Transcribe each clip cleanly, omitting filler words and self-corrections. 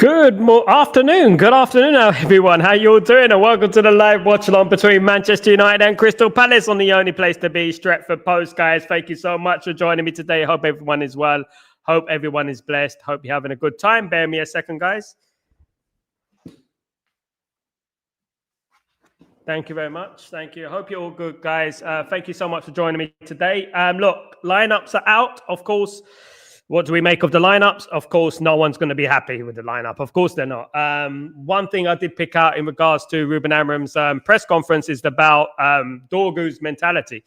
Good afternoon, everyone. How you all doing? And welcome to the live watch along between Manchester United and Crystal Palace on the only place to be, Stretford Post, guys. Thank you so much for joining me today. Hope everyone is well. Hope everyone is blessed. Hope you're having a good time. Bear me a second, guys. Thank you very much. Thank you. I hope you're all good, guys. Thank you so much for joining me today. Look, lineups are out, of course. What do we make of the lineups? Of course, no one's going to be happy with the lineup. Of course, they're not. One thing I did pick out in regards to Ruben Amorim's press conference is about Dorgu's mentality.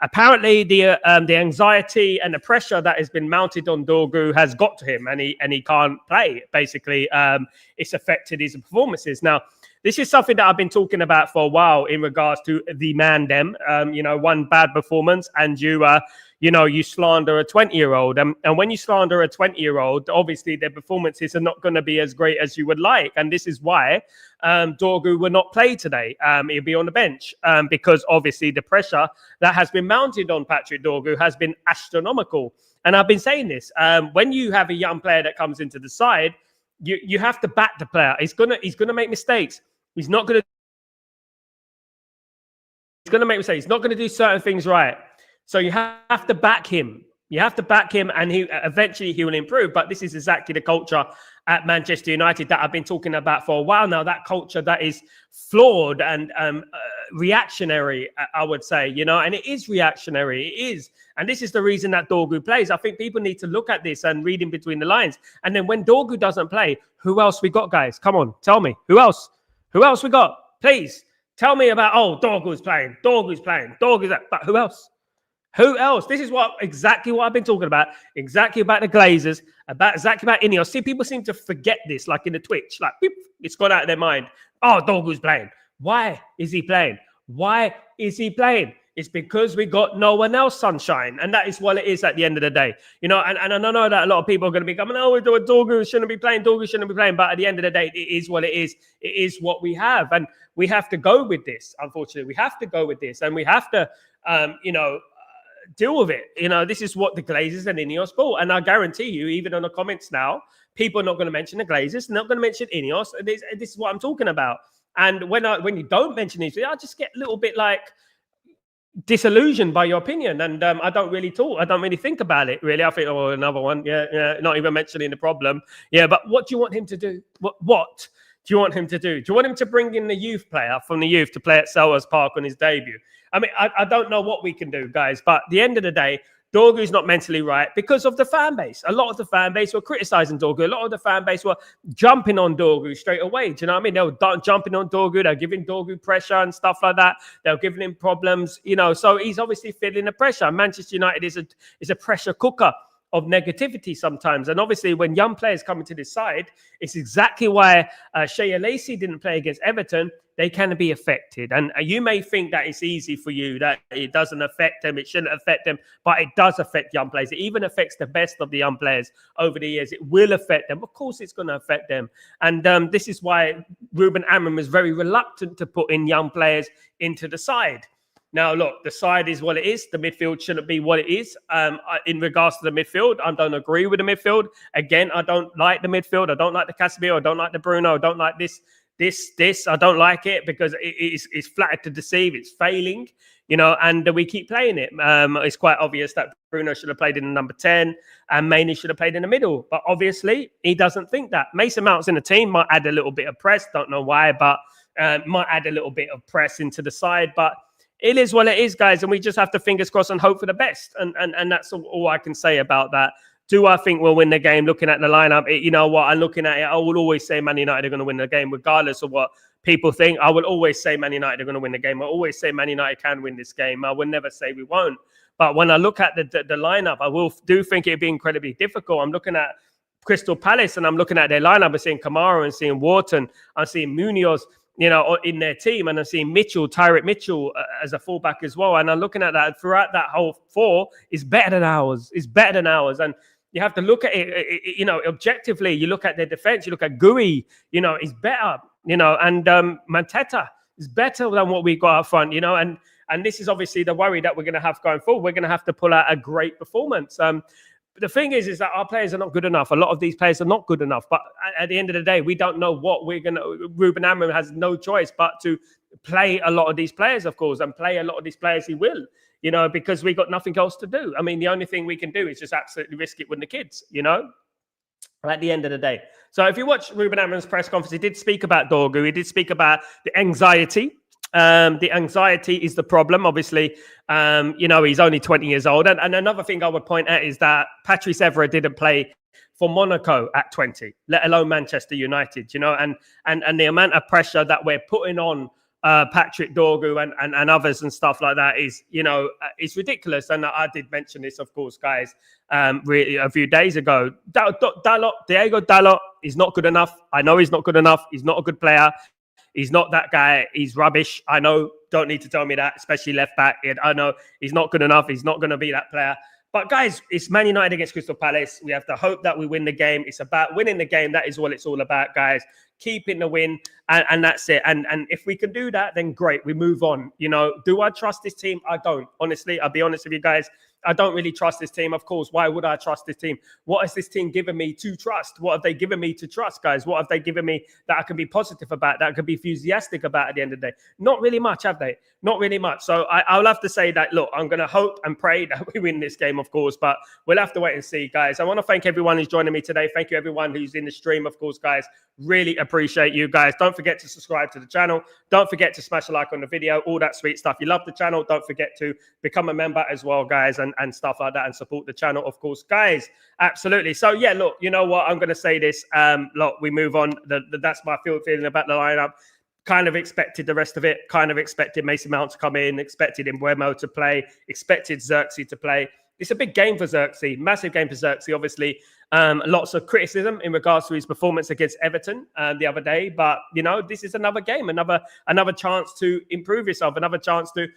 Apparently, the anxiety and the pressure that has been mounted on Dorgu has got to him, and he can't play. Basically, it's affected his performances. Now, this is something that I've been talking about for a while in regards to the man-dem. One bad performance, and you slander a 20-year-old. And when you slander a 20-year-old, obviously their performances are not going to be as great as you would like. And this is why Dorgu will not play today. He'll be on the bench because obviously the pressure that has been mounted on Patrick Dorgu has been astronomical. And I've been saying this. When you have a young player that comes into the side, you have to back the player. He's gonna make mistakes. He's not gonna make mistakes. He's not gonna do certain things right. So you have to back him. You have to back him, and eventually he will improve. But this is exactly the culture at Manchester United that I've been talking about for a while now. That culture that is flawed and reactionary, I would say, and it is reactionary. It is. And this is the reason that Dorgu plays. I think people need to look at this and read in between the lines. And then when Dorgu doesn't play, who else we got, guys? Come on, tell me. Who else? Who else we got? Please tell me about, Dorgu's playing. But who else? Who else? This is exactly what I've been talking about. Exactly about the Glazers. Exactly about Ineos. See, people seem to forget this, like in the Twitch. Like, beep, it's gone out of their mind. Dorgu's playing. Why is he playing? Why is he playing? It's because we got no one else, sunshine. And that is what it is at the end of the day. And I know that a lot of people are going to be coming, Dorgu shouldn't be playing. Dorgu shouldn't be playing. But at the end of the day, it is what it is. It is what we have. And we have to go with this, unfortunately. We have to go with this. And we have to, deal with it. This is what the Glazers and Ineos bought. And I guarantee you, even on the comments now, people are not going to mention the Glazers, not going to mention Ineos. This is what I'm talking about. And when you don't mention these, I just get a little bit like disillusioned by your opinion. And I don't really talk. I don't really think about it, really. I think, another one. Yeah, not even mentioning the problem. Yeah, but what do you want him to do? What do you want him to do? Do you want him to bring in the youth player from the youth to play at Selhurst Park on his debut? I mean, I don't know what we can do, guys. But at the end of the day, Dorgu's not mentally right because of the fan base. A lot of the fan base were criticizing Dorgu. A lot of the fan base were jumping on Dorgu straight away. Do you know what I mean? They were jumping on Dorgu. They're giving Dorgu pressure and stuff like that. They're giving him problems, So he's obviously feeling the pressure. Manchester United is a pressure cooker of negativity sometimes. And obviously, when young players come into this side, it's exactly why Shea Lacey didn't play against Everton. They can be affected. And you may think that it's easy for you, that it doesn't affect them, it shouldn't affect them, but it does affect young players. It even affects the best of the young players over the years. It will affect them. Of course, it's going to affect them. And this is why Ruben Amorim is very reluctant to put in young players into the side. Now, look, the side is what it is. The midfield shouldn't be what it is. In regards to the midfield, I don't agree with the midfield. Again, I don't like the midfield. I don't like the Casemiro. I don't like the Bruno. I don't like this. I don't like it because it's flattered to deceive. It's failing, and we keep playing it. It's quite obvious that Bruno should have played in the number 10 and Mainey should have played in the middle. But obviously, he doesn't think that. Mason Mount's in the team, might add a little bit of press. Don't know why, but might add a little bit of press into the side. But it is what it is, guys, and we just have to fingers crossed and hope for the best. And that's all I can say about that. Do I think we'll win the game? Looking at the lineup, you know what? I'm looking at it. I will always say Man United are going to win the game, regardless of what people think. I will always say Man United are going to win the game. I always say Man United can win this game. I will never say we won't. But when I look at the lineup, I do think it'd be incredibly difficult. I'm looking at Crystal Palace and I'm looking at their lineup. I'm seeing Kamara and seeing Wharton. I'm seeing Munoz, in their team, and I'm seeing Tyrick Mitchell as a fullback as well. And I'm looking at that throughout that whole four is better than ours. It's better than ours. And you have to look at it, objectively. You look at their defense. You look at Gui, he's better, and Mateta is better than what we got up front, and this is obviously the worry that we're going to have going forward. We're going to have to pull out a great performance. the thing is that our players are not good enough. A lot of these players are not good enough. But at the end of the day, we don't know what we're going to... Ruben Amorim has no choice but to play a lot of these players, of course, and play a lot of these players he will, you know, because we got nothing else to do. I mean, the only thing we can do is just absolutely risk it with the kids, you know, at the end of the day. So if you watch Ruben Amorim's press conference, he did speak about Dorgu. He did speak about the anxiety. The anxiety is the problem, obviously. You know, he's only 20 years old. And another thing I would point out is that Patrice Evra didn't play for Monaco at 20, let alone Manchester United, you know, and the amount of pressure that we're putting on Patrick Dorgu and others and stuff like that is, you know, it's ridiculous. And I did mention this, of course, guys, really a few days ago. Diego Dalot is not good enough. I know he's not good enough. He's not a good player. He's not that guy. He's rubbish. I know. Don't need to tell me that, especially left back. I know he's not good enough. He's not going to be that player. But guys, it's Man United against Crystal Palace. We have to hope that we win the game. It's about winning the game. That is what it's all about, guys. Keeping the win, and that's it. And if we can do that, then great. We move on. You know, do I trust this team? I don't. Honestly, I'll be honest with you guys. I don't really trust this team. Of course, why would I trust this team? What has this team given me to trust? What have they given me to trust, guys? What have they given me that I can be positive about, that I can be enthusiastic about at the end of the day? Not really much, have they? Not really much. So I'll have to say that, look, I'm going to hope and pray that we win this game, of course, but we'll have to wait and see, guys. I want to thank everyone who's joining me today. Thank you, everyone who's in the stream, of course, guys. Really appreciate you guys. Don't forget to subscribe to the channel. Don't forget to smash a like on the video, all that sweet stuff. You love the channel, don't forget to become a member as well, guys, and stuff like that, and support the channel, of course, guys. Absolutely. So yeah, look, you know what, I'm going to say this. Look, we move on. That's my feeling about the lineup. Kind of expected the rest of it. Kind of expected Mason Mount to come in, expected Mbeumo to play, expected Xerxes to play. It's a big game for Xerxes, massive game for Xerxes, obviously. Lots of criticism in regards to his performance against Everton the other day. But, you know, this is another game, another chance to improve yourself, another chance to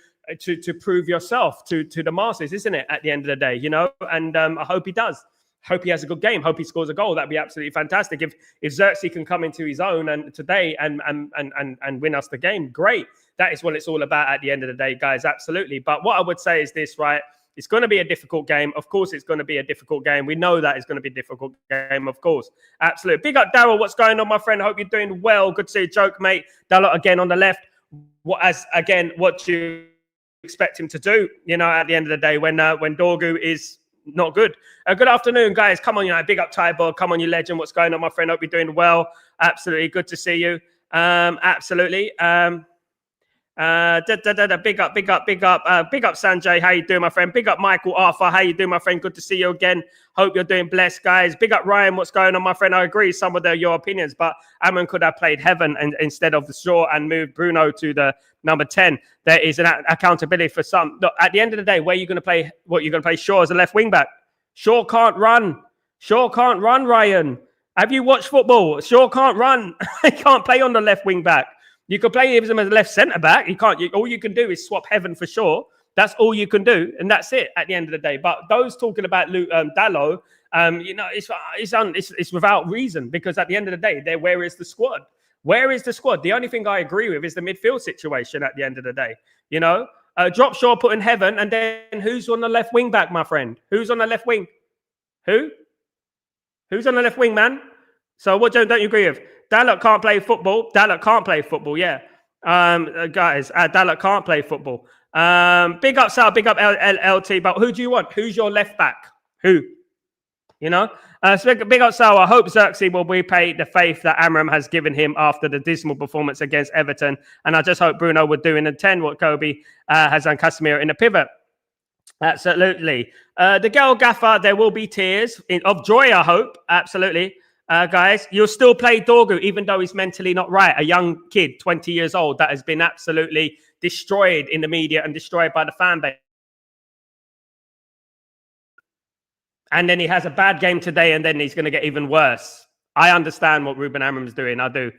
prove yourself to the masses, isn't it, at the end of the day, you know? And I hope he does. Hope he has a good game. Hope he scores a goal. That'd be absolutely fantastic. If Xerxes can come into his own and today and win us the game, great. That is what it's all about at the end of the day, guys. Absolutely. But what I would say is this, right? It's going to be a difficult game. Of course, it's going to be a difficult game. We know that it's going to be a difficult game, of course. Absolutely. Big up, Daryl. What's going on, my friend? Hope you're doing well. Good to see you, joke, mate. Daryl again on the left. What do you expect him to do, you know, at the end of the day when Dorgu is not good. Good afternoon, guys. Come on, you know, big up Tyborg. Come on, you legend. What's going on, my friend? Hope you're doing well. Absolutely. Good to see you. Absolutely. Big up Sanjay. How you doing, my friend? Big up Michael Arthur. How you doing, my friend? Good to see you again. Hope you're doing blessed, guys. Big up Ryan. What's going on, my friend? I agree some of your opinions, but Amon could have played Heaven instead of the Shaw and moved Bruno to the number 10. There is an accountability for some. Look, at the end of the day, where are you going to play? What you're going to play? Shaw as a left wing back. Shaw can't run. Shaw can't run, Ryan. Have you watched football? Shaw can't run. He can't play on the left wing back. You could play him as a left centre back. You can't. All you can do is swap Heaven for Shaw. That's all you can do, and that's it at the end of the day. But those talking about Dalot, you know, it's without reason, because at the end of the day, where is the squad? Where is the squad? The only thing I agree with is the midfield situation at the end of the day. You know, drop Shaw, put in Heaven, and then who's on the left wing back, my friend? Who's on the left wing? Who's on the left wing, man? So what don't you agree with? Dalot can't play football. Dalot can't play football, yeah. Guys, Dalot can't play football. Big up Sal, big up LT, but who do you want? Who's your left back? Who? You know? So big up Sal. I hope Xerxes will repay the faith that Amorim has given him after the dismal performance against Everton. And I just hope Bruno would do in the 10 what Kobe has done Casemiro in the pivot. Absolutely. The girl Gaffer, there will be tears of joy, I hope. Absolutely. Guys, you'll still play Dorgu, even though he's mentally not right. A young kid, 20 years old, that has been absolutely destroyed in the media and destroyed by the fan base. And then he has a bad game today, and then he's going to get even worse. I understand what Ruben Amorim is doing. I do.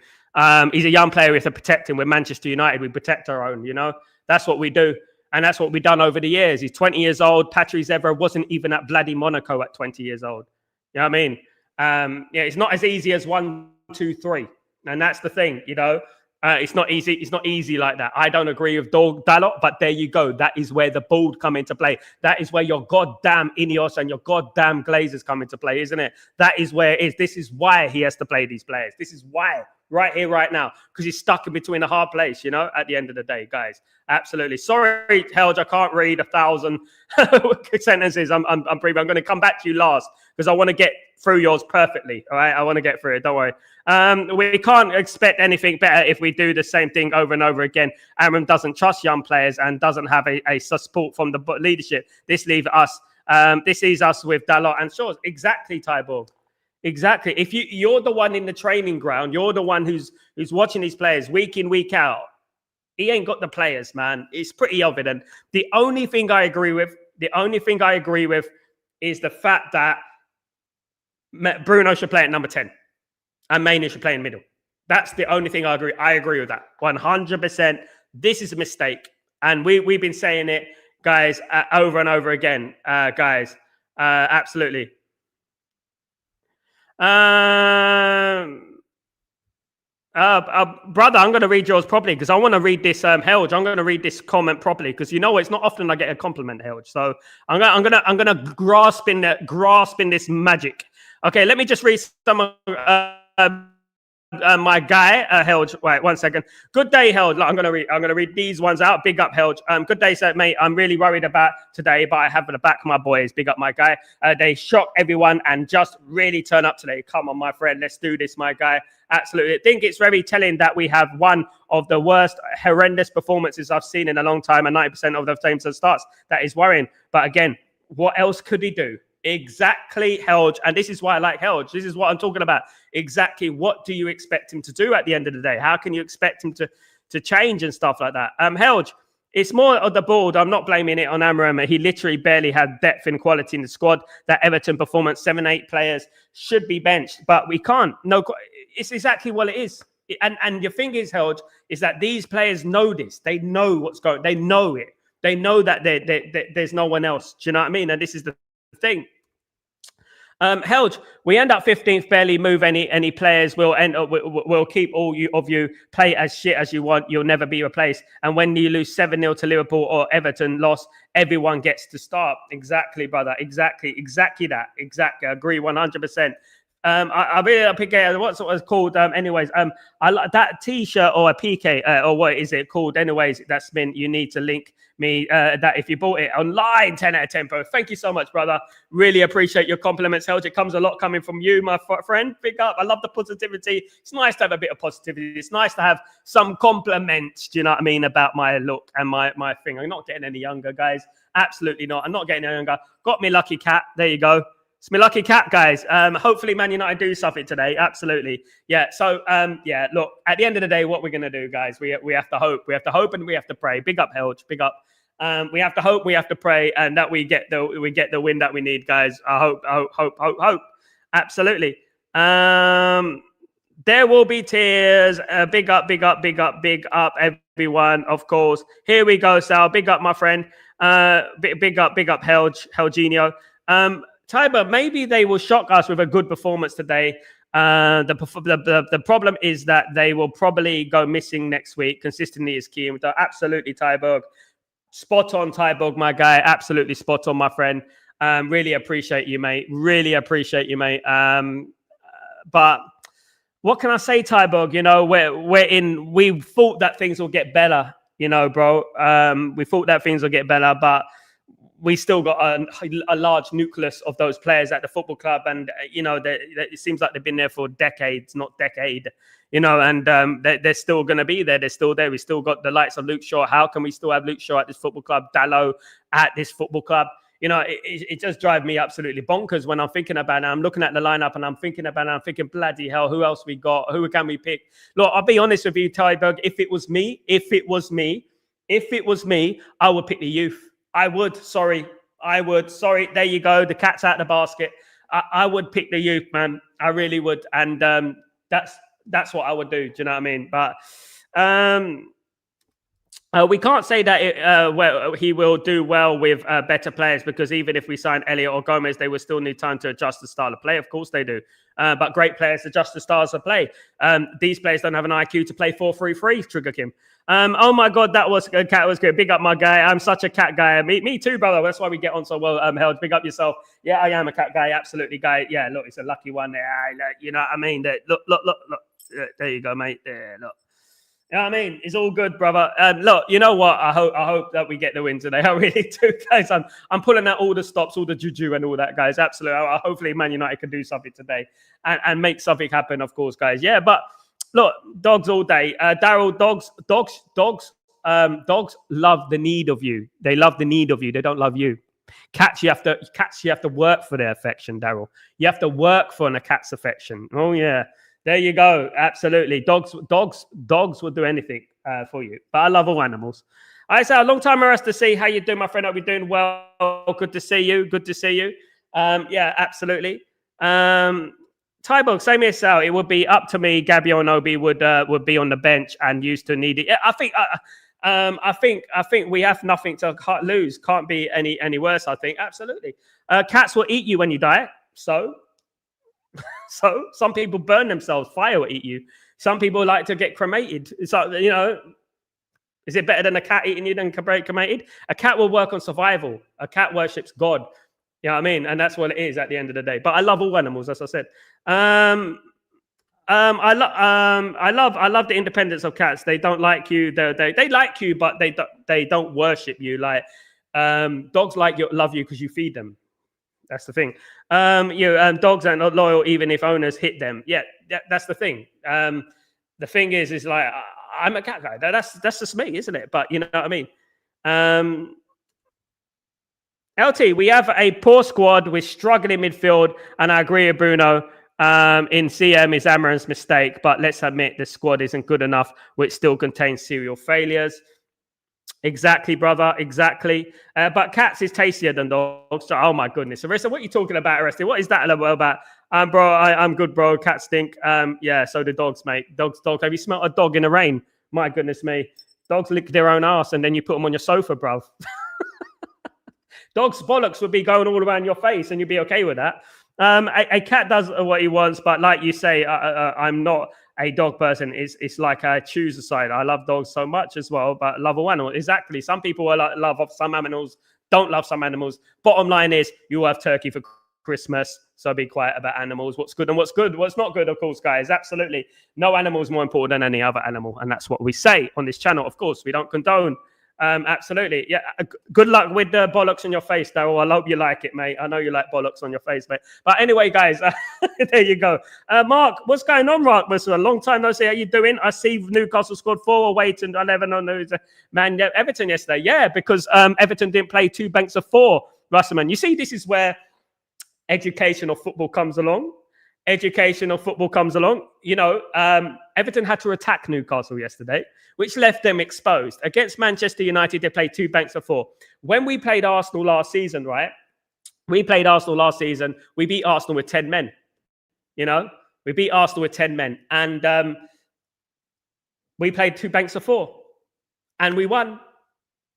He's a young player. We have to protect him. We're Manchester United. We protect our own, you know. That's what we do. And that's what we've done over the years. He's 20 years old. Patrice Evra wasn't even at bloody Monaco at 20 years old. You know what I mean? Yeah, it's not as easy as 1, 2, 3. And that's the thing, you know. It's not easy. It's not easy like that. I don't agree with Dalot, but there you go. That is where the board come into play. That is where your goddamn Ineos and your goddamn Glazers come into play, isn't it? That is where it is. This is why he has to play these players. This is why. Right here, right now, because he's stuck in between a hard place, you know, at the end of the day, guys. Absolutely. Sorry, Helge, I can't read 1,000 sentences. I'm going to come back to you last because I want to get through yours perfectly. All right. I want to get through it. Don't worry. We can't expect anything better if we do the same thing over and over again. Amram doesn't trust young players and doesn't have a support from the leadership. This leaves us. This is us with Dalot and Shaws. Exactly, Tyborg. Exactly. If you're the one in the training ground, you're the one who's watching these players week in, week out. He ain't got the players, man. It's pretty evident. The only thing I agree with is the fact that Bruno should play at number 10 and Maynard should play in the middle. That's the only thing I agree. I agree with that 100%. This is a mistake, and we've been saying it, guys, over and over again, guys. Absolutely. Brother, I'm going to read yours properly because I want to read this, Helge. I'm going to read this comment properly because you know it's not often I get a compliment, Helge. So I'm gonna grasp in this magic. Okay, let me just read some of my guy, Helge. Wait, 1 second. Good day, Helge. I'm gonna read these ones out. Big up, Helge. Good day, sir, mate. I'm really worried about today, but I have the back my boys. Big up, my guy. They shock everyone and just really turn up today. Come on, my friend. Let's do this, my guy. Absolutely. I think it's very telling that we have one of the worst, horrendous performances I've seen in a long time, and 90% of the teams that starts. That is worrying. But again, what else could he do? Exactly, Helge. And this is why I like Helge. This is what I'm talking about. Exactly. What do you expect him to do at the end of the day? How can you expect him to change and stuff like that? Helge, it's more of the board. I'm not blaming it on Amram. He literally barely had depth and quality in the squad. That Everton performance, 7-8 players should be benched, but we can't. No, it's exactly what it is. And the thing is, Helge, is that these players know this. They know what's going. They know it. They know that there's no one else. Do you know what I mean? And this is the thing. Helge, we end up 15th, barely move any players. We'll keep all of you play as shit as you want. You'll never be replaced. And when you lose 7-0 to Liverpool or Everton loss, everyone gets to start. Exactly, brother. Exactly that. Exactly. I agree 100%. I really appreciate what's it called. Anyways, I like that T-shirt or a PK or what is it called? Anyways, that's been. You need to link me that if you bought it online. 10 out of 10, bro. Thank you so much, brother. Really appreciate your compliments, Helge. It comes a lot coming from you, my friend. Big up. I love the positivity. It's nice to have a bit of positivity. It's nice to have some compliments. Do you know what I mean about my look and my thing? I'm not getting any younger, guys. Absolutely not. I'm not getting any younger. Got me lucky cat. There you go. It's my lucky cat, guys. Hopefully, Man United do something today. Absolutely. Yeah. So, yeah, look, at the end of the day, what we're going to do, guys, we have to hope. We have to hope and we have to pray. Big up, Helge. Big up. We have to hope, we have to pray, and that we get the win that we need, guys. I hope. Absolutely. There will be tears. Big up, everyone, of course. Here we go, Sal. Big up, my friend. Big up, Helginho. Tiber, maybe they will shock us with a good performance today. The problem is that they will probably go missing next week. Consistency is key. Absolutely, Tyberg. Spot on, Tyberg, my guy. Absolutely spot on, my friend. Really appreciate you, mate. But what can I say, Tyberg? You know, we thought that things will get better, you know, bro. We thought that things will get better, but we still got a large nucleus of those players at the football club. And, you know, it seems like they've been there for decades, not decade, you know, and they're still going to be there. They're still there. We still got the likes of Luke Shaw. How can we still have Luke Shaw at this football club? Dalot at this football club? You know, it just drives me absolutely bonkers when I'm thinking about it. I'm looking at the lineup and I'm thinking, bloody hell, who else we got? Who can we pick? Look, I'll be honest with you, Tyberg. If it was me, I would pick the youth. I would. Sorry. There you go. The cat's out of the basket. I would pick the youth, man. I really would. And that's what I would do. Do you know what I mean? But We can't say that well, he will do well with better players, because even if we sign Elliott or Gomez, they will still need time to adjust the style of play. Of course they do. But great players adjust the styles of play. These players don't have an IQ to play 4-3-3, Trigger Kim. Oh my God, that was good. Cat was good. Big up my guy. I'm such a cat guy. Me too, brother. That's why we get on so well. Held. Big up yourself. Yeah, I am a cat guy. Absolutely, guy. Yeah, look, it's a lucky one there. You know what I mean? Look. There you go, mate. There, look. You know what I mean? It's all good, brother. Look, you know what? I hope that we get the win today. I really do, guys. I'm pulling out all the stops, all the juju and all that, guys. Absolutely. Hopefully Man United can do something today and make something happen, of course, guys. Yeah, but look, dogs all day. Daryl, dogs love the need of you. They love the need of you. They don't love you. Cats, you have to work for their affection, Daryl. You have to work for a cat's affection. Oh yeah. There you go. Absolutely. Dogs will do anything for you. But I love all animals. I say a long time for us to see how you doing, my friend. I'll be doing well. Good to see you. Good to see you. Yeah, absolutely. Tybog, same here, Sal. It would be up to me. Gabby or Nobi would be on the bench and used to need it. I think we have nothing to lose. Can't be any worse. I think absolutely. Cats will eat you when you die. So some people burn themselves. Fire will eat you. Some people like to get cremated. So, you know, is it better than a cat eating you than cremated? A cat will work on survival. A cat worships God. You know what I mean? And that's what it is at the end of the day. But I love all animals, as I said. I love the independence of cats. They don't like you. They like you, but they don't worship you. Like dogs love you because you feed them. That's the thing. Dogs are not loyal even if owners hit them. Yeah, that's the thing. The thing is like I'm a cat guy. That's just me, isn't it? But you know what I mean. LT, we have a poor squad with struggling midfield, and I agree with Bruno. In CM is Amaran's mistake, but let's admit the squad isn't good enough, which still contains serial failures. Exactly, brother. Exactly. But cats is tastier than dogs. So, oh my goodness, Arista, what are you talking about, Arista? What is that about? Bro, I'm good, bro. Cats stink. Yeah. So do dogs, mate. Dogs. Have you smelt a dog in the rain? My goodness me. Dogs lick their own ass and then you put them on your sofa, bro. Dog's bollocks would be going all around your face, and you'd be okay with that. A cat does what he wants, but like you say, I'm not a dog person. It's like I choose a side. I love dogs so much as well, but love all animals. Exactly. Some people will love some animals, don't love some animals. Bottom line is, you will have turkey for Christmas, so be quiet about animals. What's good and what's good, what's not good, of course, guys. Absolutely. No animal is more important than any other animal, and that's what we say on this channel. Of course, we don't condone. Absolutely. Yeah. Good luck with the bollocks on your face, Daryl. I hope you like it, mate. I know you like bollocks on your face, mate. But anyway, guys, there you go. Mark, what's going on, Mark? It's a long time no see. How you doing? I see Newcastle scored 4 away to 11 on the man. Yeah, Everton yesterday. Yeah, because Everton didn't play 2 banks of 4. Russellman, you see, this is where educational football comes along. You know, Everton had to attack Newcastle yesterday, which left them exposed. Against Manchester United, they played 2 banks of 4. When we played Arsenal last season, right? We beat Arsenal with 10 men. You know, we beat Arsenal with 10 men. And we played 2 banks of 4. And we won,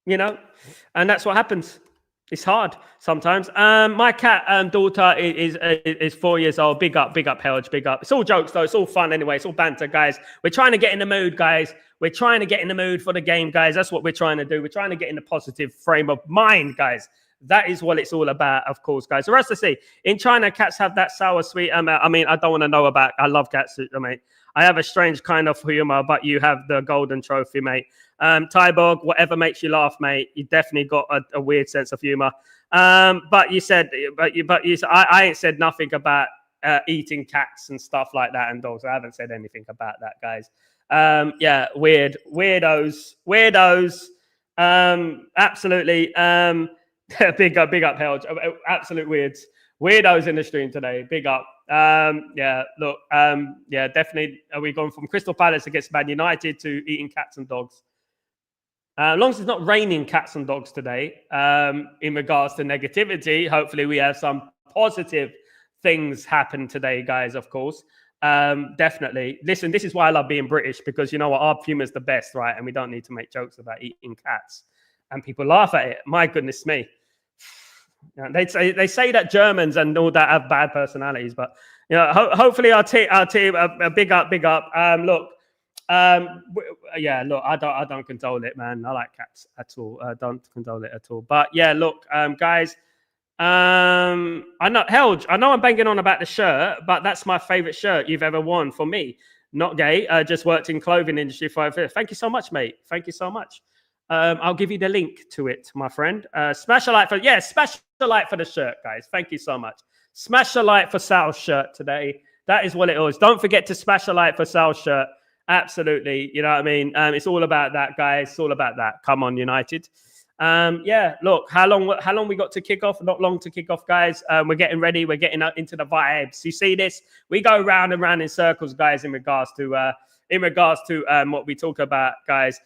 you know. And that's what happens. It's hard sometimes. My cat daughter is 4 years old. Big up, Helge, big up. It's all jokes, though. It's all fun anyway. It's all banter, guys. We're trying to get in the mood, guys. We're trying to get in the mood for the game, guys. That's what we're trying to do. We're trying to get in a positive frame of mind, guys. That is what it's all about, of course, guys. The rest to see. In China, cats have that sour, sweet. I mean, I don't want to know about. I love cats. I mean, I have a strange kind of humor, but you have the golden trophy, mate. Tybog, whatever makes you laugh, mate. You definitely got a weird sense of humor. But you said, I ain't said nothing about eating cats and stuff like that and dogs. I haven't said anything about that, guys. Yeah, weirdos. Absolutely. Big up, Helge. Absolute weirdos in the stream today. Big up. Yeah, look. Yeah, definitely. Are we going from Crystal Palace against Man United to eating cats and dogs? As long as it's not raining cats and dogs today, in regards to negativity, hopefully we have some positive things happen today, guys, of course. Definitely. Listen, this is why I love being British, because you know what, our humour is the best, right? And we don't need to make jokes about eating cats, and people laugh at it. My goodness me. They say that Germans and all that have bad personalities, but you know, hopefully our team a big up. Look, look, I don't condole it, man. I like cats at all. I don't condole it at all. But yeah, look, guys. I know I'm banging on about the shirt, but that's my favorite shirt you've ever worn for me. Not gay. Just worked in clothing industry for 5 years. Thank you so much, mate. Thank you so much. I'll give you the link to it, my friend. Smash a like for the shirt, guys. Thank you so much. Smash a like for Sal's shirt today. That is what it is. Don't forget to smash a like for Sal's shirt. Absolutely. You know what I mean? It's all about that, guys. It's all about that. Come on, United. Look, how long we got to kick off? Not long to kick off, guys. We're getting ready. We're getting into the vibes. You see this? We go round and round in circles, guys, in regards to what we talk about, guys.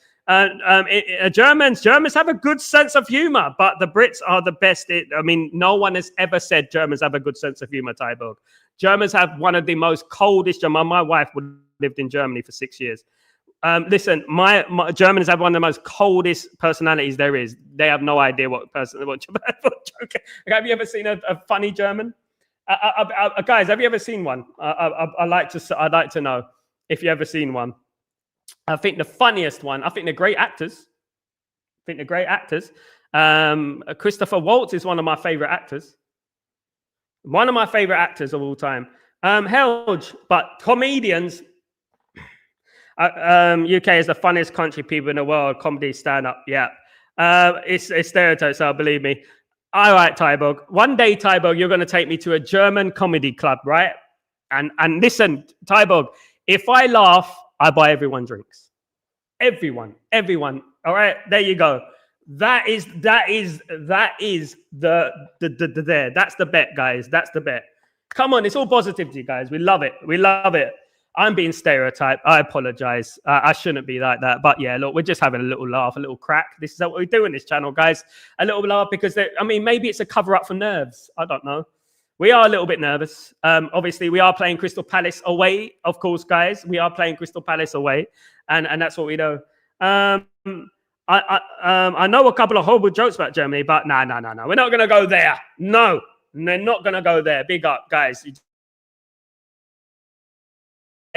Germans have a good sense of humor, but the Brits are the best. No one has ever said Germans have a good sense of humor, Tyberg. Germans have one of the most coldest. My wife lived in Germany for 6 years. Listen, my Germans have one of the most coldest personalities there is. They have no idea what joke. Have you ever seen a funny German? Guys, have you ever seen one? I'd like to know if you ever seen one. I think the funniest one. I think they're great actors. Christopher Waltz is one of my favorite actors. One of my favorite actors of all time. Helge, but comedians. UK is the funniest country people in the world. Comedy stand up. Yeah. It's stereotypes, so believe me. All right, Tyberg. One day, Tyberg, you're going to take me to a German comedy club, right? And listen, Tyberg, if I laugh, I buy everyone drinks. Everyone. All right, there you go. That is the there. That's the bet, guys. That's the bet. Come on, it's all positivity, guys. We love it. I'm being stereotyped. I apologize. I shouldn't be like that. But yeah, look, we're just having a little laugh, a little crack. This is what we do in this channel, guys. A little laugh because, maybe it's a cover up for nerves. I don't know. We are a little bit nervous. Obviously, we are playing Crystal Palace away, of course, guys. We are playing Crystal Palace away. And that's what we do. I know a couple of horrible jokes about Germany, but no. We're not going to go there. No, they're not going to go there. Big up, guys.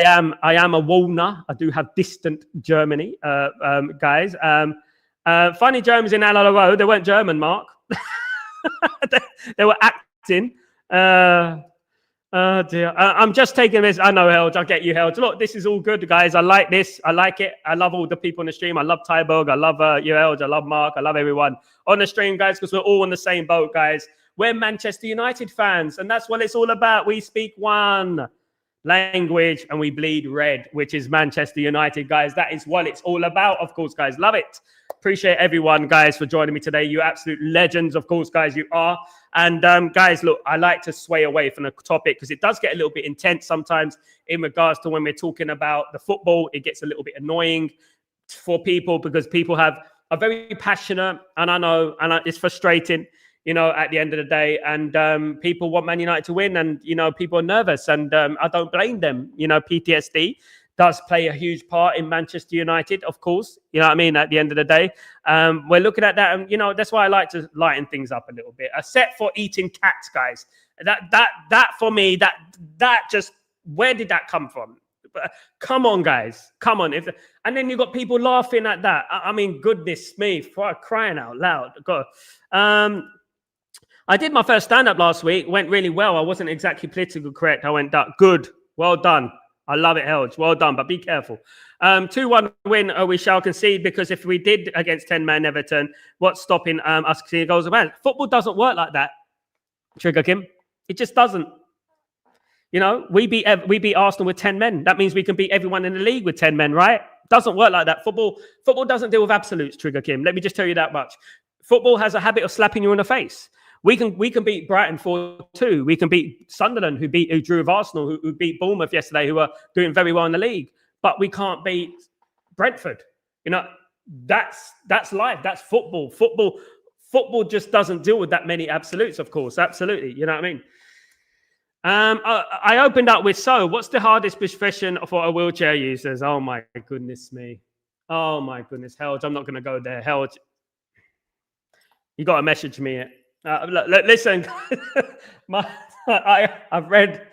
I am a Walner. I do have distant Germany, guys. Funny Germans in Alala Road. They weren't German, Mark. they were acting. Oh dear. I'm just taking this. I know, Helge. I'll get you, Helge. Look, this is all good, guys. I like this. I like it. I love all the people on the stream. I love Tyberg. I love you, Helge. I love Mark. I love everyone on the stream, guys, because we're all on the same boat, guys. We're Manchester United fans, and that's what it's all about. We speak one language and we bleed red, which is Manchester United, guys. That is what it's all about, of course, guys. Love it. Appreciate everyone, guys, for joining me today. You absolute legends, of course, guys. You are. And guys, look, I like to sway away from the topic because it does get a little bit intense sometimes in regards to when we're talking about the football. It gets a little bit annoying for people because people are very passionate, and I know, and it's frustrating, at the end of the day. And people want Man United to win, and, people are nervous, and I don't blame them. PTSD does play a huge part in Manchester United, of course. You know what I mean? At the end of the day, we're looking at that, and, that's why I like to lighten things up a little bit. A set for eating cats, guys. That for me, that just, where did that come from? Come on, guys. Come on. And then you've got people laughing at that. Goodness me, for crying out loud. God. I did my first stand-up last week. Went really well. I wasn't exactly politically correct. I went, good. Well done. I love it, Helge. Well done, but be careful. 2-1 win, we shall concede, because if we did against 10-man Everton, what's stopping us conceding goals? Football doesn't work like that, Trigger Kim. It just doesn't. We beat Arsenal with 10 men. That means we can beat everyone in the league with 10 men, right? Doesn't work like that. Football doesn't deal with absolutes, Trigger Kim. Let me just tell you that much. Football has a habit of slapping you in the face. We can beat Brighton 4-2. We can beat Sunderland, who drew with Arsenal, who beat Bournemouth yesterday, who are doing very well in the league. But we can't beat Brentford. That's life. That's football. Football just doesn't deal with that many absolutes, of course. Absolutely. You know what I mean? I opened up with, so what's the hardest profession for a wheelchair users? Oh my goodness me. Oh my goodness. Helge, I'm not going to go there. Helge, you got to message me it. Listen, I've read.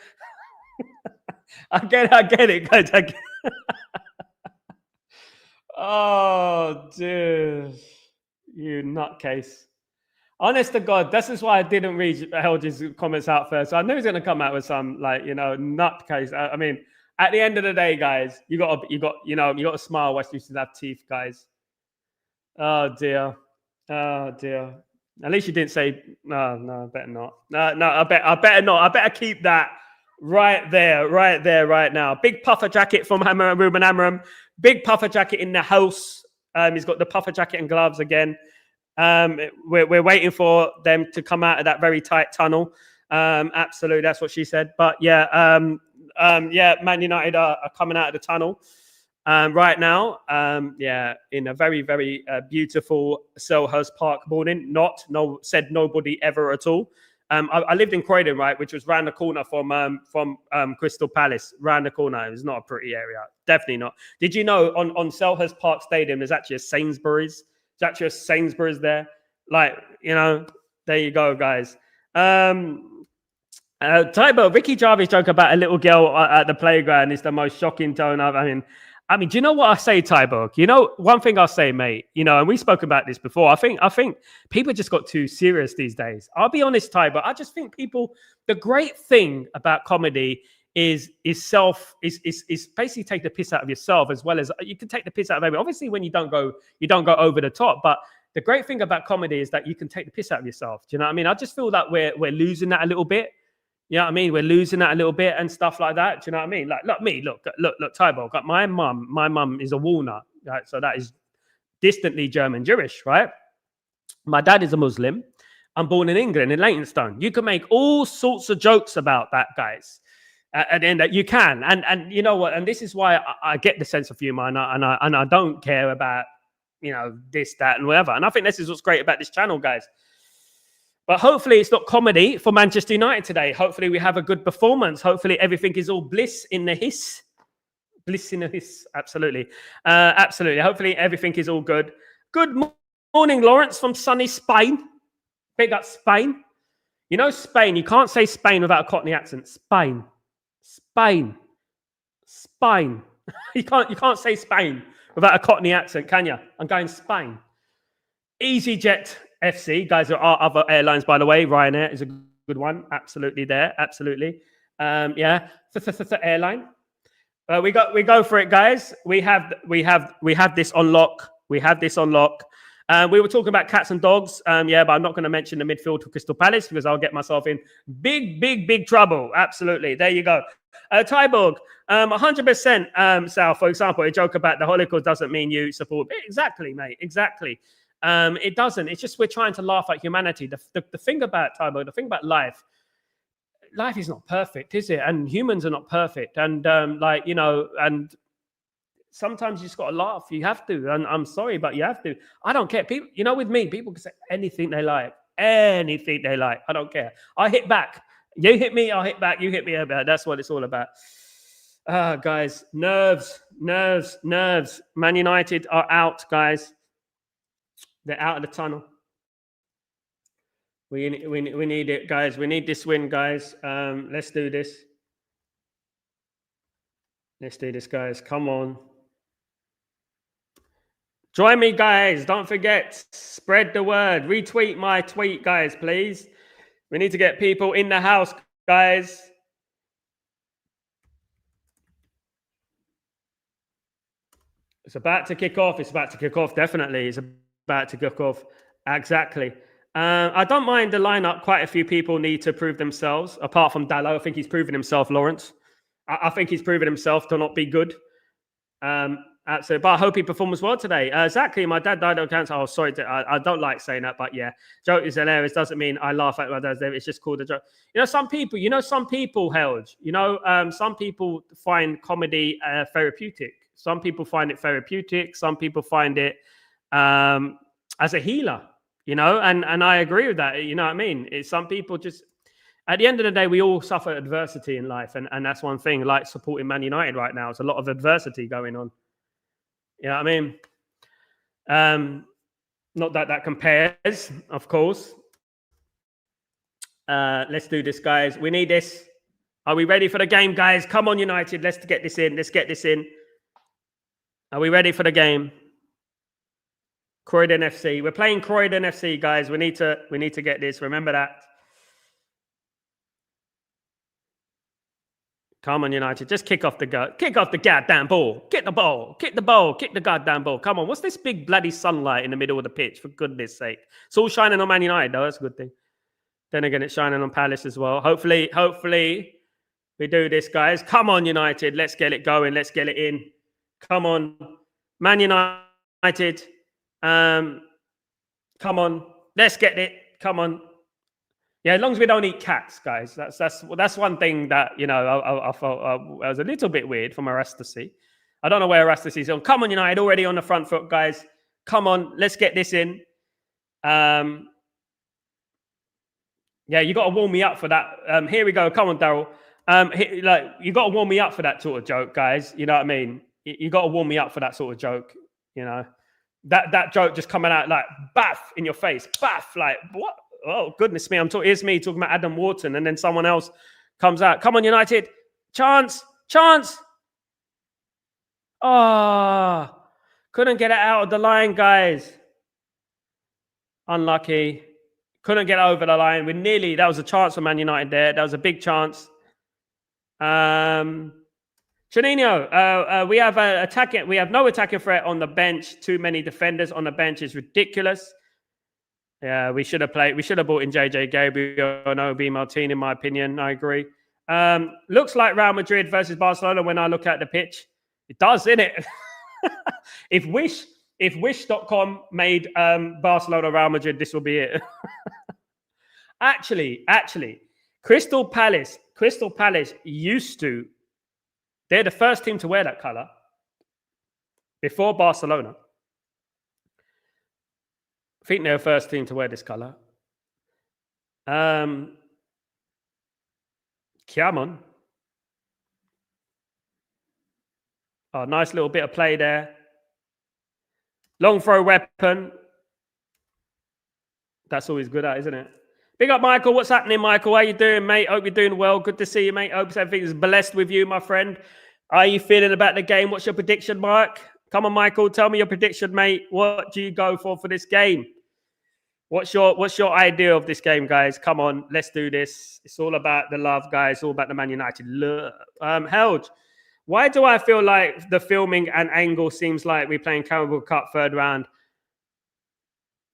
I get it, guys. Oh, dude, you nutcase. Honest to God, this is why I didn't read Helge's comments out first. So I knew he was going to come out with some nutcase. I mean, at the end of the day, guys, you got to smile whilst you still have teeth, guys. Oh dear, oh dear. At least you didn't say no. Better not. No. I better not. I better keep that right there, right now. Big puffer jacket from Ruben Amram. Big puffer jacket in the house. He's got the puffer jacket and gloves again. We're waiting for them to come out of that very tight tunnel. Absolutely, that's what she said. But yeah, Man United are coming out of the tunnel right now. In a very, very beautiful Selhurst Park morning. Said nobody ever at all. I lived in Croydon, right, which was round the corner from Crystal Palace. Round the corner, it was not a pretty area. Definitely not. Did you know on Selhurst Park Stadium there's actually a Sainsbury's? There's actually a Sainsbury's there. There you go, guys. Tybo, Ricky Jarvis joke about a little girl at the playground is the most shocking tone I mean, do you know what I say, Tybo? One thing I'll say, mate, and we spoke about this before. I think people just got too serious these days. I'll be honest, Tybo. I just think the great thing about comedy is basically take the piss out of yourself, as well as you can take the piss out of everyone. Obviously, when you don't go over the top, but the great thing about comedy is that you can take the piss out of yourself. Do you know what I mean? I just feel that we're losing that a little bit. You know what I mean? We're losing that a little bit and stuff like that. Do you know what I mean? Look, Tybo. My mum is a Walnut, right? So that is distantly German Jewish, right? My dad is a Muslim. I'm born in England, in Leytonstone. You can make all sorts of jokes about that, guys. At the end, that you can, and you know what? And this is why I get the sense of humor, and I don't care about this, that, and whatever. And I think this is what's great about this channel, guys. But hopefully it's not comedy for Manchester United today. Hopefully we have a good performance. Hopefully everything is all bliss in the hiss. Bliss in the hiss, absolutely. Absolutely. Hopefully everything is all good. Good morning, Lawrence from sunny Spain. Big up Spain. Spain, you can't say Spain without a Cockney accent. Spain. You can't say Spain without a Cockney accent, can you? I'm going Spain. EasyJet FC, guys, there are other airlines, by the way. Ryanair is a good one. Absolutely there. Absolutely. Airline. We go for it, guys. We have this on lock. We were talking about cats and dogs. But I'm not going to mention the midfield for Crystal Palace because I'll get myself in big trouble. Absolutely. There you go. Tyborg, 100%. Sal, for example, a joke about the Holocaust doesn't mean you support. Exactly, mate. Exactly. It doesn't. It's just we're trying to laugh at humanity. The thing about Tyborg, the thing about life is not perfect, is it? And humans are not perfect. And and sometimes you just got to laugh. You have to. And I'm sorry, but you have to. I don't care. People, with me, people can say anything they like. Anything they like. I don't care. I hit back. You hit me, I'll hit back. You hit me. That's what it's all about. Guys, nerves. Man United are out, guys. They're out of the tunnel. We need it, guys. We need this win, guys. Let's do this. Let's do this, guys. Come on. Join me, guys. Don't forget. Spread the word. Retweet my tweet, guys, please. We need to get people in the house, guys. It's about to kick off. Definitely. It's about to kick off. Exactly. I don't mind the lineup. Quite a few people need to prove themselves. Apart from Dallo, I think he's proven himself, Lawrence. I think he's proven himself to not be good. Absolutely. But I hope he performs well today. Exactly. My dad died of cancer. Oh, sorry. I don't like saying that, but yeah. Joke is hilarious. Doesn't mean I laugh at my dad. It's just called a joke. Some people, Helge, some people find comedy therapeutic. Some people find it therapeutic. Some people find it as a healer, and I agree with that. You know what I mean? Some people just, At the end of the day, we all suffer adversity in life, and that's one thing. Like supporting Man United right now, it's a lot of adversity going on. You know what I mean? Not that compares, of course. Let's do this, guys. We need this. Are we ready for the game, guys? Come on, United. Let's get this in. Let's get this in. Are we ready for the game? Croydon FC. We're playing Croydon FC, guys. We need to get this. Remember that. Come on, United. Just kick off the goddamn ball. Kick the ball. Kick the ball. Kick the goddamn ball. Come on. What's this big bloody sunlight in the middle of the pitch? For goodness sake. It's all shining on Man United, though. That's a good thing. Then again, it's shining on Palace as well. Hopefully, we do this, guys. Come on, United. Let's get it going. Let's get it in. Come on. Man United. Come on. Let's get it. Come on. Yeah, as long as we don't eat cats, guys. That's one thing that, you know, I felt was a little bit weird from Arastasi. I don't know where Arastasi is on. Come on, United, already on the front foot, guys. Come on, let's get this in. Yeah, you got to warm me up for that. Here we go. Come on, Daryl. You got to warm me up for that sort of joke, guys. You know what I mean? You got to warm me up for that sort of joke. You know, that joke just coming out like baff in your face, baff. Like what? Oh, goodness me. Here's me talking about Adam Wharton, and then someone else comes out. Come on, United. Chance. Oh, couldn't get it out of the line, guys. Unlucky. Couldn't get over the line. That was a chance for Man United there. That was a big chance. Chanino, we have no attacking threat on the bench. Too many defenders on the bench is ridiculous. Yeah, we should have brought in JJ Gabriel and Obi Martin, in my opinion. I agree. Looks like Real Madrid versus Barcelona when I look at the pitch. It does, innit? If Wish.com made Barcelona Real Madrid, this will be it. Actually, Crystal Palace used to, they're the first team to wear that color before Barcelona. I think they're the first team to wear this color. Come on. Oh, nice little bit of play there. Long throw weapon. That's always good at, isn't it? Big up, Michael. What's happening, Michael? How you doing, mate? Hope you're doing well. Good to see you, mate. Hope everything is blessed with you, my friend. How are you feeling about the game? What's your prediction, Mark? Come on, Michael. Tell me your prediction, mate. What do you go for this game? What's your idea of this game, guys? Come on, let's do this. It's all about the love, guys. It's all about the Man United love. Helge, why do I feel like the filming and angle seems like we're playing Carabao Cup third round?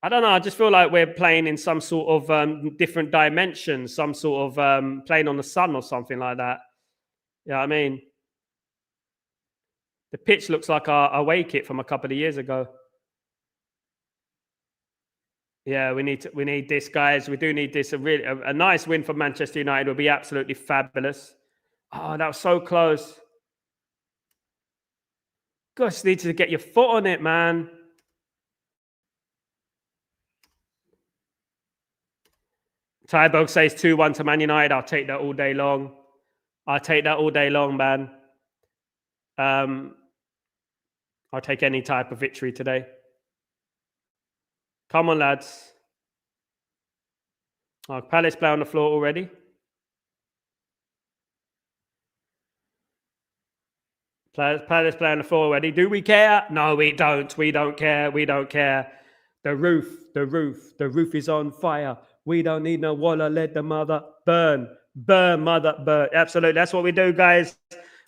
I don't know. I just feel like we're playing in some sort of different dimensions, some sort of playing on the sun or something like that. You know what I mean? The pitch looks like our away kit from a couple of years ago. Yeah, we need this, guys. We do need this. A nice win for Manchester United would be absolutely fabulous. Oh, that was so close. Gosh, need to get your foot on it, man. Tyberg says 2-1 to Man United. I'll take that all day long. Man. I'll take any type of victory today. Come on, lads. Oh, Palace play on the floor already. Palace play on the floor already. Do we care? No, we don't. We don't care. The roof is on fire. We don't need no water. Let the mother burn. Mother, burn. Absolutely. That's what we do, guys.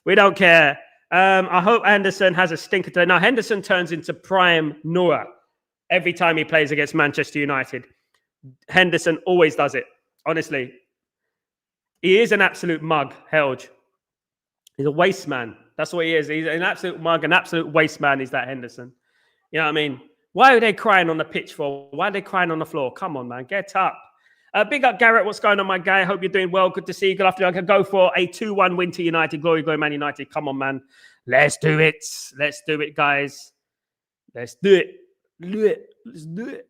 We don't care. I hope Henderson has a stinker today. Now, Henderson turns into prime Noah every time he plays against Manchester United. Henderson always does it. Honestly. He is an absolute mug, Helge. He's a waste man. That's what he is. He's an absolute mug, an absolute waste man is that Henderson. You know what I mean? Why are they crying on the pitch for? Why are they crying on the floor? Come on, man. Get up. Big up, Garrett. What's going on, my guy? Hope you're doing well. Good to see you. Good afternoon. I can go for a 2-1 win to United. Glory, Man United. Come on, man. Let's do it. Let's do it, guys. Let's do it. Let's do it.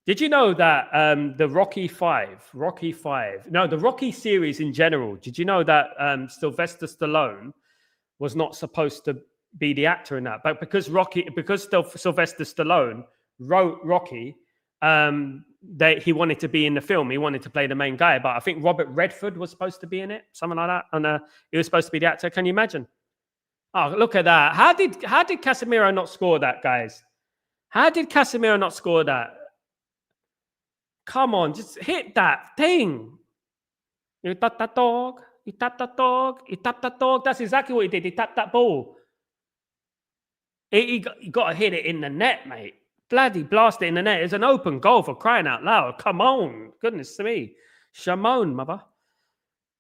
Did you know that the the Rocky series in general, did you know that Sylvester Stallone was not supposed to be the actor in that? But because Sylvester Stallone wrote Rocky, he wanted to be in the film. He wanted to play the main guy. But I think Robert Redford was supposed to be in it, something like that. And he was supposed to be the actor. Can you imagine? Oh, look at that. How did Casemiro not score that, guys? How did Casemiro not score that? Come on, just hit that thing. You tap that dog. You tap that dog. You tap that dog. That's exactly what he did. He tapped that ball. He got to hit it in the net, mate. Bloody blast it in the net. It's an open goal, for crying out loud. Come on. Goodness me. Shimon, mother.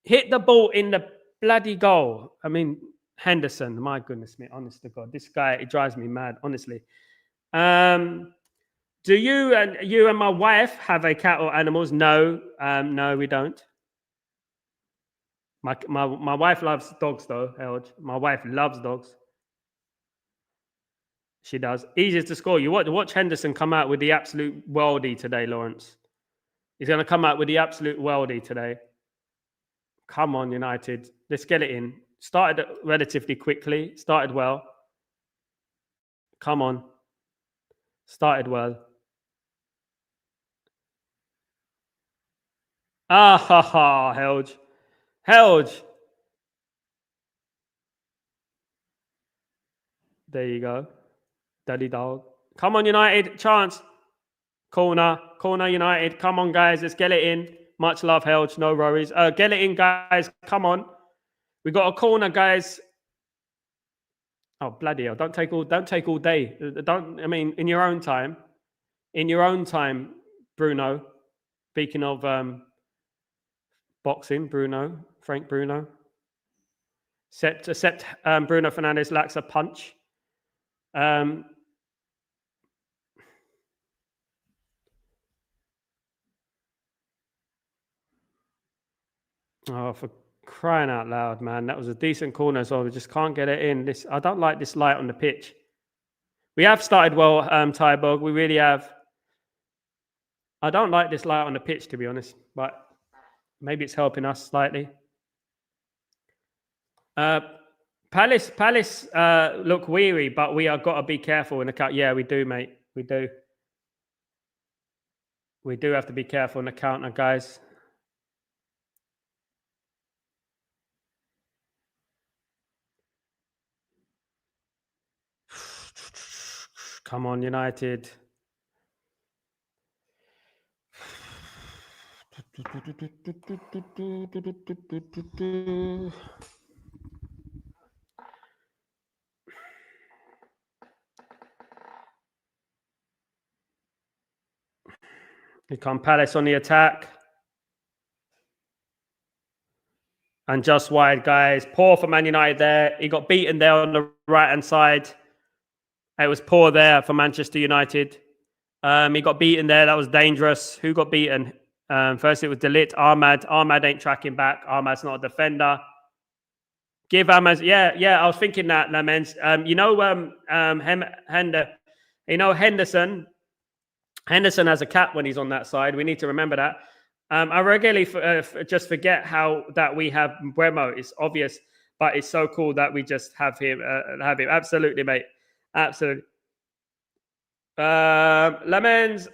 Hit the ball in the bloody goal. I mean, Henderson. My goodness me. Honest to God. This guy, it drives me mad, honestly. Do you and my wife have a cat or animals? No, no, we don't. My wife loves dogs, though. Helge. My wife loves dogs. She does. Easiest to score. You watch Henderson come out with the absolute worldie today, Lawrence. He's going to come out with the absolute worldie today. Come on, United. Let's get it in. Started relatively quickly. Started well. Come on. Started well. Ah, ha, ha, Helge. Helge. There you go. Daddy dog. Come on, United. Chance. Corner United. Come on, guys. Let's get it in. Much love, Helge. No worries. Get it in, guys. Come on. We got a corner, guys. Oh, bloody hell. Don't take all day. I mean, in your own time. In your own time, Bruno. Speaking of boxing, Frank Bruno. Except Bruno Fernandes lacks a punch. Oh, for crying out loud, man. That was a decent corner, so we just can't get it in. I don't like this light on the pitch. We have started well, Tybog. We really have. I don't like this light on the pitch, to be honest, but maybe it's helping us slightly. Palace look weary, but we have got to be careful in the cut. Yeah, we do, mate. We do. We do have to be careful in the counter, guys. Come on, United. Here come Palace on the attack. And just wide, guys. Poor for Man United there. He got beaten there on the right-hand side. It was poor there for Manchester United. He got beaten there. That was dangerous. Who got beaten? First, it was De Ligt. Ahmad. Ahmad ain't tracking back. Ahmad's not a defender. Give Ahmad. Yeah. I was thinking that, Lamens. Henderson. Henderson has a cap when he's on that side. We need to remember that. I regularly just forget how that we have Bremo. It's obvious, but it's so cool that we just have him. Absolutely, mate. Absolutely. Lamens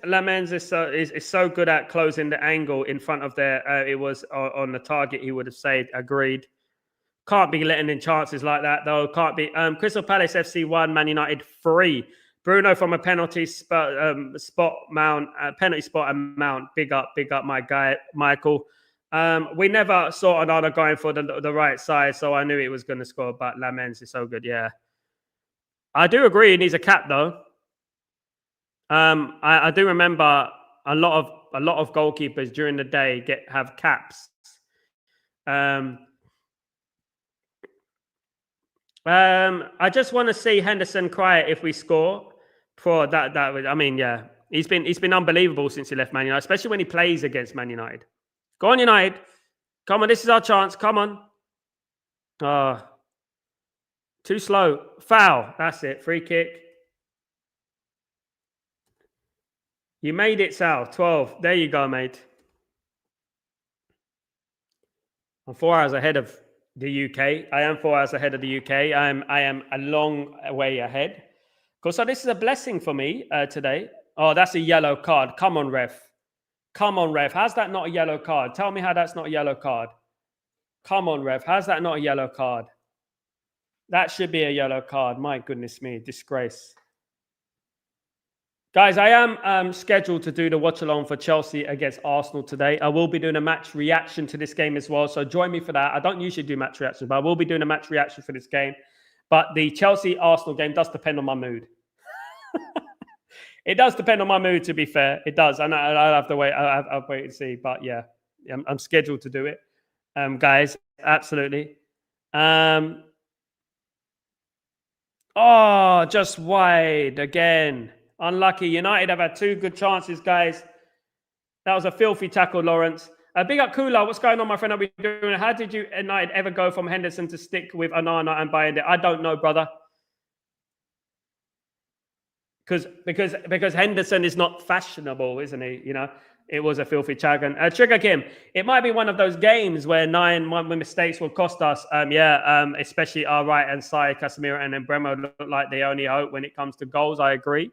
is so good at closing the angle in front of there. It was on the target. He would have saved. Agreed. Can't be letting in chances like that though. Can't be. Crystal Palace FC 1, Man United 3. Bruno from a penalty spot mount, penalty spot and mount. Big up, my guy, Michael. We never saw Onana going for the right side, so I knew it was going to score. But Lamens is so good, yeah. I do agree. He needs a cap, though. I do remember a lot of goalkeepers during the day have caps. I just want to see Henderson cry if we score. For that, I mean, yeah, he's been unbelievable since he left Man United, especially when he plays against Man United. Go on, United! Come on, this is our chance. Come on. Too slow. Foul. That's it. Free kick. You made it, Sal. 12. There you go, mate. I'm 4 hours ahead of the UK. I am 4 hours ahead of the UK. I am a long way ahead. Cool. So this is a blessing for me today. Oh, that's a yellow card. Come on, ref. Come on, ref. How's that not a yellow card? Tell me how that's not a yellow card. Come on, ref. How's that not a yellow card? That should be a yellow card. My goodness me. Disgrace. Guys, I am scheduled to do the watch along for Chelsea against Arsenal today. I will be doing a match reaction to this game as well. So join me for that. I don't usually do match reactions, but I will be doing a match reaction for this game. But the Chelsea Arsenal game does depend on my mood. It does depend on my mood, to be fair. It does. And I'll have to wait. I'll wait and see. But yeah, I'm scheduled to do it. Guys, absolutely. Oh, just wide again. Unlucky. United have had 2 good chances, guys. That was a filthy tackle, Lawrence. Big up Kula. What's going on, my friend? Are we doing? How did you United ever go from Henderson to stick with Onana and Bayern? I don't know, brother. Because Henderson is not fashionable, isn't he? You know, it was a filthy tackle. Trigger Kim. It might be one of those games where 9 mistakes will cost us. Especially our right hand side, Casemiro and then Bremo look like they only hope when it comes to goals. I agree.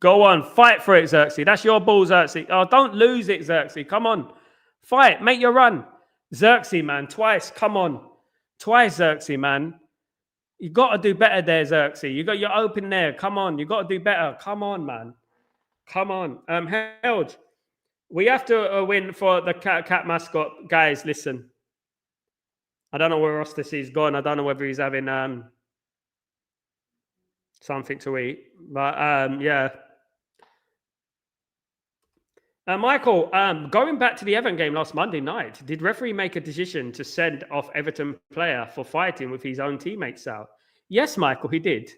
Go on, fight for it, Xerxes. That's your ball, Xerxes. Oh, don't lose it, Xerxes. Come on. Fight, make your run. Xerxes, man, twice. Come on. Twice, Xerxes, man. You got to do better there, Xerxes. You're open there. Come on. You got to do better. Come on, man. Come on. Helge, we have to win for the cat mascot. Guys, listen. I don't know where Rostis is gone. I don't know whether he's having something to eat. But yeah. Michael, going back to the Everton game last Monday night, did referee make a decision to send off Everton player for fighting with his own teammates out? Yes, Michael, he did.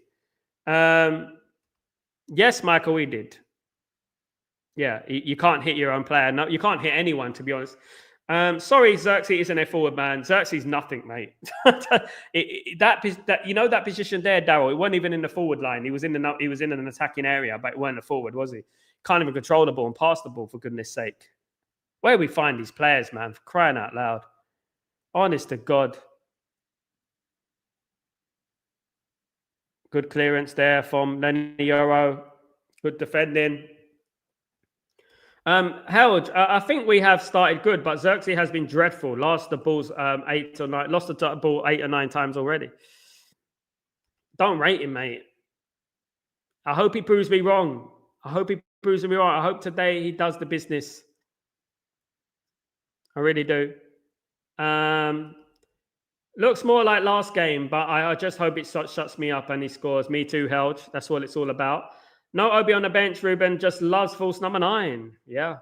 Yes, Michael, he did. Yeah, you can't hit your own player. No, you can't hit anyone, to be honest. Sorry, Xerxes isn't a forward man. Xerxes nothing, mate. that position there, Daryl. It wasn't even in the forward line. He was in an attacking area, but it wasn't a forward, was he? Can't even control the ball and pass the ball, for goodness sake. Where we find these players, man, for crying out loud. Honest to God. Good clearance there from Lenny Yoro. Good defending. Helge, I think we have started good, but Xerxes has been dreadful. Lost the balls 8 or 9. Lost the ball 8 or 9 times already. Don't rate him, mate. I hope he proves me wrong. I hope today he does the business. I really do. Looks more like last game, but I just hope it shuts me up and he scores. Me too, Helge. That's what it's all about. No Obi on the bench, Ruben. Just loves false number 9. Yeah.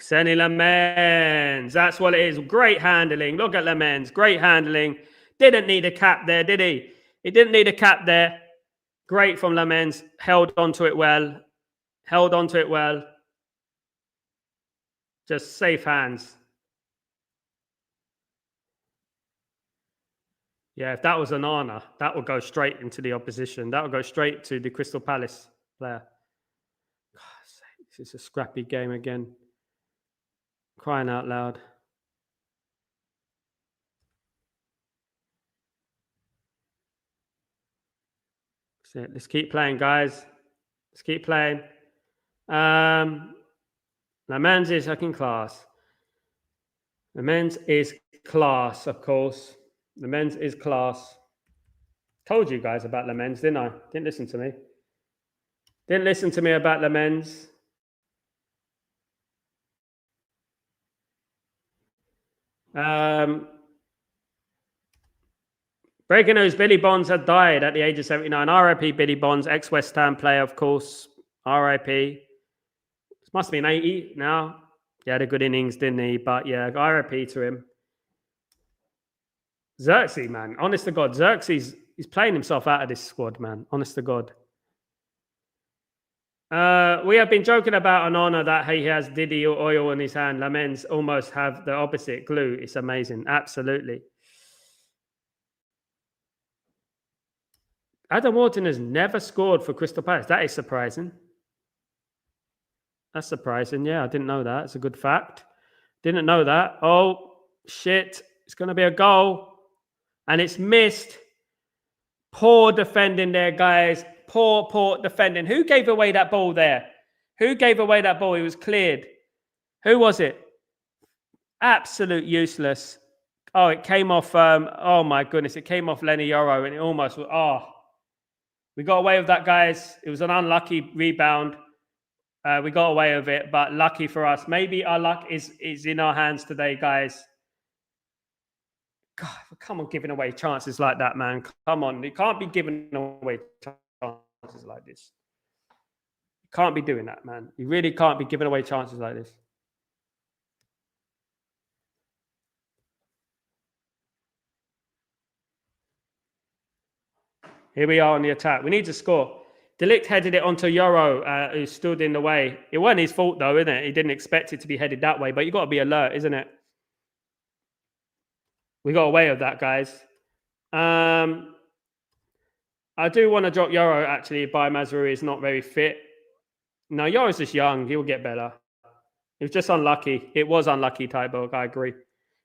Senny Lamens. That's what it is. Great handling. Look at Lamens. Great handling. Didn't need a cap there, did he? He didn't need a cap there. Great from Lamens. Held onto it well. Just safe hands. Yeah, if that was Onana, that would go straight into the opposition. That would go straight to the Crystal Palace player. This is a scrappy game again. Crying out loud. That's it. Let's keep playing, guys. Let's keep playing. Lamens is fucking class. Lamens is class, of course. Lamens is class. Told you guys about Lamens, didn't I? Didn't listen to me. Didn't listen to me about Lamens. Breaking news, Billy Bonds had died at the age of 79. RIP Billy Bonds, ex-West Ham player, of course. RIP. This must have been 80 now. He had a good innings, didn't he? But yeah, RIP to him. Xerxes, man. Honest to God. Xerxes, he's playing himself out of this squad, man. Honest to God. We have been joking about an honor that he has Diddy oil in his hand. Lamens almost have the opposite glue. It's amazing. Absolutely. Adam Wharton has never scored for Crystal Palace. That is surprising. That's surprising. Yeah, I didn't know that. It's a good fact. Didn't know that. Oh, shit. It's going to be a goal. And it's missed. Poor defending there, guys. Poor defending. Who gave away that ball there? Who gave away that ball? It was cleared. Who was it? Absolute useless. Oh, it came off. Oh, my goodness. It came off Lenny Yoro and it almost was. Oh, we got away with that, guys. It was an unlucky rebound. We got away with it, but lucky for us. Maybe our luck is in our hands today, guys. God, come on, giving away chances like that, man. Come on. You can't be giving away chances like this. You can't be doing that, man. You really can't be giving away chances like this. Here we are on the attack. We need to score. De Ligt headed it onto Yoro, who stood in the way. It wasn't his fault, though, isn't it? He didn't expect it to be headed that way, but you got to be alert, isn't it? We got away with that, guys. I do want to drop Yoro, actually, by Mazrui is not very fit. No, Yoro's just young. He'll get better. It was just unlucky. It was unlucky, Tyborg. I agree.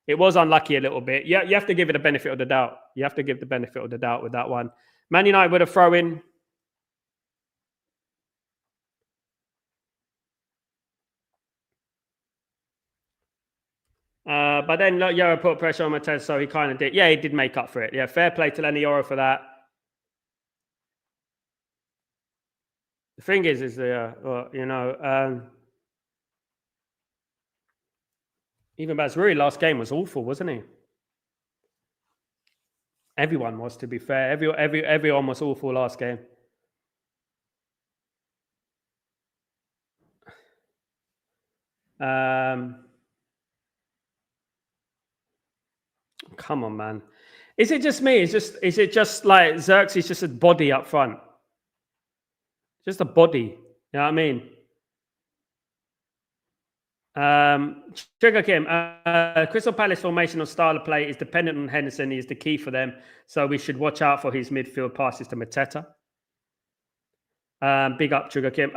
It was unlucky a little bit. Yeah, you have to give it the benefit of the doubt. You have to give the benefit of the doubt with that one. Man United with a throw in. But then Yoro put pressure on Matez, so he kind of did. Yeah, he did make up for it. Yeah, fair play to Lenny Yoro for that. The thing is even Mazrui last game was awful, wasn't he? Everyone was, to be fair. Everyone was awful last game. Come on, man. Is it just me? Is it just like Xerxes just a body up front? Just a body. You know what I mean? Trigger Kim, Crystal Palace formation or style of play is dependent on Henderson. He is the key for them. So we should watch out for his midfield passes to Mateta. Big up, Trigger Kim.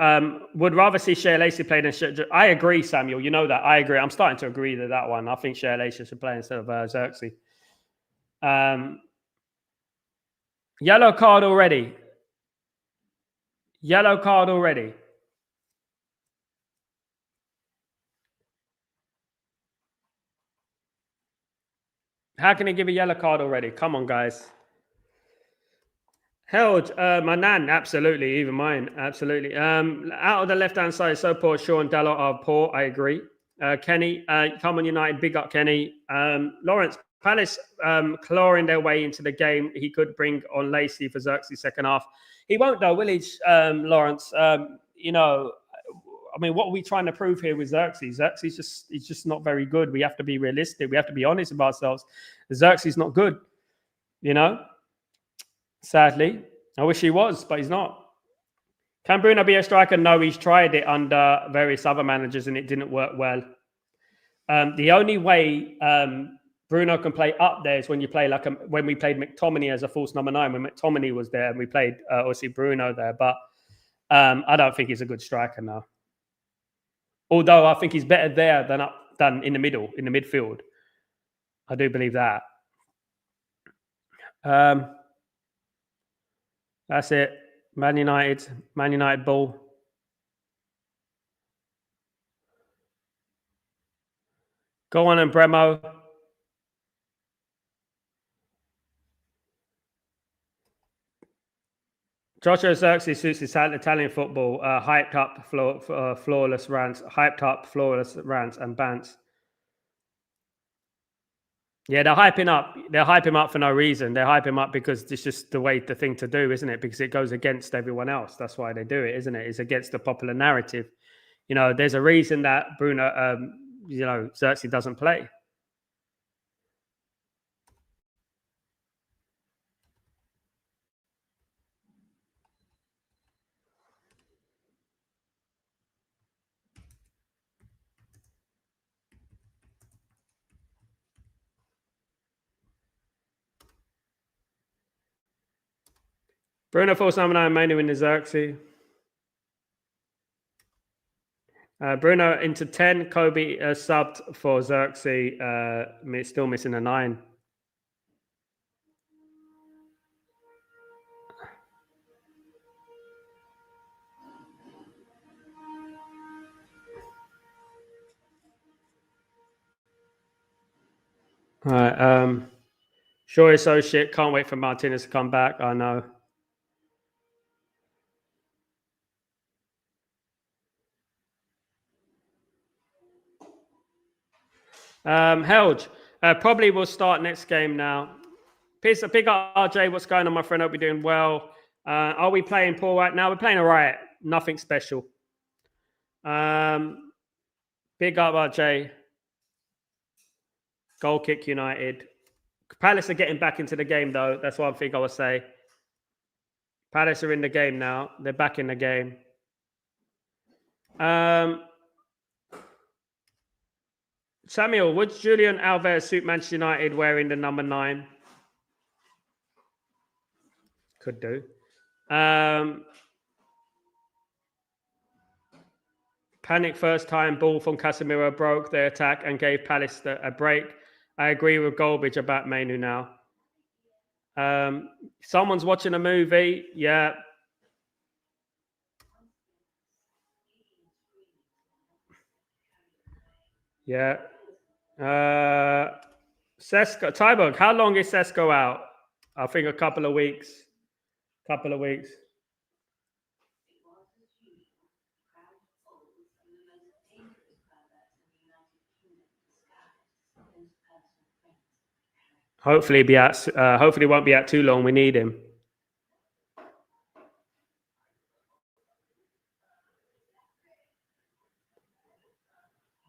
Would rather see Shea Lacey play than I agree, Samuel. You know that. I agree. I'm starting to agree with that one. I think Shea Lacey should play instead of Xerxes. Yellow card already. Yellow card already. How can he give a yellow card already? Come on, guys. Held, my nan, absolutely. Even mine, absolutely. Out of the left-hand side, so poor. Shaw and Dalot are poor. I agree. Kenny, come on, United. Big up, Kenny. Lawrence, Palace clawing their way into the game. He could bring on Lacey for Xerxes second half. He won't, though, will he, Lawrence? I mean, what are we trying to prove here with Xerxes? Xerxes he's just not very good. We have to be realistic. We have to be honest with ourselves. Xerxes not good, Sadly. I wish he was, but he's not. Can Bruno be a striker? No, he's tried it under various other managers and it didn't work well. The only way Bruno can play up there is when you play when we played McTominay as a false number 9, when McTominay was there and we played obviously Bruno there. But I don't think he's a good striker now. Although I think he's better there than in the midfield. I do believe that. That's it. Man United ball. Go on and Bremo. Joshua Xerxes suits Italian football. Hyped up flawless rants. Hyped up flawless rants and bants. Yeah, they're hyping up. They're hyping him up for no reason. They're hyping him up because it's just the thing to do, isn't it? Because it goes against everyone else. That's why they do it, isn't it? It's against the popular narrative. There's a reason that Bruno, Xerxes doesn't play. Bruno false number 9, Manu in the Xerxes. Bruno into 10. Kobe subbed for Xerxes. Still missing a 9. All right. Sure is so shit. Can't wait for Martinez to come back. I know. Helge, probably will start next game now. Peace, big up RJ. What's going on, my friend? Hope you're doing well. Are we playing poor right now? We're playing all right. Nothing special. Big up RJ. Goal kick United. Palace are getting back into the game, though. That's one thing I would say. Palace are in the game now. They're back in the game. Samuel, would Julian Alvarez suit Manchester United wearing the number 9? Could do. Panic first time, ball from Casemiro broke their attack and gave Palace a break. I agree with Goldbridge about Manu now. Someone's watching a movie. Yeah. Yeah. Sesko, Tyberg, how long is Sesko out? I think a couple of weeks. Hopefully, hopefully, won't be out too long. We need him.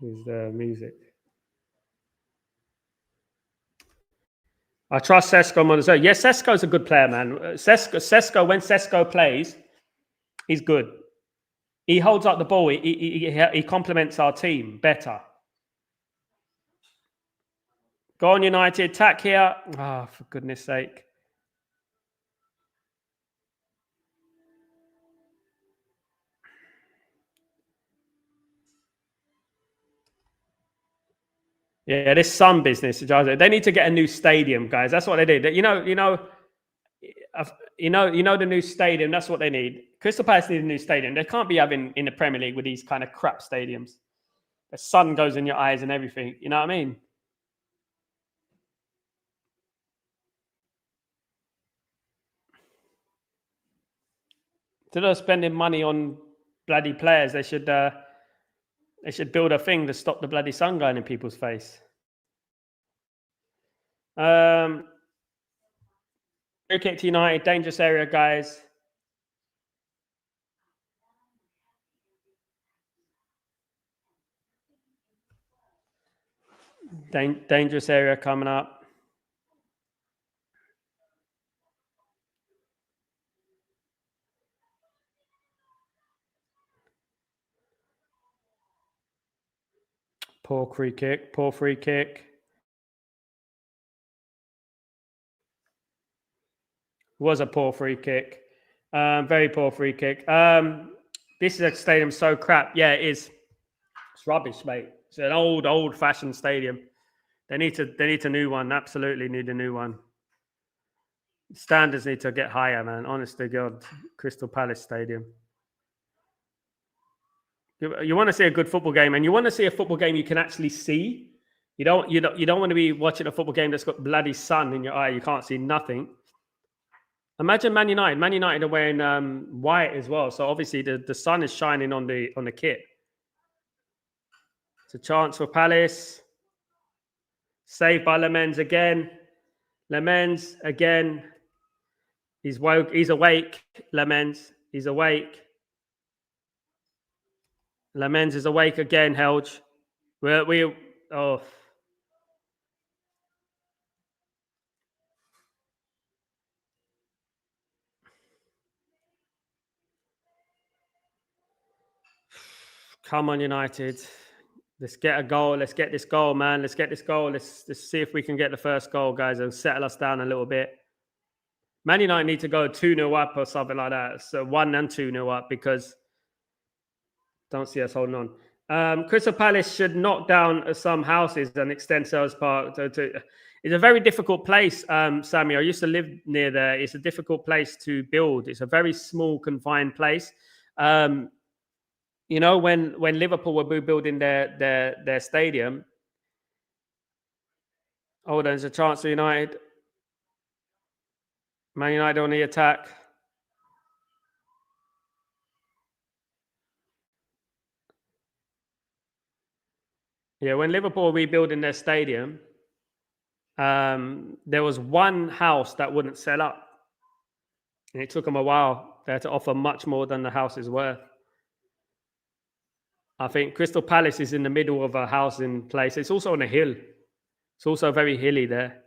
Is the music? I trust Sesko on his own. Yes, Sesko's a good player, man. Sesko, when Sesko plays, he's good. He holds up the ball. He complements our team better. Go on, United. Attack here. Oh, for goodness sake. Yeah, this Sun business. They need to get a new stadium, guys. That's what they did. You know the new stadium. That's what they need. Crystal Palace need a new stadium. They can't be having in the Premier League with these kind of crap stadiums. The sun goes in your eyes and everything. You know what I mean? Instead of spending money on bloody players, they should build a thing to stop the bloody sun going in people's face. Free kick to United, dangerous area, guys. Dangerous area coming up. Poor free kick. Was a poor free kick. Very poor free kick. This is a stadium so crap. Yeah, it is. It's rubbish, mate. It's an old-fashioned stadium. They need a new one. Absolutely need a new one. Standards need to get higher, man. Honest to God, Crystal Palace Stadium. You want to see a good football game, and you want to see a football game you can actually see. You don't want to be watching a football game that's got bloody sun in your eye. You can't see nothing. Imagine Man United. Man United are wearing white as well, so obviously the sun is shining on the kit. It's a chance for Palace. Saved by Lemens again. Lemens again. He's woke. He's awake. Lemens. He's awake. Lemens is awake again. Helge. Oh. Come on, United. Let's get a goal. Let's get this goal, man. Let's get this goal. Let's see if we can get the first goal, guys, and settle us down a little bit. Man United need to go 2-0 up or something like that. So 1 and 2-0 up because don't see us holding on. Crystal Palace should knock down some houses and extend Selhurst Park. It's a very difficult place, Sammy. I used to live near there. It's a difficult place to build. It's a very small, confined place. When Liverpool were building their stadium, there's a chance for United. Man United on the attack. Yeah, when Liverpool were rebuilding their stadium, there was one house that wouldn't sell up. And it took them a while. They had to offer much more than the house is worth. I think Crystal Palace is in the middle of a housing place. It's also on a hill. It's also very hilly there.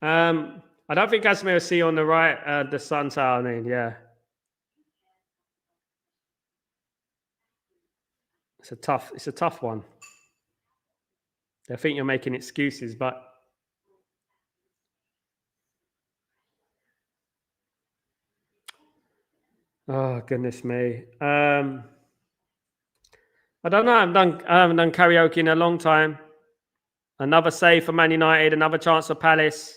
I don't think Casemiro will see on the right the Sun Tower. Yeah. It's a tough one. I think you're making excuses, but oh goodness me. I don't know. I haven't done karaoke in a long time. Another save for Man United, another chance for Palace.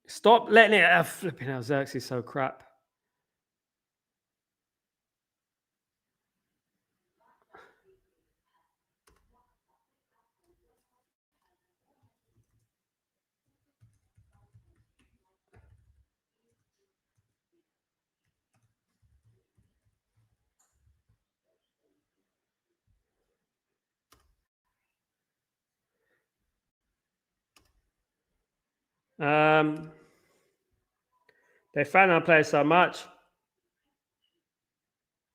Stop letting it. Flipping hell, Xerxes is so crap. They fan our players so much.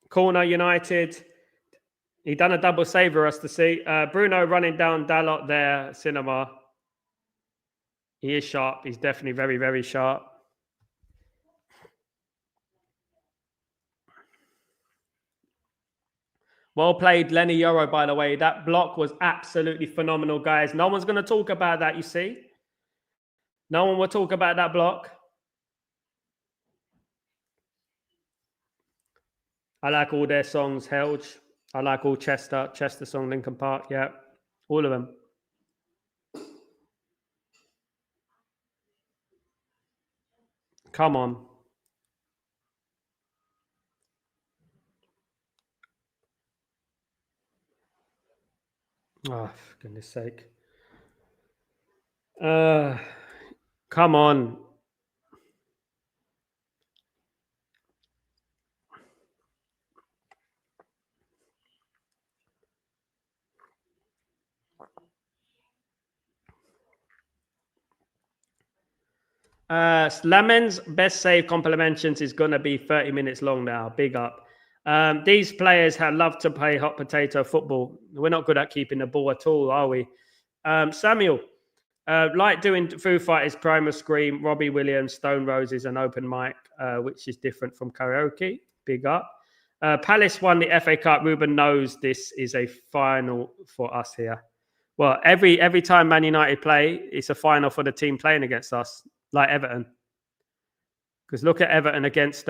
Corner United. He done a double save for us to see. Bruno running down Dalot there, Cinema. He is sharp. He's definitely very, very sharp. Well played, Lenny Yoro, by the way. That block was absolutely phenomenal, guys. No one's going to talk about that, you see? No one will talk about that block. I like all their songs, Helge. I like all Chester song, Linkin Park. Yeah, all of them. Come on. Oh, for goodness sake. Come on. Lamen's best save complimentions is going to be 30 minutes long now. Big up. These players love to play hot potato football. We're not good at keeping the ball at all, are we? Samuel, like doing Foo Fighters, Primal Scream, Robbie Williams, Stone Roses, and open mic, which is different from karaoke. Big up. Palace won the FA Cup. Ruben knows this is a final for us here. Well, every time Man United play, it's a final for the team playing against us, like Everton. Because look at Everton against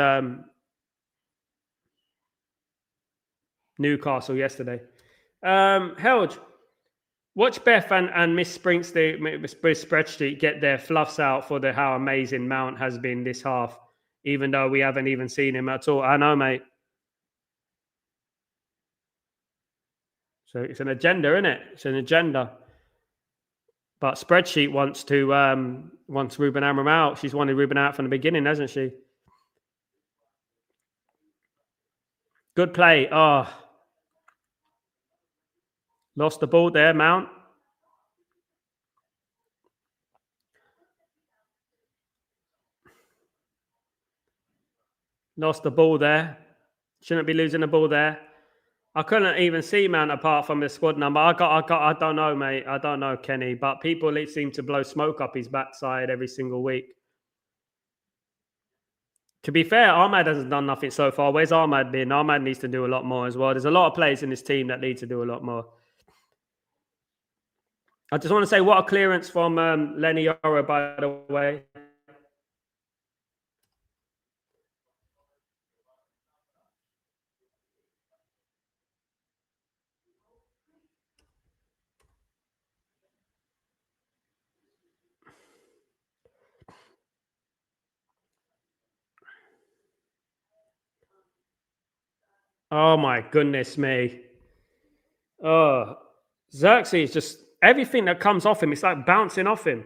Newcastle yesterday. Helge, watch Beth and Miss Spreadsheet get their fluffs out for how amazing Mount has been this half, even though we haven't even seen him at all. I know, mate. So it's an agenda, isn't it? It's an agenda. But Spreadsheet wants Ruben Amorim out. She's wanted Ruben out from the beginning, hasn't she? Good play. Oh. Lost the ball there, Mount. Lost the ball there. Shouldn't be losing the ball there. I couldn't even see Mount apart from the squad number. I don't know, mate. I don't know, Kenny. But people seem to blow smoke up his backside every single week. To be fair, Ahmad hasn't done nothing so far. Where's Ahmad been? Ahmad needs to do a lot more as well. There's a lot of players in this team that need to do a lot more. I just want to say, what a clearance from Lenny Yoro, by the way. Oh my goodness me. Oh, Xerxes, just everything that comes off him, it's like bouncing off him.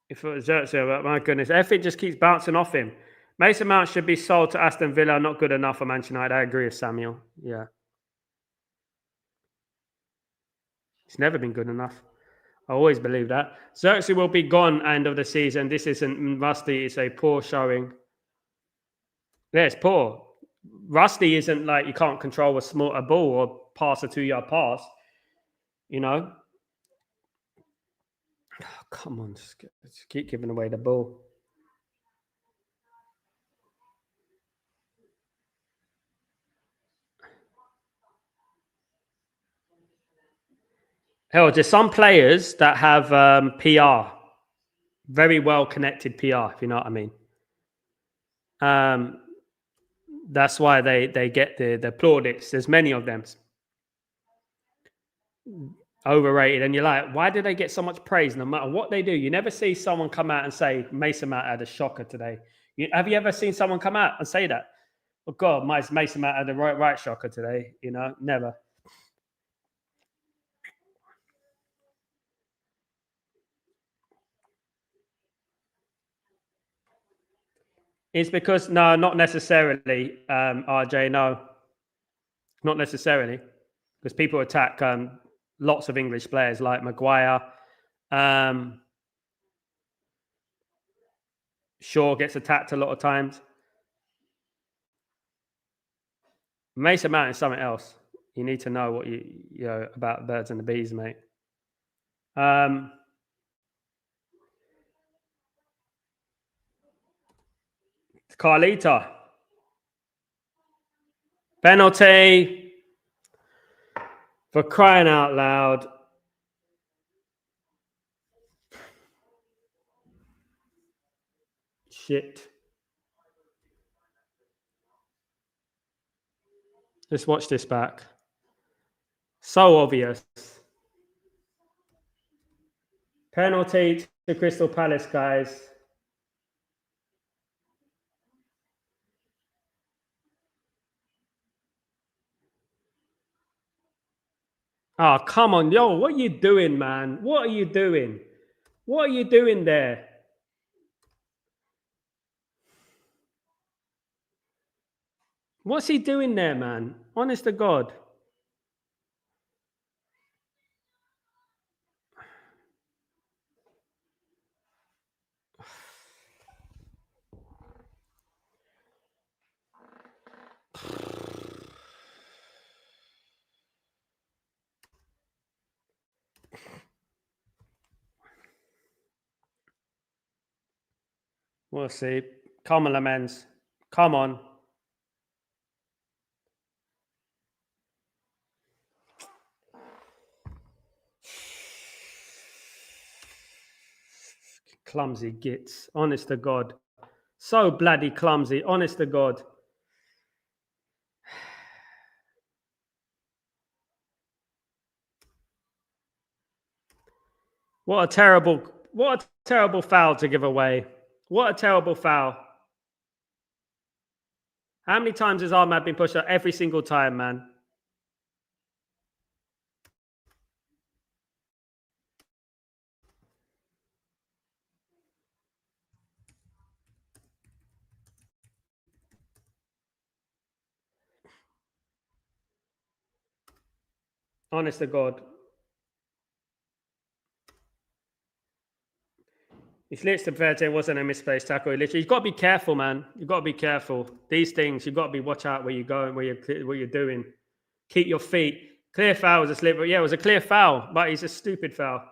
If it was Xerxes, my goodness, everything just keeps bouncing off him. Mason Mount should be sold to Aston Villa, not good enough for Manchester United. I agree with Samuel. Yeah. It's never been good enough. I always believe that. Xerxes will be gone end of the season. This isn't Rusty, it's a poor showing. Yeah, it's poor. Rusty isn't like you can't control a ball or pass a 2-yard pass. You know? Oh, come on, just keep giving away the ball. Hell, just some players that have PR, very well connected PR, if you know what I mean. That's why they get the plaudits. There's many of them. Overrated, and you're like, why do they get so much praise no matter what they do? You never see someone come out and say Mason Mount had a shocker today. Have you ever seen someone come out and say that? Oh God, Mason Mount had a right shocker today. You know, never. It's because no, not necessarily, RJ. No, not necessarily, because people attack lots of English players like Maguire. Shaw gets attacked a lot of times. Mason Mount is something else. You need to know what you know about birds and the bees, mate. Carlita. Penalty. For crying out loud. Shit. Let's watch this back. So obvious. Penalty to Crystal Palace, guys. Oh, come on. Yo, what are you doing, man? What are you doing? What are you doing there? What's he doing there, man? Honest to God. We'll see. Come on, Lamens. Come on. Clumsy gits. Honest to God. So bloody clumsy. Honest to God. What a terrible foul to give away. What a terrible foul. How many times has Ahmad been pushed out? Every single time, man. Honest to God. It's literally fair to say it wasn't a misplaced tackle. Literally, you've got to be careful, man. You've got to be careful. These things, you've got to be watch out where you're going, what you're doing. Keep your feet. Clear foul was a slip. Yeah, it was a clear foul, but it's a stupid foul.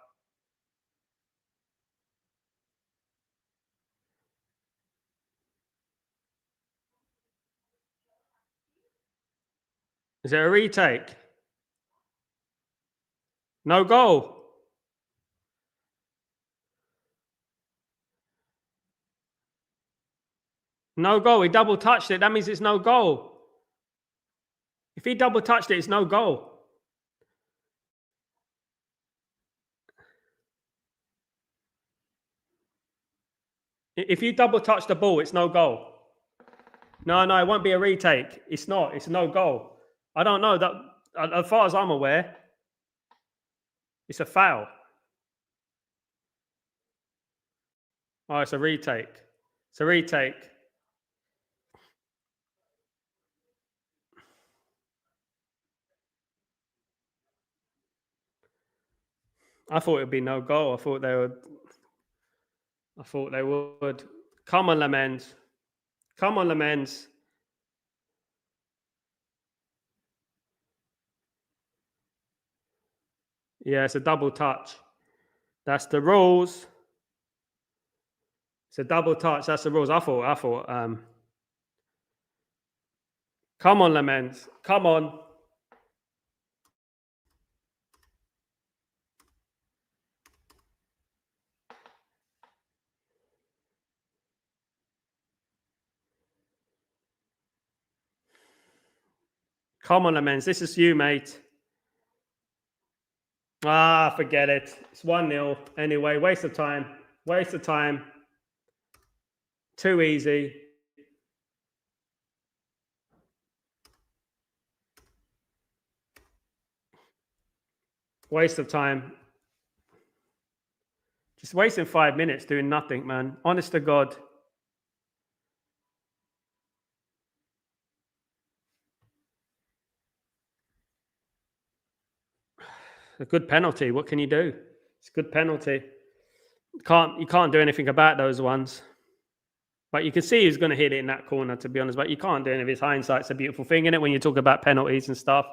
Is it a retake? No goal. No goal. He double touched it. That means it's no goal. If he double touched it, it's no goal. If you double touch the ball, it's no goal. No, it won't be a retake. It's not. It's no goal. I don't know that. As far as I'm aware, it's a foul. Oh, it's a retake. It's a retake. I thought it'd be no goal. I thought they would. Come on, Lamens. Come on, Lamens. Yeah, it's a double touch. That's the rules. It's a double touch. That's the rules. I thought. Come on, Lamens. Come on. Come on, Lamens. This is you, mate. Ah, forget it. It's 1-0. Anyway, waste of time. Waste of time. Too easy. Waste of time. Just wasting 5 minutes doing nothing, man. Honest to God. A good penalty. What can you do? It's a good penalty. You can't do anything about those ones. But you can see who's going to hit it in that corner, to be honest. But you can't do anything. His hindsight's a beautiful thing, isn't it, when you talk about penalties and stuff.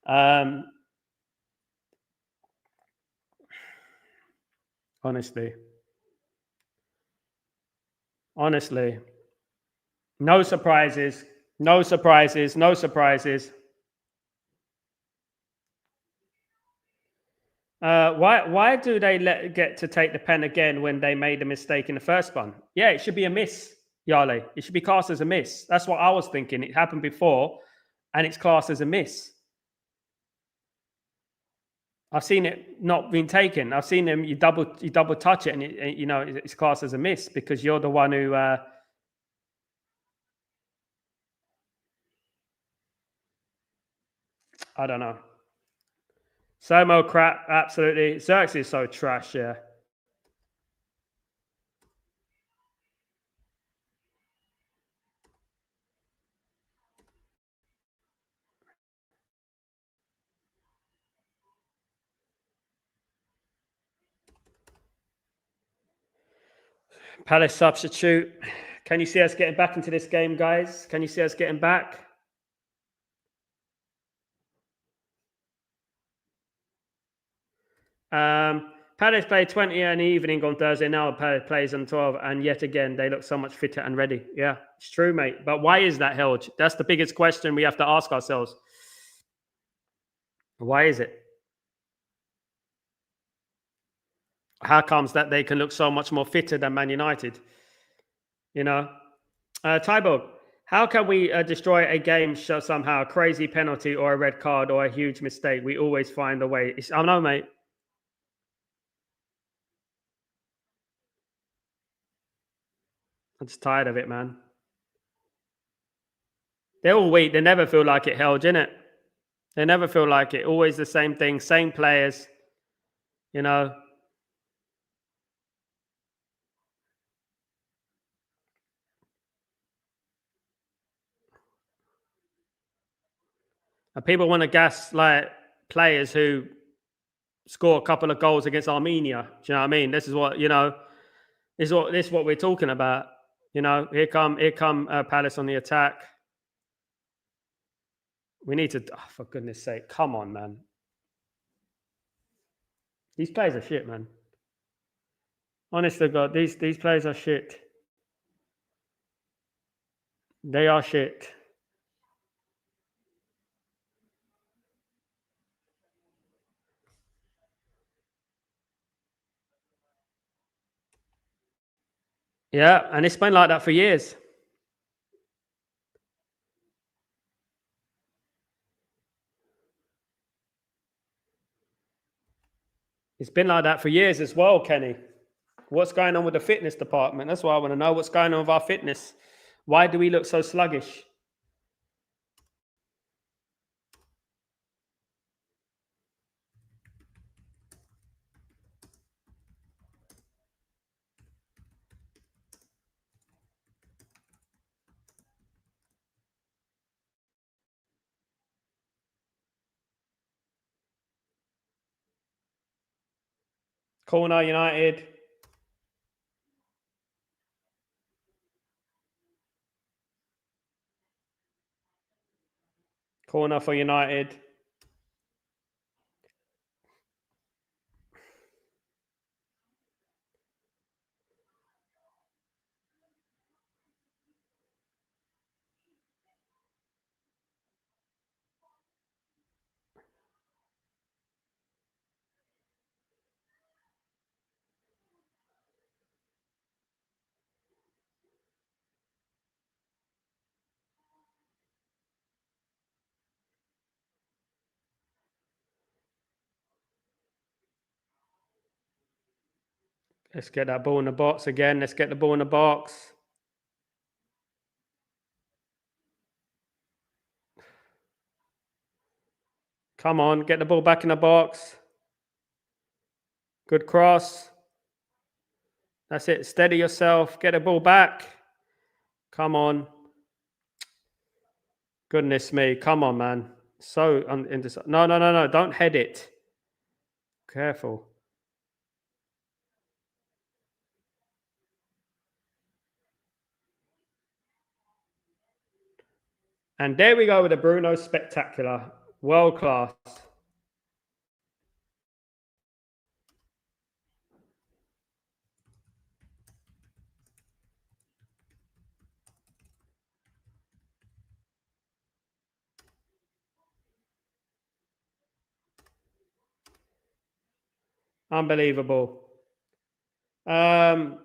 Honestly. No surprises. No surprises. No surprises. Why do they get to take the pen again when they made a mistake in the first one? Yeah, it should be a miss, Yale. It should be classed as a miss. That's what I was thinking. It happened before, and it's classed as a miss. I've seen it not being taken. I've seen them. You double touch it, and it's classed as a miss because you're the one who. I don't know. Somo crap, absolutely. Xerxes is so trash, yeah. Palace substitute. Can you see us getting back into this game, guys? Can you see us getting back? Palace play 20 in the evening on Thursday. Now Palace plays on 12, and yet again they look so much fitter and ready. Yeah, it's true, mate. But why is that, Helge? That's the biggest question we have to ask ourselves. Why is it? How comes that they can look so much more fitter than Man United? Tybo, how can we destroy a game somehow? A crazy penalty or a red card or a huge mistake? We always find a way. I know, mate. I'm just tired of it, man. They're all weak. They never feel like it, Helge, innit? They never feel like it. Always the same thing, same players. And people want to gas like players who score a couple of goals against Armenia. Do you know what I mean? This is what This is what we're talking about. Here come Palace on the attack. We need to. Oh, for goodness sake, come on, man. These players are shit, man. Honest to God, these players are shit. They are shit. Yeah, and it's been like that for years. It's been like that for years as well, Kenny. What's going on with the fitness department? That's why I want to know what's going on with our fitness. Why do we look so sluggish? Corner United. Corner for United. Let's get that ball in the box again. Let's get the ball in the box. Come on, get the ball back in the box. Good cross. That's it. Steady yourself. Get the ball back. Come on. Goodness me. Come on, man. So no. Don't head it. Careful. And there we go with the Bruno Spectacular. World class. Unbelievable. The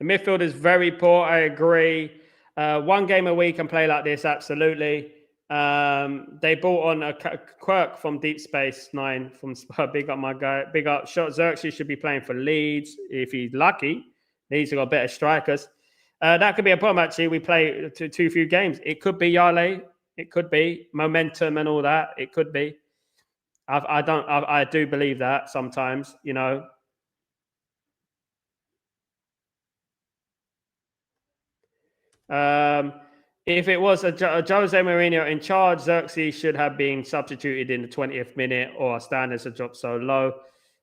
midfield is very poor. I agree. One game a week and play like this, absolutely. They brought on a Quirk from Deep Space Nine from big up my guy. Big up. Xerxes should be playing for Leeds if he's lucky. Leeds have got better strikers. That could be a problem. Actually, we play too few games. It could be Yale. It could be momentum and all that. It could be. I do believe that sometimes. You know. If it was a Jose Mourinho in charge, Xerxes should have been substituted in the 20th minute, or our standards have dropped so low.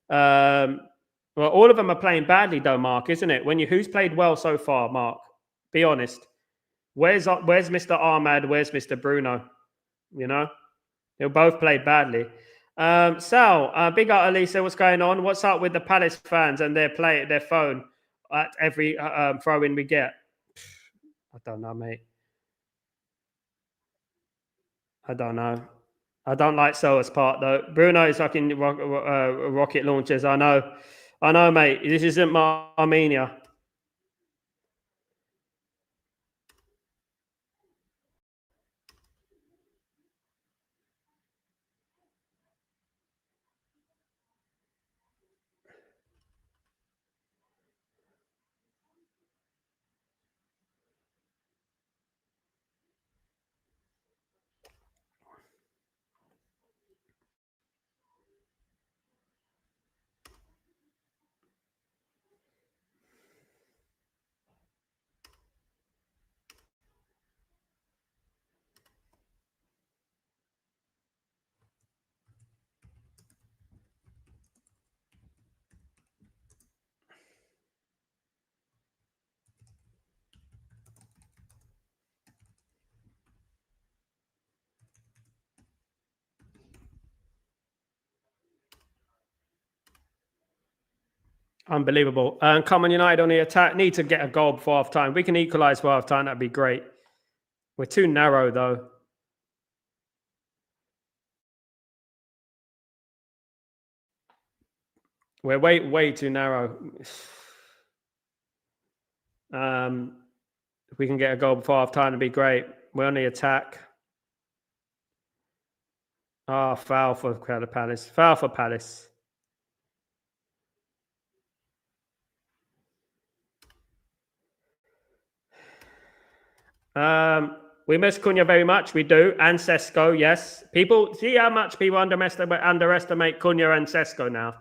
Well, all of them are playing badly, though, Mark, isn't it? Who's played well so far, Mark? Be honest. Where's Mr. Ahmad? Where's Mr. Bruno? You know, they'll both played badly. Sal, big up, Elisa. What's going on? What's up with the Palace fans and their phone at every throw in we get? I don't know, mate. I don't know. I don't like Soa's part though. Bruno's fucking rocket launchers. I know, mate. This isn't Armenia. Unbelievable. And come on, United on the attack. Need to get a goal before half time. We can equalise for half time. That'd be great. We're too narrow though. We're way too narrow. If we can get a goal before half time, it'd be great. We're on the attack. Oh, foul for Palace. Foul for Palace. We miss Cunha very much. We do. And Sesko, yes. People see how much people underestimate Cunha and Sesko now.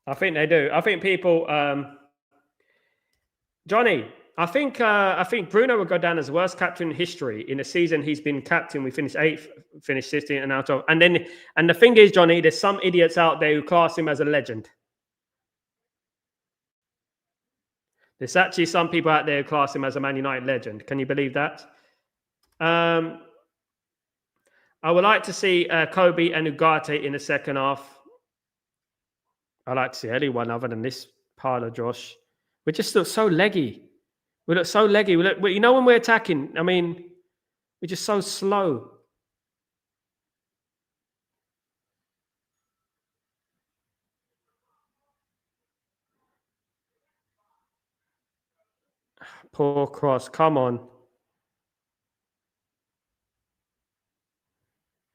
I think they do. I think people, Johnny. I think Bruno will go down as the worst captain in history. In a season he's been captain, we finished 8th, finished 16th, and out of. And the thing is, Johnny, there's some idiots out there who class him as a legend. There's actually some people out there who class him as a Man United legend. Can you believe that? I would like to see Kobe and Ugarte in the second half. I like to see anyone other than this parlour, Josh. We just look so leggy. We look so leggy. You know, when we're attacking, I mean, we're just so slow. Poor cross. Come on.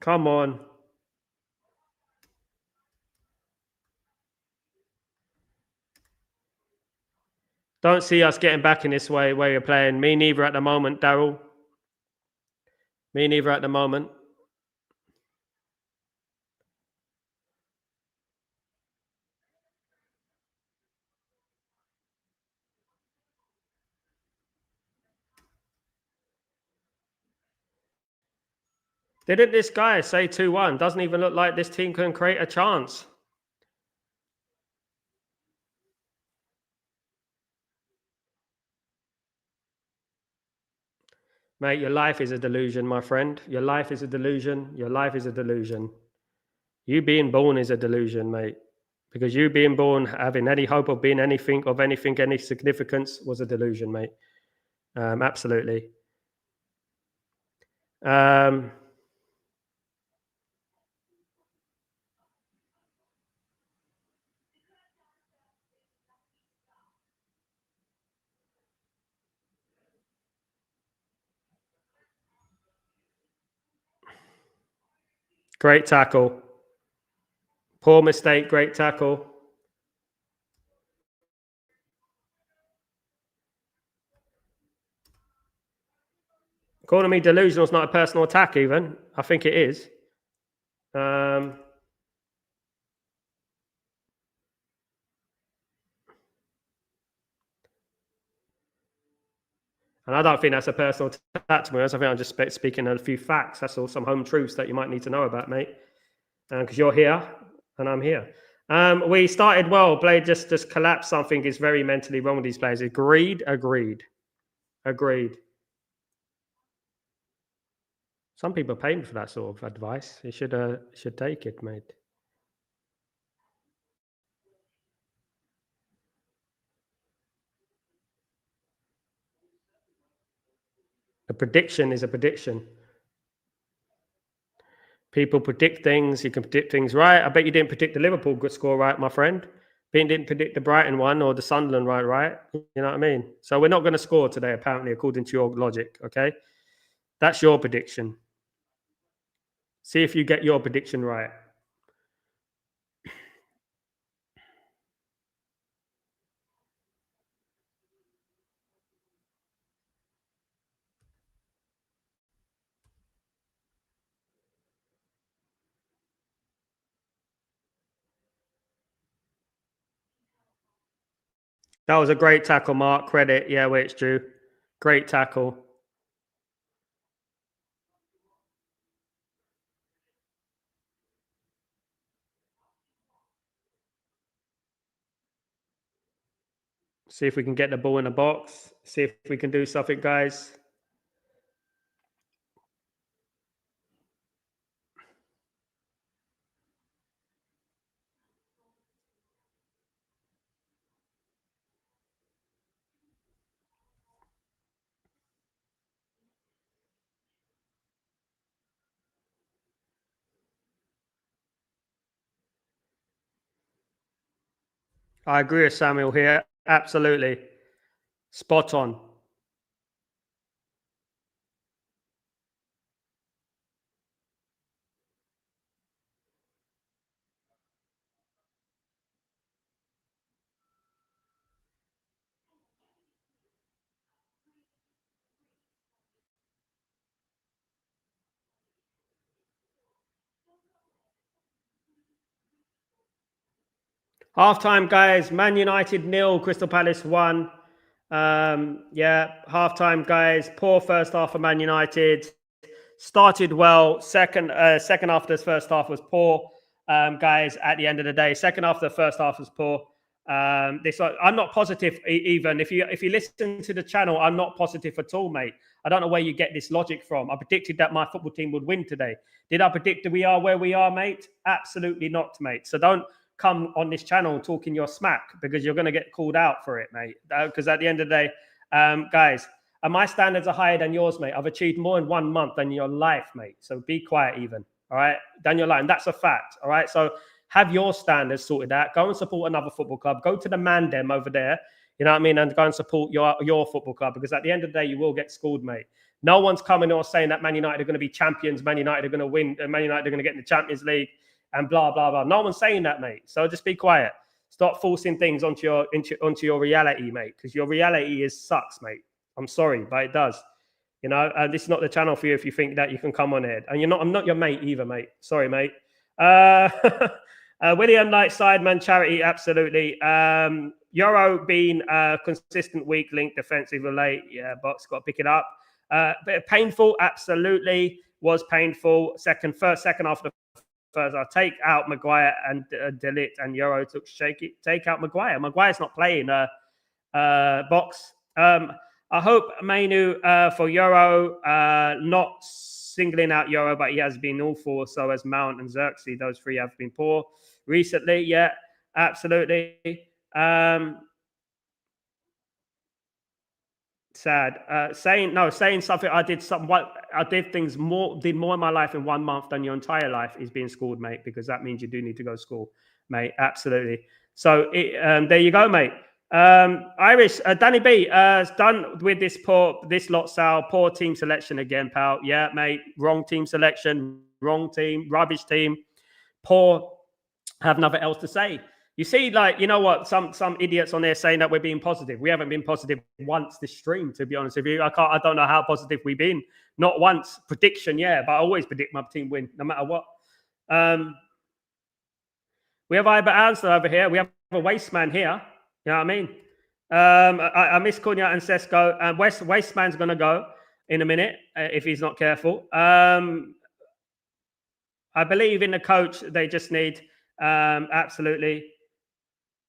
Come on. Don't see us getting back in this way where you're playing. Me neither at the moment, Daryl. Me neither at the moment. Didn't this guy say 2-1? Doesn't even look like this team can create a chance. Mate, your life is a delusion, my friend. Your life is a delusion. Your life is a delusion. You being born is a delusion, mate. Because you being born, having any hope of being anything, any significance, was a delusion, mate. Absolutely. Great tackle. Poor mistake, great tackle. Calling me delusional is not a personal attack, even. I think it is. And I don't think that's a personal attack to me. I think I'm just speaking a few facts. That's all, some home truths that you might need to know about, mate. Because you're here and I'm here. We started well. Blade just collapsed. Something is very mentally wrong with these players. Agreed. Some people are paying for that sort of advice. You should take it, mate. A prediction is a prediction. People predict things. You can predict things right. I bet you didn't predict the Liverpool good score right, my friend. But you didn't predict the Brighton one or the Sunderland right? You know what I mean? So we're not going to score today, apparently, according to your logic, okay? That's your prediction. See if you get your prediction right. That was a great tackle, Mark. Credit. Yeah, where it's due. Great tackle. See if we can get the ball in the box. See if we can do something, guys. I agree with Samuel here. Absolutely. Spot on. Halftime, guys. Man United 0, Crystal Palace 1. Yeah, halftime, guys. Poor first half of Man United. Started well. Second half of this first half was poor. Guys, at the end of the day, second half of the first half was poor. I'm not positive even if you listen to the channel. I'm not positive at all, mate. I don't know where you get this logic from. I predicted that my football team would win today. Did I predict that we are where we are, mate? Absolutely not, mate. So don't come on this channel talking your smack because you're going to get called out for it, mate. Because at the end of the day, guys, and my standards are higher than yours, mate. I've achieved more in 1 month than your life, mate. So be quiet, even. All right, than your life. And that's a fact. All right. So have your standards sorted out. Go and support another football club. Go to the Mandem over there. You know what I mean? And go and support your football club because at the end of the day, you will get schooled, mate. No one's coming or saying that Man United are going to be champions. Man United are going to win. Man United are going to get in the Champions League and blah blah blah. No one's saying that, mate. So just be quiet. Stop forcing things onto your reality, mate. Because your reality sucks, mate. I'm sorry, but it does. You know, this is not the channel for you if you think that you can come on here. And you're not. I'm not your mate either, mate. Sorry, mate. William Knight, Sideman Charity, absolutely. Euro being a consistent weak link defensive late. Yeah, Box got to pick it up. Bit painful, absolutely was painful. Second half of the first. I'll take out Maguire and Delete and Euro took shaky. Take out Maguire. Maguire's not playing. Box. I hope Mainu for Euro, not singling out Euro, but he has been awful. So has Mount and Xerxes. Those three have been poor recently. Yeah, absolutely. Sad. Saying something. I did more in my life in 1 month than your entire life is being schooled, mate. Because that means you do need to go to school, mate. Absolutely. So there you go, mate. Irish, Danny B, done with this lot, Sal. Poor team selection again, pal. Yeah, mate. Wrong team selection, wrong team, rubbish team, poor. Have nothing else to say. You see, like, you know what? Some idiots on there saying that we're being positive. We haven't been positive once this stream, to be honest with you. I don't know how positive we've been. Not once. Prediction, yeah, but I always predict my team win, no matter what. We have Iber Answer over here. We have a waste man here. You know what I mean? I miss Cunha and Sesko. And Wasteman's going to go in a minute if he's not careful. I believe in the coach. They just need absolutely.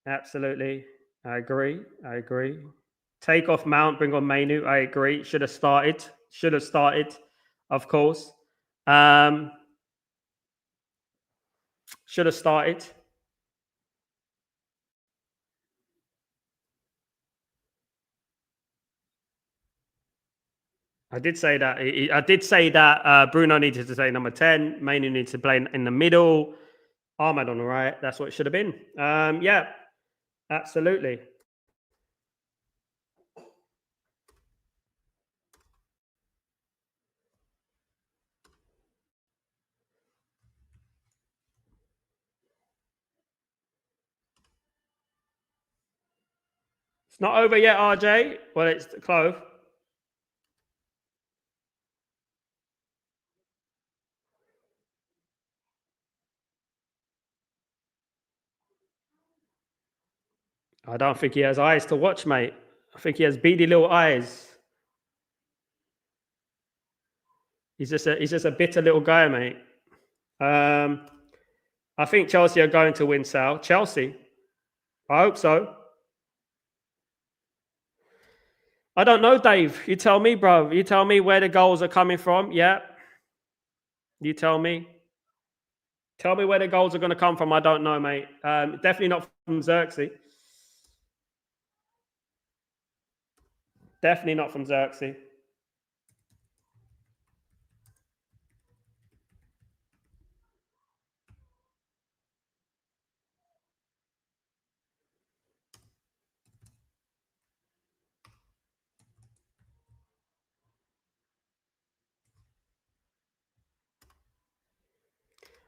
I agree. Take off Mount, bring on Mainu. I agree. Should have started. Of course. Should have started. I did say that. Bruno needed to say number 10. Mainu needs to play in the middle. Ahmad on the right. That's what it should have been. Yeah, absolutely. It's not over yet, RJ. Well, it's close. I don't think he has eyes to watch, mate. I think he has beady little eyes. He's just a bitter little guy, mate. I think Chelsea are going to win, Sal. Chelsea. I hope so. I don't know, Dave. You tell me, bro. You tell me where the goals are coming from. Yeah. You tell me. Tell me where the goals are going to come from. I don't know, mate. Definitely not from Xerxes. Definitely not from Xerxes.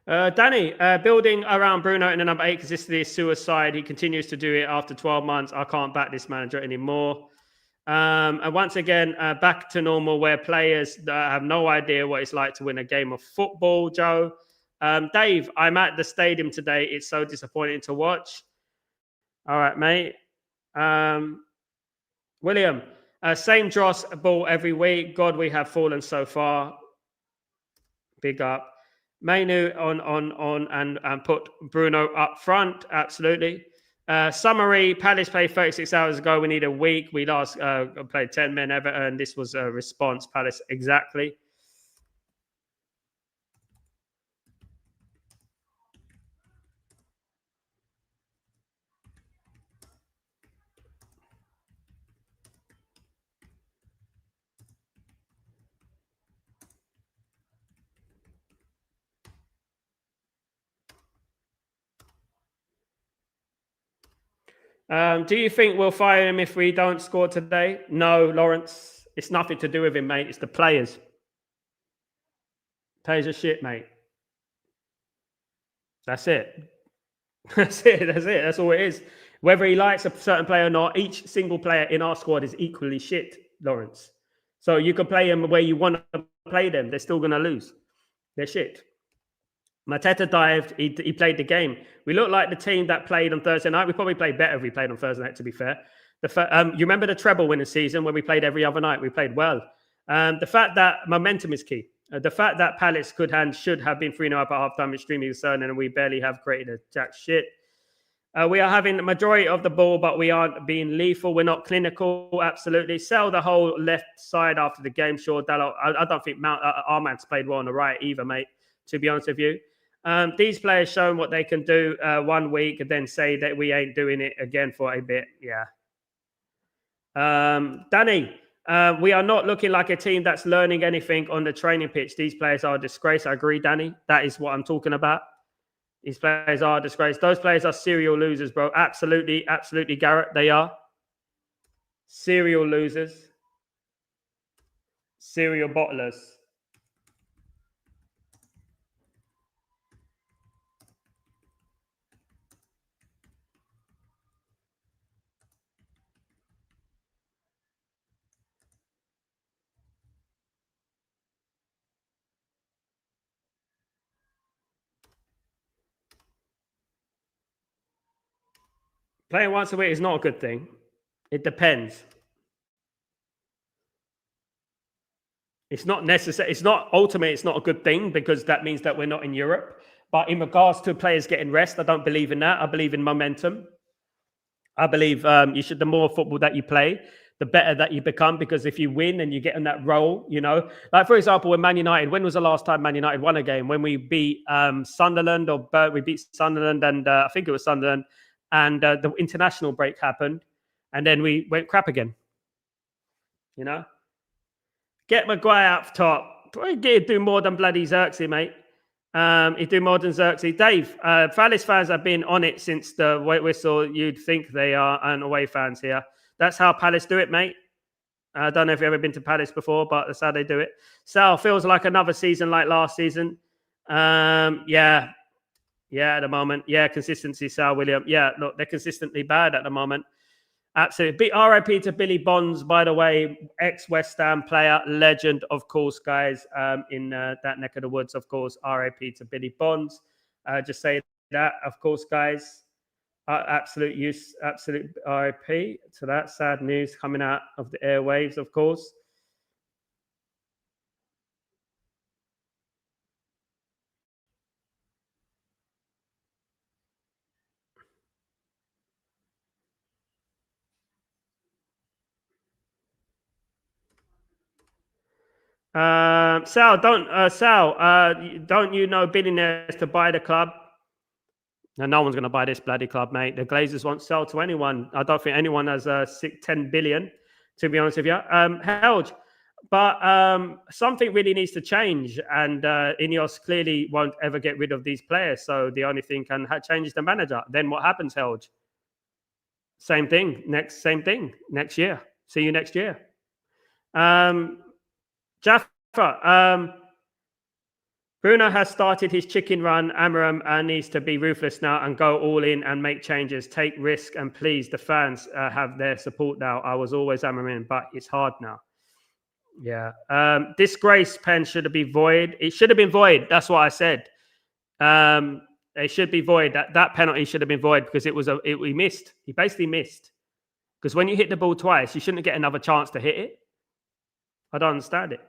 Danny, building around Bruno in the number 8 consistently is suicide. He continues to do it after 12 months. I can't back this manager anymore. And once again, back to normal where players have no idea what it's like to win a game of football, Joe. Dave, I'm at the stadium today. It's so disappointing to watch. All right, mate. William, same dross ball every week. God, we have fallen so far. Big up. Mainu on and put Bruno up front. Absolutely. Summary, Palace played 36 hours ago. We need a week. We last played 10 men Everton. This was a response, Palace. Exactly. Do you think we'll fire him if we don't score today? No, Lawrence. It's nothing to do with him, mate. It's the players. Players are shit, mate. That's it. That's it. That's it. That's all it is. Whether he likes a certain player or not, each single player in our squad is equally shit, Lawrence. So you can play them where you want to play them. They're still going to lose. They're shit. Mateta dived. He played the game. We look like the team that played on Thursday night. We probably played better if we played on Thursday night, to be fair. You remember the treble winning season when we played every other night? We played well. The fact that momentum is key. The fact that Palace should have been 3-0 up at halftime extremely concerning, and we barely have created a jack shit. We are having the majority of the ball, but we aren't being lethal. We're not clinical. Absolutely. Sell the whole left side after the game. Sure, I don't think Armand's played well on the right either, mate, to be honest with you. These players showing what they can do 1 week and then say that we ain't doing it again for a bit. Yeah. Danny, we are not looking like a team that's learning anything on the training pitch. These players are a disgrace. I agree, Danny. That is what I'm talking about. These players are a disgrace. Those players are serial losers, bro. Absolutely, absolutely, Garrett. They are serial losers. Serial bottlers. Playing once a week is not a good thing. It depends. It's not necessary. It's not ultimately. It's not a good thing because that means that we're not in Europe. But in regards to players getting rest, I don't believe in that. I believe in momentum. I believe you should. The more football that you play, the better that you become. Because if you win and you get in that role, you know, like for example, when Man United. When was the last time Man United won a game? When we beat Sunderland we beat Sunderland, and I think it was Sunderland, and the international break happened, and then we went crap again. You know. Get Maguire up top. He'd do more than bloody Xerxes, mate. He'd do more than Xerxes. Dave, Palace fans have been on it since the whistle. You'd think they are, and away fans here. That's how Palace do it, mate. I don't know if you've ever been to Palace before, but that's how they do it. Sal, feels like another season like last season. Yeah, at the moment. Yeah, consistency, Sal, William. Yeah, look, they're consistently bad at the moment. Absolutely. RIP to Billy Bonds, by the way, ex-West Ham player, legend, of course, guys, in that neck of the woods, of course. RIP to Billy Bonds. Just say that, of course, guys. Absolute RIP to that. Sad news coming out of the airwaves, of course. Sal, don't you know billionaires to buy the club? No one's going to buy this bloody club, mate. The Glazers won't sell to anyone. I don't think anyone has 10 billion, to be honest with you. Helge, but something really needs to change, and Ineos clearly won't ever get rid of these players. So the only thing can change is the manager. Then what happens, Helge? Same thing next year. See you next year. Jaffa, Bruno has started his chicken run. Amarim needs to be ruthless now and go all in and make changes, take risk, and please, the fans have their support now. I was always Amarim, but it's hard now. Yeah. Disgrace pen should have been void. It should have been void. That's what I said. It should be void. That penalty should have been void because he missed. He basically missed. Because when you hit the ball twice, you shouldn't get another chance to hit it. I don't understand it.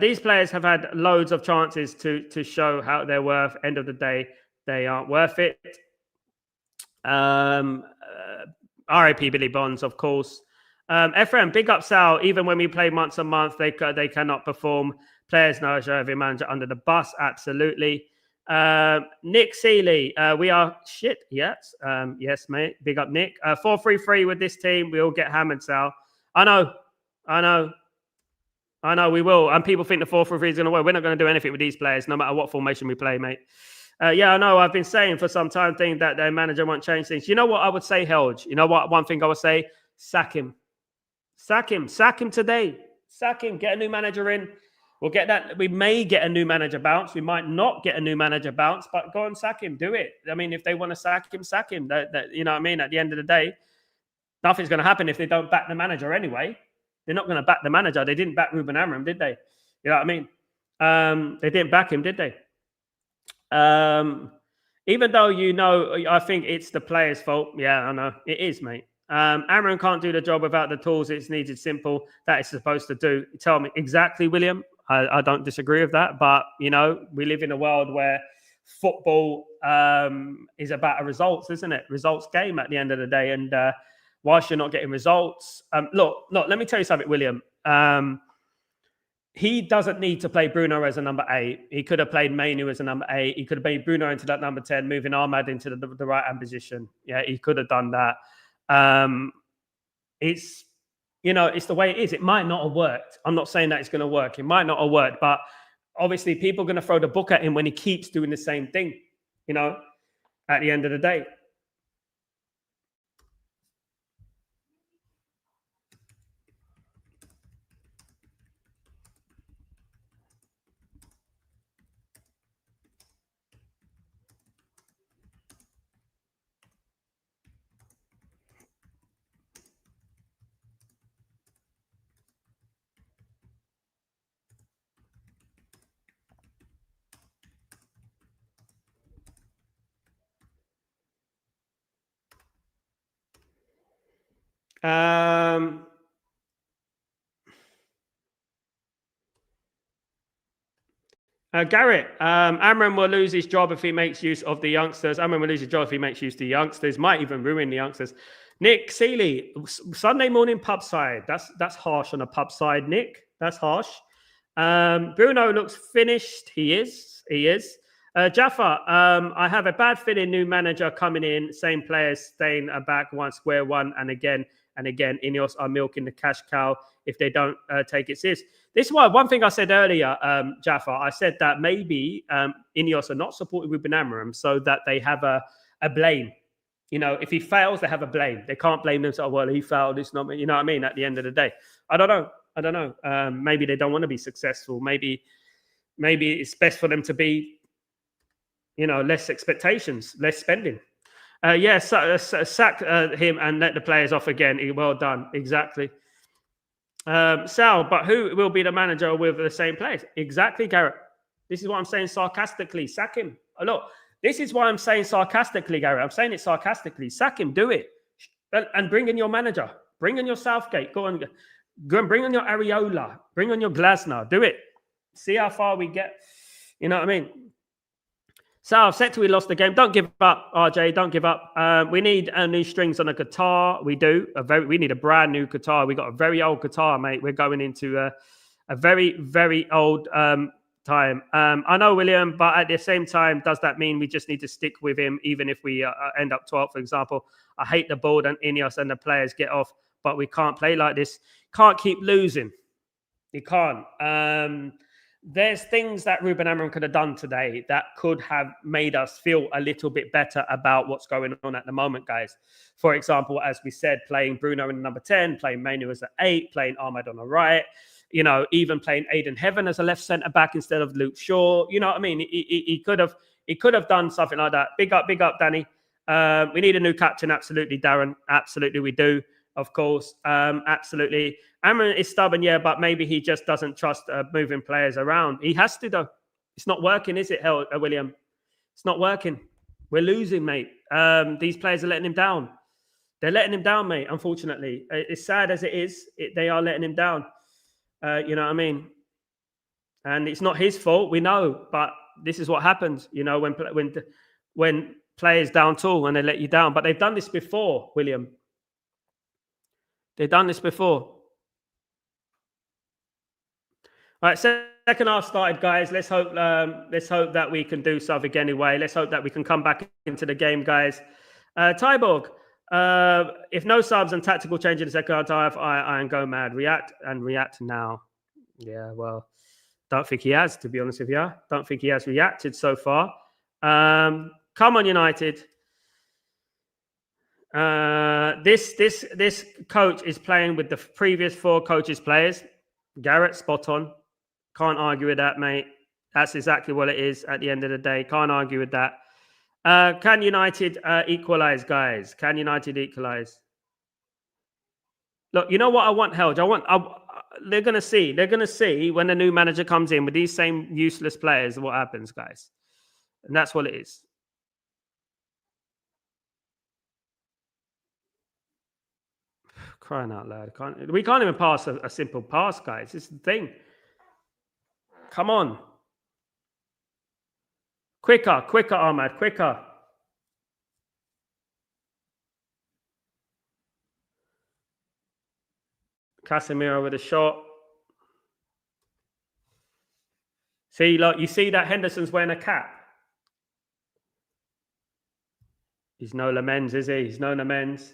These players have had loads of chances to show how they're worth. End of the day, they aren't worth it. RIP Billy Bonds, of course. Ephraim, big up Sal. Even when we play months and months, they cannot perform. Players know every manager under the bus. Absolutely. Nick Seeley, we are shit. Yes, yes, mate. Big up, Nick. 4-3-3 with this team. We all get hammered, Sal. I know. We will. And people think the 4-3-3 is going to work. We're not going to do anything with these players, no matter what formation we play, mate. Yeah, I know. I've been saying for some time, think that their manager won't change things. You know what I would say, Helge? You know what? One thing I would say: sack him. Sack him today. Sack him. Get a new manager in. We'll get that. We may get a new manager bounce. We might not get a new manager bounce, but go and sack him. Do it. I mean, if they want to sack him, sack him. You know what I mean? At the end of the day, nothing's going to happen if they don't back the manager anyway. They're not going to back the manager. They didn't back Ruben Amorim, did they? You know what I mean? They didn't back him, did they? Even though, I think it's the player's fault. Yeah, I know. It is, mate. Amorim can't do the job without the tools it's needed simple that it's supposed to do. Tell me exactly, William. I don't disagree with that. But, we live in a world where football is about results, isn't it? Results game at the end of the day. And whilst you're not getting results, look, let me tell you something, William. He doesn't need to play Bruno as a number 8. He could have played Mainu as a number 8. He could have made Bruno into that number 10, moving Ahmad into the right-hand position. Yeah, he could have done that. It's the way it is. It might not have worked. I'm not saying that it's going to work. It might not have worked, but obviously people are going to throw the book at him when he keeps doing the same thing, at the end of the day. Garrett, Amorim will lose his job if he makes use of the youngsters. Amorim will lose his job if he makes use of the youngsters. Might even ruin the youngsters. Nick Seeley, Sunday morning pub side. That's harsh on a pub side, Nick. That's harsh. Bruno looks finished. He is. Jaffa, I have a bad feeling new manager coming in, same players staying back one square one, and again, Ineos are milking the cash cow if they don't take it serious. This is why one thing I said earlier, Jaffa, I said that maybe Ineos are not supporting Ruben Amorim so that they have a blame. If he fails, they have a blame. They can't blame themselves. Well, he failed. It's not me. You know what I mean? At the end of the day, I don't know. Maybe they don't want to be successful. Maybe it's best for them to be, less expectations, less spending. Sack him and let the players off again. Well done. Exactly. Sal, but who will be the manager with the same players? Exactly, Garrett. This is what I'm saying sarcastically. Sack him. Look, this is why I'm saying sarcastically, Garrett. I'm saying it sarcastically. Sack him. Do it. And bring in your manager. Bring in your Southgate. Go and bring in your Areola. Bring in your Glasner. Do it. See how far we get. You know what I mean? So I've said we lost the game. Don't give up, RJ. Don't give up. We need new strings on a guitar. We do. We need a brand new guitar. We got a very old guitar, mate. We're going into a very, very old time. I know, William, but at the same time, does that mean we just need to stick with him, even if we end up 12th, for example? I hate the board and Ineos and the players get off, but we can't play like this. Can't keep losing. You can't. There's things that Ruben Amorim could have done today that could have made us feel a little bit better about what's going on at the moment, guys. For example, as we said, playing Bruno in number 10, playing Mainu as an 8, playing Ahmad on the right. even playing Aidan Heaven as a left centre back instead of Luke Shaw. You know what I mean? He could have done something like that. Big up, Danny. We need a new captain, absolutely, Darren. Absolutely, we do. Of course, absolutely. Amron is stubborn, yeah, but maybe he just doesn't trust moving players around. He has to, though. It's not working, is it, William? It's not working. We're losing, mate. These players are letting him down. They're letting him down, mate, unfortunately. As sad as it is, they are letting him down. You know what I mean? And it's not his fault, we know, but this is what happens, when players down tool and they let you down. But they've done this before, William. They've done this before. All right, second half started, guys. Let's hope that we can do something anyway. Let's hope that we can come back into the game, guys. Tyborg, if no subs and tactical change in the second half, I am go mad. React now. Yeah, well, don't think he has, to be honest with you. Don't think he has reacted so far. Come on, United. This coach is playing with the previous 4 coaches' players. Garrett, spot on. Can't argue with that, mate. That's exactly what it is at the end of the day. Can't argue with that. Can United equalise, guys? Can United equalise? Look, you know what I want, Helge? They're going to see. They're going to see when the new manager comes in with these same useless players what happens, guys. And that's what it is. Crying out loud. We can't even pass a simple pass, guys. It's the thing. Come on. Quicker, Ahmad, quicker. Casemiro with a shot. See, look, you see that Henderson's wearing a cap? He's no Lamens, is he? He's no Lamens.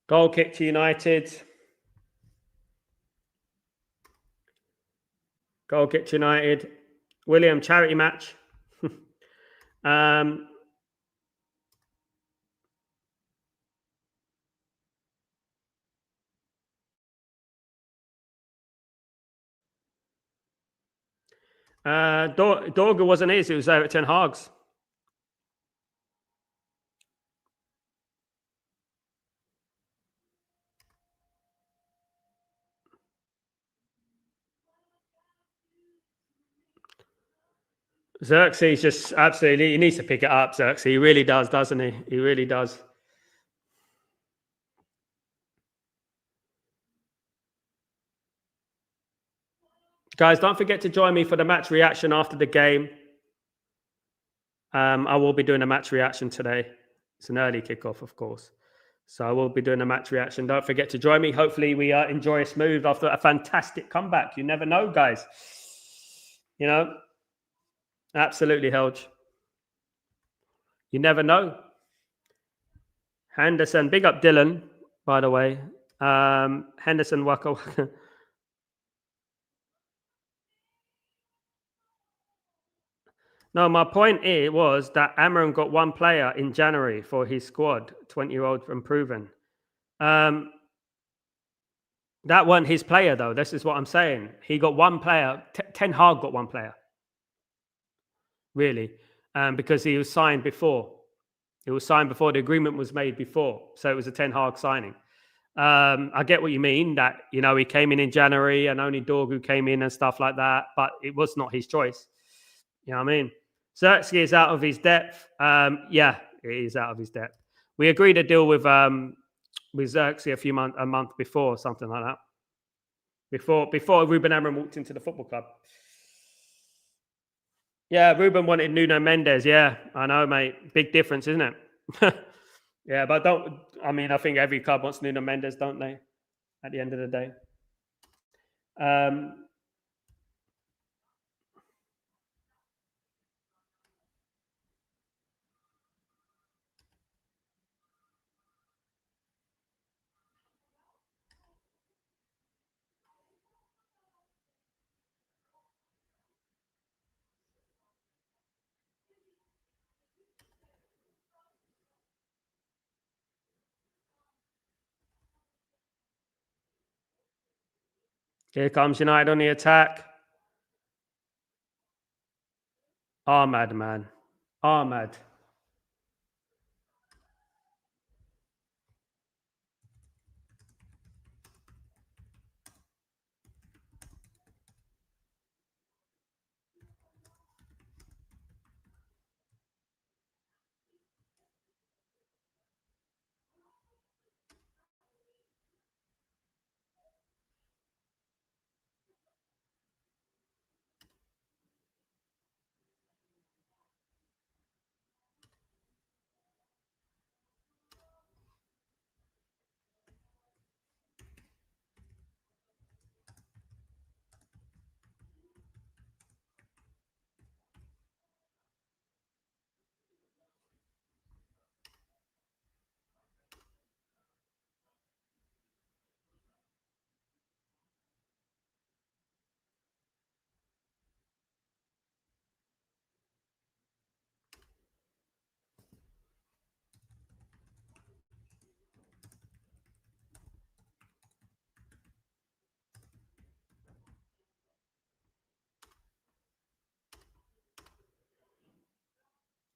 Goal kick to United. Goal kick to United. William, charity match. Dorga wasn't his. It was there at Ten Hag's. Xerxes just absolutely, he needs to pick it up, Xerxes. He really does, doesn't he? He really does. Guys, don't forget to join me for the match reaction after the game. I will be doing a match reaction today. It's an early kickoff, of course. So I will be doing a match reaction. Don't forget to join me. Hopefully we enjoy a smooth after a fantastic comeback. You never know, guys. You know, absolutely, Helge. You never know. Henderson, big up Dylan, by the way. Henderson, Waka Waka. No, my point here was that Amron got 1 player in January for his squad, 20-year-old unproven. That wasn't his player, though. This is what I'm saying. He got 1 player. Ten Hag got 1 player, really, because he was signed before. It was signed before the agreement was made before. So it was a Ten Hag signing. I get what you mean, that, he came in January and only Dorgu came in and stuff like that, but it was not his choice. You know what I mean? Xerxes is out of his depth. Yeah, it is out of his depth. We agreed a deal with Xerxes a month before, something like that. Before Ruben Amorim walked into the football club. Yeah, Ruben wanted Nuno Mendes. Yeah, I know, mate. Big difference, isn't it? Yeah, but I think every club wants Nuno Mendes, don't they? At the end of the day. Here comes United on the attack. Ahmad, man. Ahmad.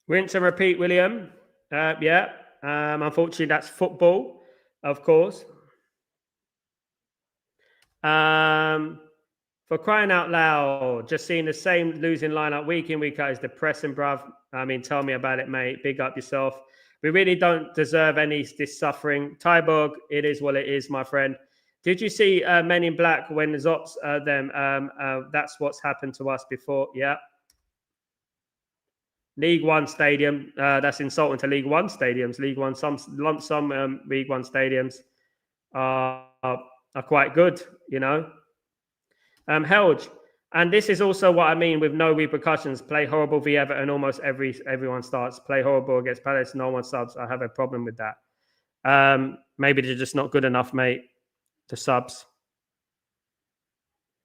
Rinse and repeat, William. Yeah. Unfortunately, that's football, of course. For crying out loud, just seeing the same losing lineup week in, week out is depressing, bruv. I mean, tell me about it, mate. Big up yourself. We really don't deserve this suffering. Tyborg, it is what it is, my friend. Did you see Men in Black when Zops them? That's what's happened to us before. Yeah. League One stadium. That's insulting to League One stadiums. League One, some League One stadiums are quite good, you know. Helge, and this is also what I mean with no repercussions. Play horrible v Everton. Almost everyone starts. Play horrible against Palace. No one subs. I have a problem with that. Maybe they're just not good enough, mate. The subs.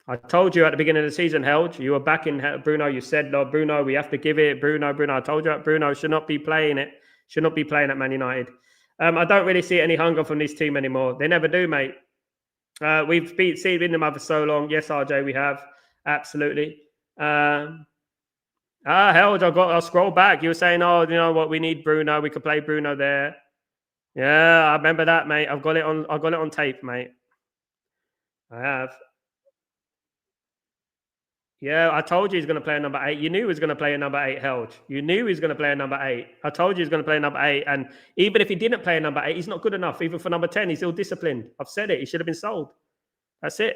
I told you at the beginning of the season, Helge, you were backing Bruno. You said, "Lord, Bruno, we have to give it." Bruno. I told you, Bruno should not be playing it. Should not be playing at Man United. I don't really see any hunger from this team anymore. They never do, mate. We've seen them for so long. Yes, RJ, we have. Absolutely. Helge, I'll scroll back. You were saying, oh, you know what, we need Bruno. We could play Bruno there. Yeah, I remember that, mate. I've got it on tape, mate. I have. Yeah, I told you he's going to play a number 8. You knew he was going to play a number 8, Helge. You knew he was going to play a number 8. I told you he's going to play a number 8. And even if he didn't play a number 8, he's not good enough. Even for number 10, he's ill-disciplined. I've said it. He should have been sold. That's it.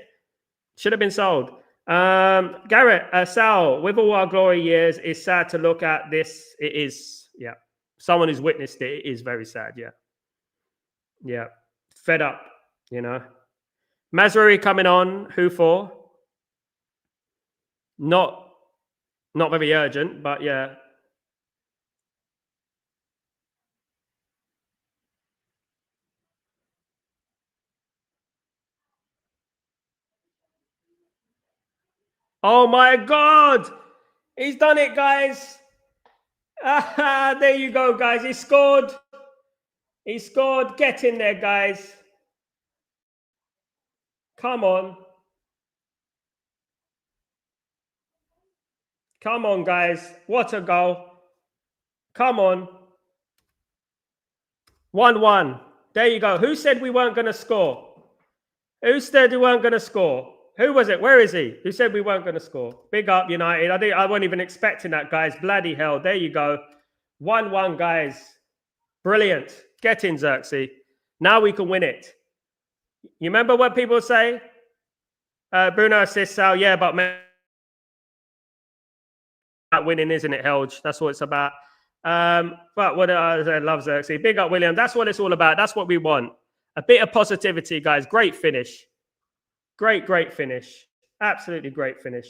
Should have been sold. Garrett, Sal, with all our glory years, it's sad to look at this. It is, yeah. Someone who's witnessed it, it is very sad, yeah. Yeah. Fed up, you know. Mazraoui coming on. Who for? Not very urgent, but yeah. Oh my God! He's done it, guys. There you go, guys. He scored. He scored. Get in there, guys. Come on. Come on, guys. What a goal. Come on. 1-1. There you go. Who said we weren't going to score? Who said we weren't going to score? Who was it? Where is he? Who said we weren't going to score? Big up, United. I wasn't even expecting that, guys. Bloody hell. There you go. 1-1, guys. Brilliant. Get in, Xerxes. Now we can win it. You remember what people say? Bruno assists Sal. Yeah, but man, winning, isn't it, Helge? That's what it's about. But what I love Xerxes. Big up, William. That's what it's all about. That's what we want. A bit of positivity, guys. Great finish. Great finish. Absolutely great finish.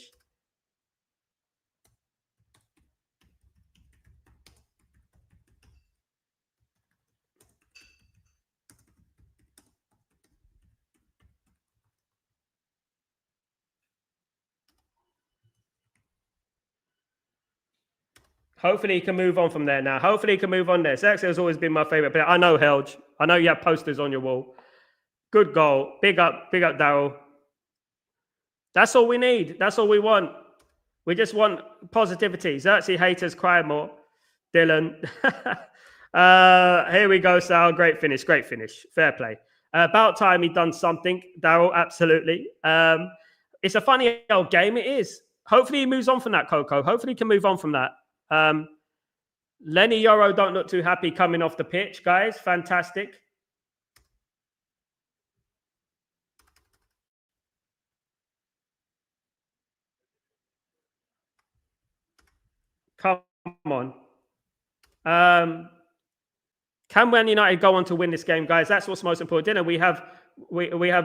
Hopefully he can move on from there now. Hopefully he can move on there. Xerxes has always been my favorite player. I know, Helge. I know you have posters on your wall. Good goal. Big up, Daryl. That's all we need. That's all we want. We just want positivity. Xerxes haters cry more. Dylan. Here we go, Sal. Great finish. Great finish. Fair play. About time he done something. Daryl, absolutely. It's a funny old game. It is. Hopefully he moves on from that, Coco. Hopefully he can move on from that. Lenny Yoro don't look too happy coming off the pitch, guys. Fantastic. Come on. Can Man United go on to win this game, guys? That's what's most important. Dinner. We have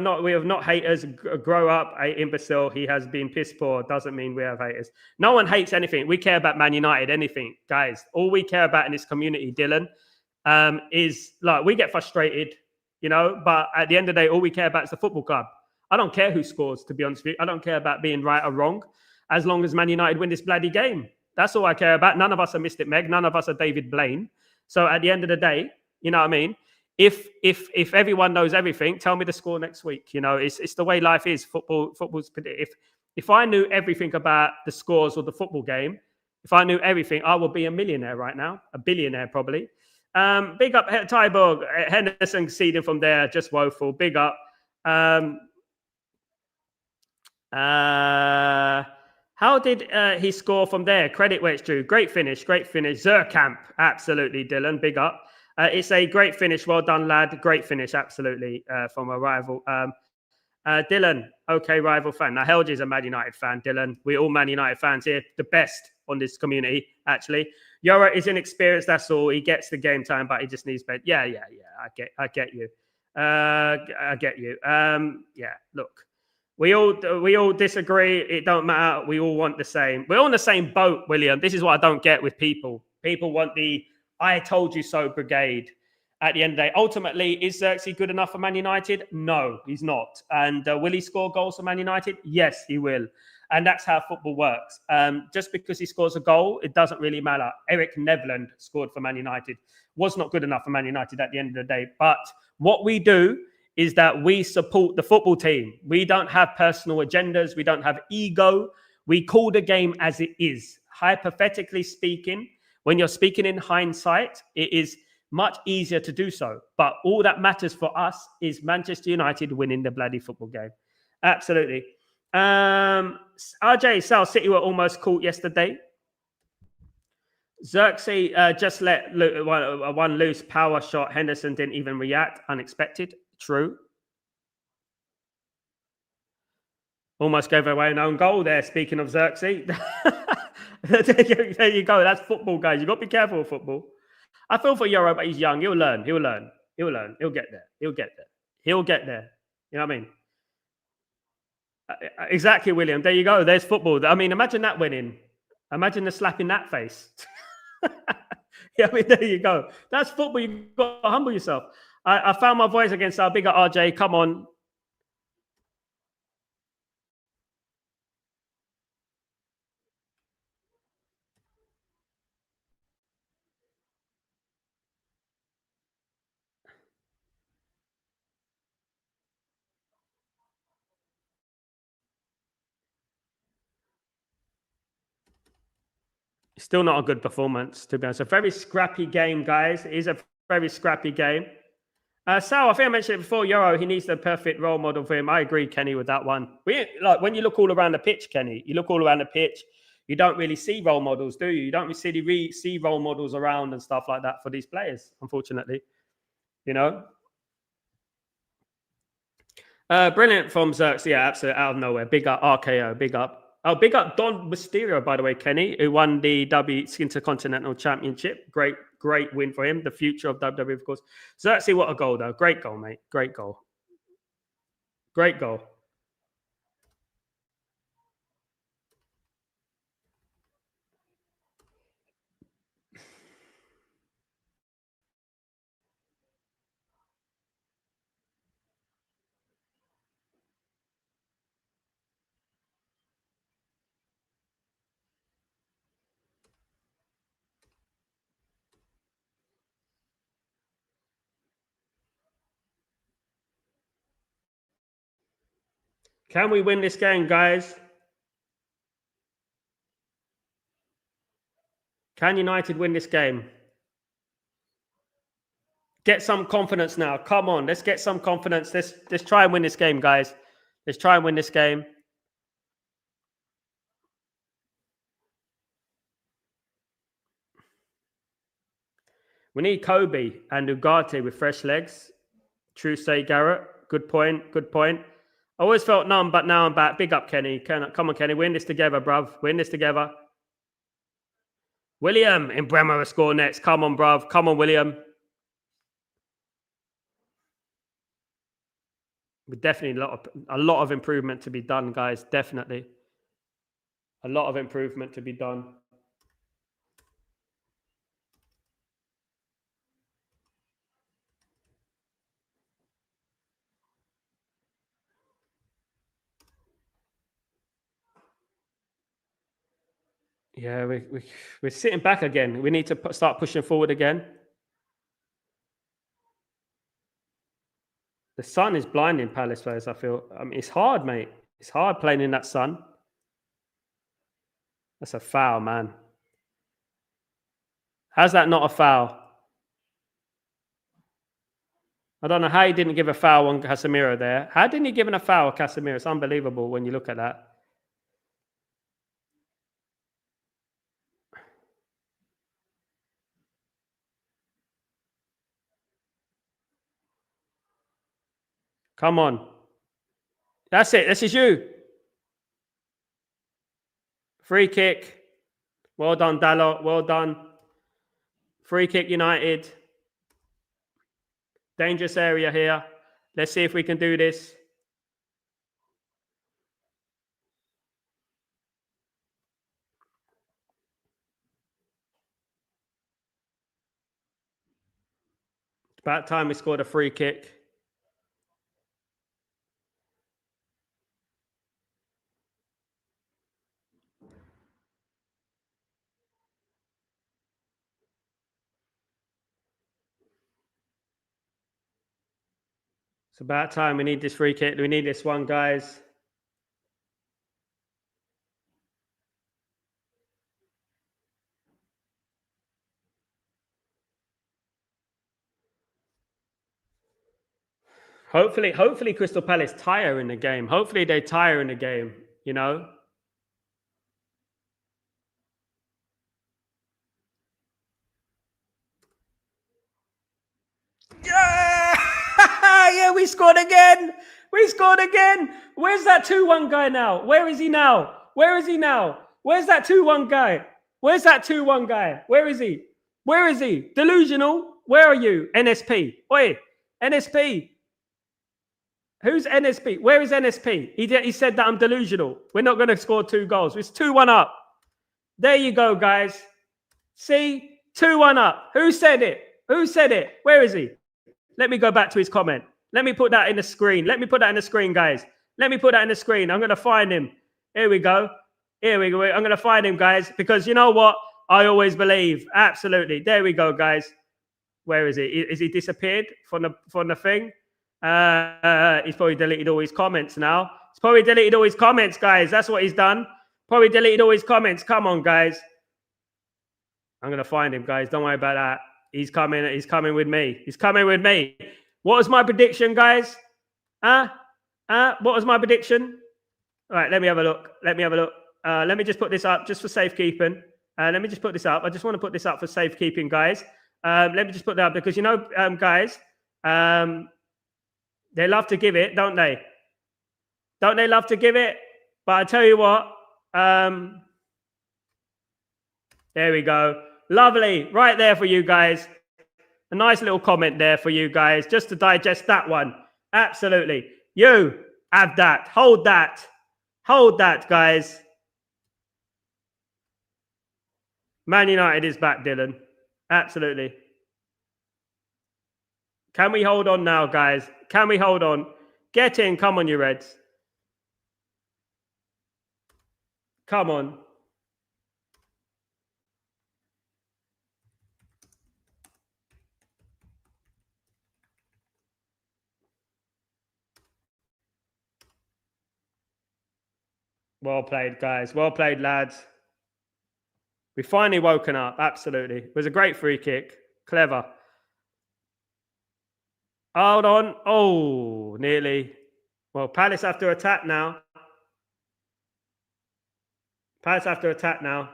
not haters. Grow up, imbecile. He has been piss poor. Doesn't mean we have haters. No one hates anything. We care about Man United. Anything, guys. All we care about in this community, Dylan, is like we get frustrated, you know. But at the end of the day, all we care about is the football club. I don't care who scores. To be honest with you, I don't care about being right or wrong, as long as Man United win this bloody game. That's all I care about. None of us are Mystic Meg. None of us are David Blaine. So at the end of the day, you know what I mean? If everyone knows everything, tell me the score next week. You know, it's the way life is. Football's if I knew everything about the scores of the football game, if I knew everything, I would be a millionaire right now, a billionaire probably. Big up Tyborg, Henderson conceding from there, just woeful. Big up. How did he score from there? Credit where it's due. Great finish, great finish. Zerkamp, absolutely, Dylan. Big up. It's a great finish. Well done, lad. Great finish, absolutely, from a rival. Dylan, okay, rival fan. Now, Helge is a Man United fan, Dylan. We're all Man United fans here. The best on this community, actually. Yora is inexperienced, that's all. He gets the game time, but he just needs bed. Yeah. I get you. I get you. Yeah, look. We all disagree. It don't matter. We all want the same. We're on the same boat, William. This is what I don't get with people. People want the "I told you so" brigade. At the end of the day, ultimately, is Xerxes good enough for Man United? No, he's not. And will he score goals for Man United? Yes, he will. And that's how football works. Just because he scores a goal, it doesn't really matter. Eric Nevland scored for Man United. Was not good enough for Man United at the end of the day. But what we do is that we support the football team. We don't have personal agendas. We don't have ego. We call the game as it is. Hypothetically speaking, when you're speaking in hindsight, it is much easier to do so. But all that matters for us is Manchester United winning the bloody football game. Absolutely. RJ, South City were almost caught yesterday. Xerxes just let one loose power shot. Henderson didn't even react. Unexpected. True. Almost gave away an own goal there. Speaking of Xerxes. There you go. That's football, guys. You've got to be careful with football. I feel for Euro, but he's young. He'll learn. He'll get there. He'll get there. You know what I mean? Exactly, William. There you go. There's football. I mean, imagine that winning. Imagine the slap in that face. Yeah, I mean, there you go. That's football. You've got to humble yourself. I found my voice against our bigger RJ. Come on. Still not a good performance, to be honest. A very scrappy game, guys. It is a very scrappy game. Sal, I think I mentioned it before. Euro, he needs the perfect role model for him. I agree, Kenny, with that one. Like when you look all around the pitch, Kenny, you look all around the pitch. You don't really see role models, do you? You don't really see role models around and stuff like that for these players, unfortunately. You know. Brilliant from Xerxes. Yeah, absolutely out of nowhere. Big up RKO. Big up. Oh, big up Don Mysterio, by the way, Kenny, who won the Intercontinental Championship. Great win for him. The future of WWE, of course. Xerxes, what a goal, though. Great goal, mate. Great goal. Great goal. Can we win this game, guys? Can United win this game? Get some confidence now. Come on, let's get some confidence. Let's try and win this game, guys. Let's try and win this game. We need Kobe and Ugarte with fresh legs. True say, Garrett. Good point. Good point. I always felt numb, but now I'm back. Big up, Kenny. Come on, Kenny. Win this together, bruv. Win this together. William in Bremer will score next. Come on, bruv. Come on, William. With definitely a lot of improvement to be done, guys. Definitely. A lot of improvement to be done. Yeah, we're sitting back again. We need to start pushing forward again. The sun is blinding Palace players, I feel. I mean, it's hard, mate. It's hard playing in that sun. That's a foul, man. How's that not a foul? I don't know how he didn't give a foul on Casemiro there. How didn't he give a foul on Casemiro? It's unbelievable when you look at that. Come on. That's it. This is you. Free kick. Well done, Dalot. Well done. Free kick, United. Dangerous area here. Let's see if we can do this. About time we scored a free kick. It's about time we need this free kick. We need this one, guys. Hopefully Crystal Palace tire in the game. Hopefully they tire in the game, you know? Yeah! Yeah, we scored again. We scored again. Where's that 2-1 guy now? Where is he now? Where is he now? Where's that 2-1 guy? Where's that 2-1 guy? Where is he? Where is he? Delusional? Where are you? NSP. Oi, NSP. Who's NSP? Where is NSP? He said that I'm delusional. We're not going to score 2 goals. It's 2-1 up. There you go, guys. See? 2-1 up. Who said it? Who said it? Where is he? Let me go back to his comment. Let me put that in the screen. Let me put that in the screen, guys. Let me put that in the screen. I'm going to find him. Here we go. Here we go. I'm going to find him, guys, because you know what? I always believe. Absolutely. There we go, guys. Where is he? Is he disappeared from the thing? He's probably deleted all his comments now. He's probably deleted all his comments, guys. That's what he's done. Probably deleted all his comments. Come on, guys. I'm going to find him, guys. Don't worry about that. He's coming. He's coming with me. He's coming with me. What was my prediction, guys? What was my prediction? All right, let me have a look. Let me just put this up just for safekeeping. Let me just put this up. I just want to put this up for safekeeping, guys. Let me just put that up because, you know, guys, they love to give it, don't they? Don't they love to give it? But I tell you what, there we go. Lovely. Right there for you guys. A nice little comment there for you guys, just to digest that one. Absolutely. You have that. Hold that. Hold that, guys. Man United is back, Dylan. Absolutely. Can we hold on now, guys? Can we hold on? Get in. Come on, you Reds. Come on. Well played, guys. Well played, lads. We finally woken up. Absolutely. It was a great free kick. Clever. Hold on. Oh, nearly. Well, Palace have to attack now. Palace have to attack now.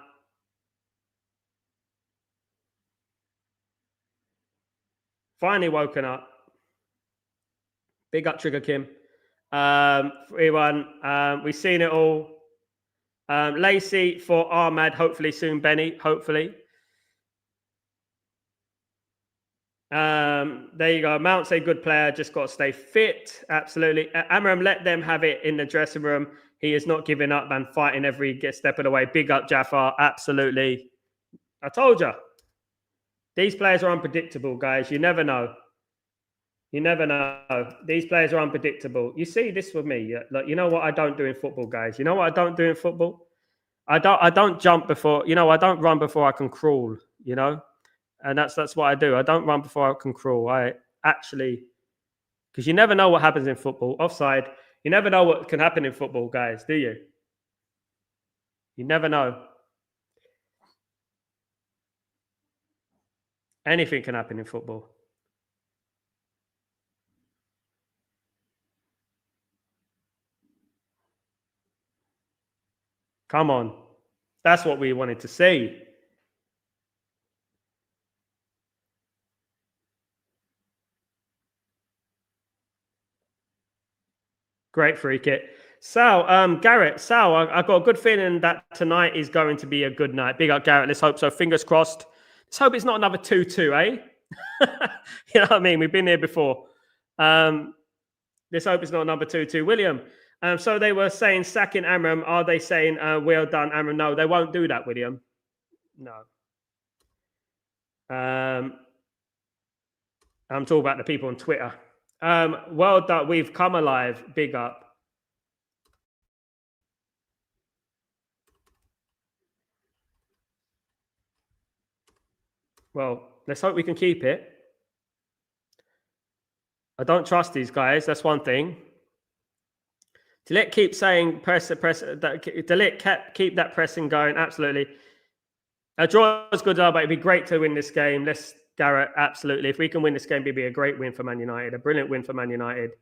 Finally woken up. Big up, Trigger Kim. 3-1. We've seen it all. Lacey for Ahmad. Hopefully soon, Benny. Hopefully. There you go. Mount's a good player. Just got to stay fit. Absolutely. Amram, let them have it in the dressing room. He is not giving up and fighting every step of the way. Big up, Jafar. Absolutely. I told you. These players are unpredictable, guys. You never know. You never know. These players are unpredictable. You see this with me. Like, you know what I don't do in football, guys? You know what I don't do in football? I don't jump before, I don't run before I can crawl, And that's what I do. I don't run before I can crawl. I actually, because you never know what happens in football. Offside. You never know what can happen in football, guys, do you? You never know. Anything can happen in football. Come on. That's what we wanted to see. Great free kick. Sal, Garrett, Sal, I got a good feeling that tonight is going to be a good night. Big up, Garrett. Let's hope so. Fingers crossed. Let's hope it's not another 2-2, eh? You know what I mean? We've been here before. Let's hope it's not another 2-2. William, so they were saying sacking Amram. Are they saying well done, Amram? No, they won't do that, William. No. I'm talking about the people on Twitter. Well done. We've come alive. Big up. Well, let's hope we can keep it. I don't trust these guys. That's one thing. Delit keep saying press. Delit keep that pressing going. Absolutely. A draw is good, but it'd be great to win this game. Let's, Garrett, absolutely. If we can win this game, it'd be a great win for Man United. A brilliant win for Man United.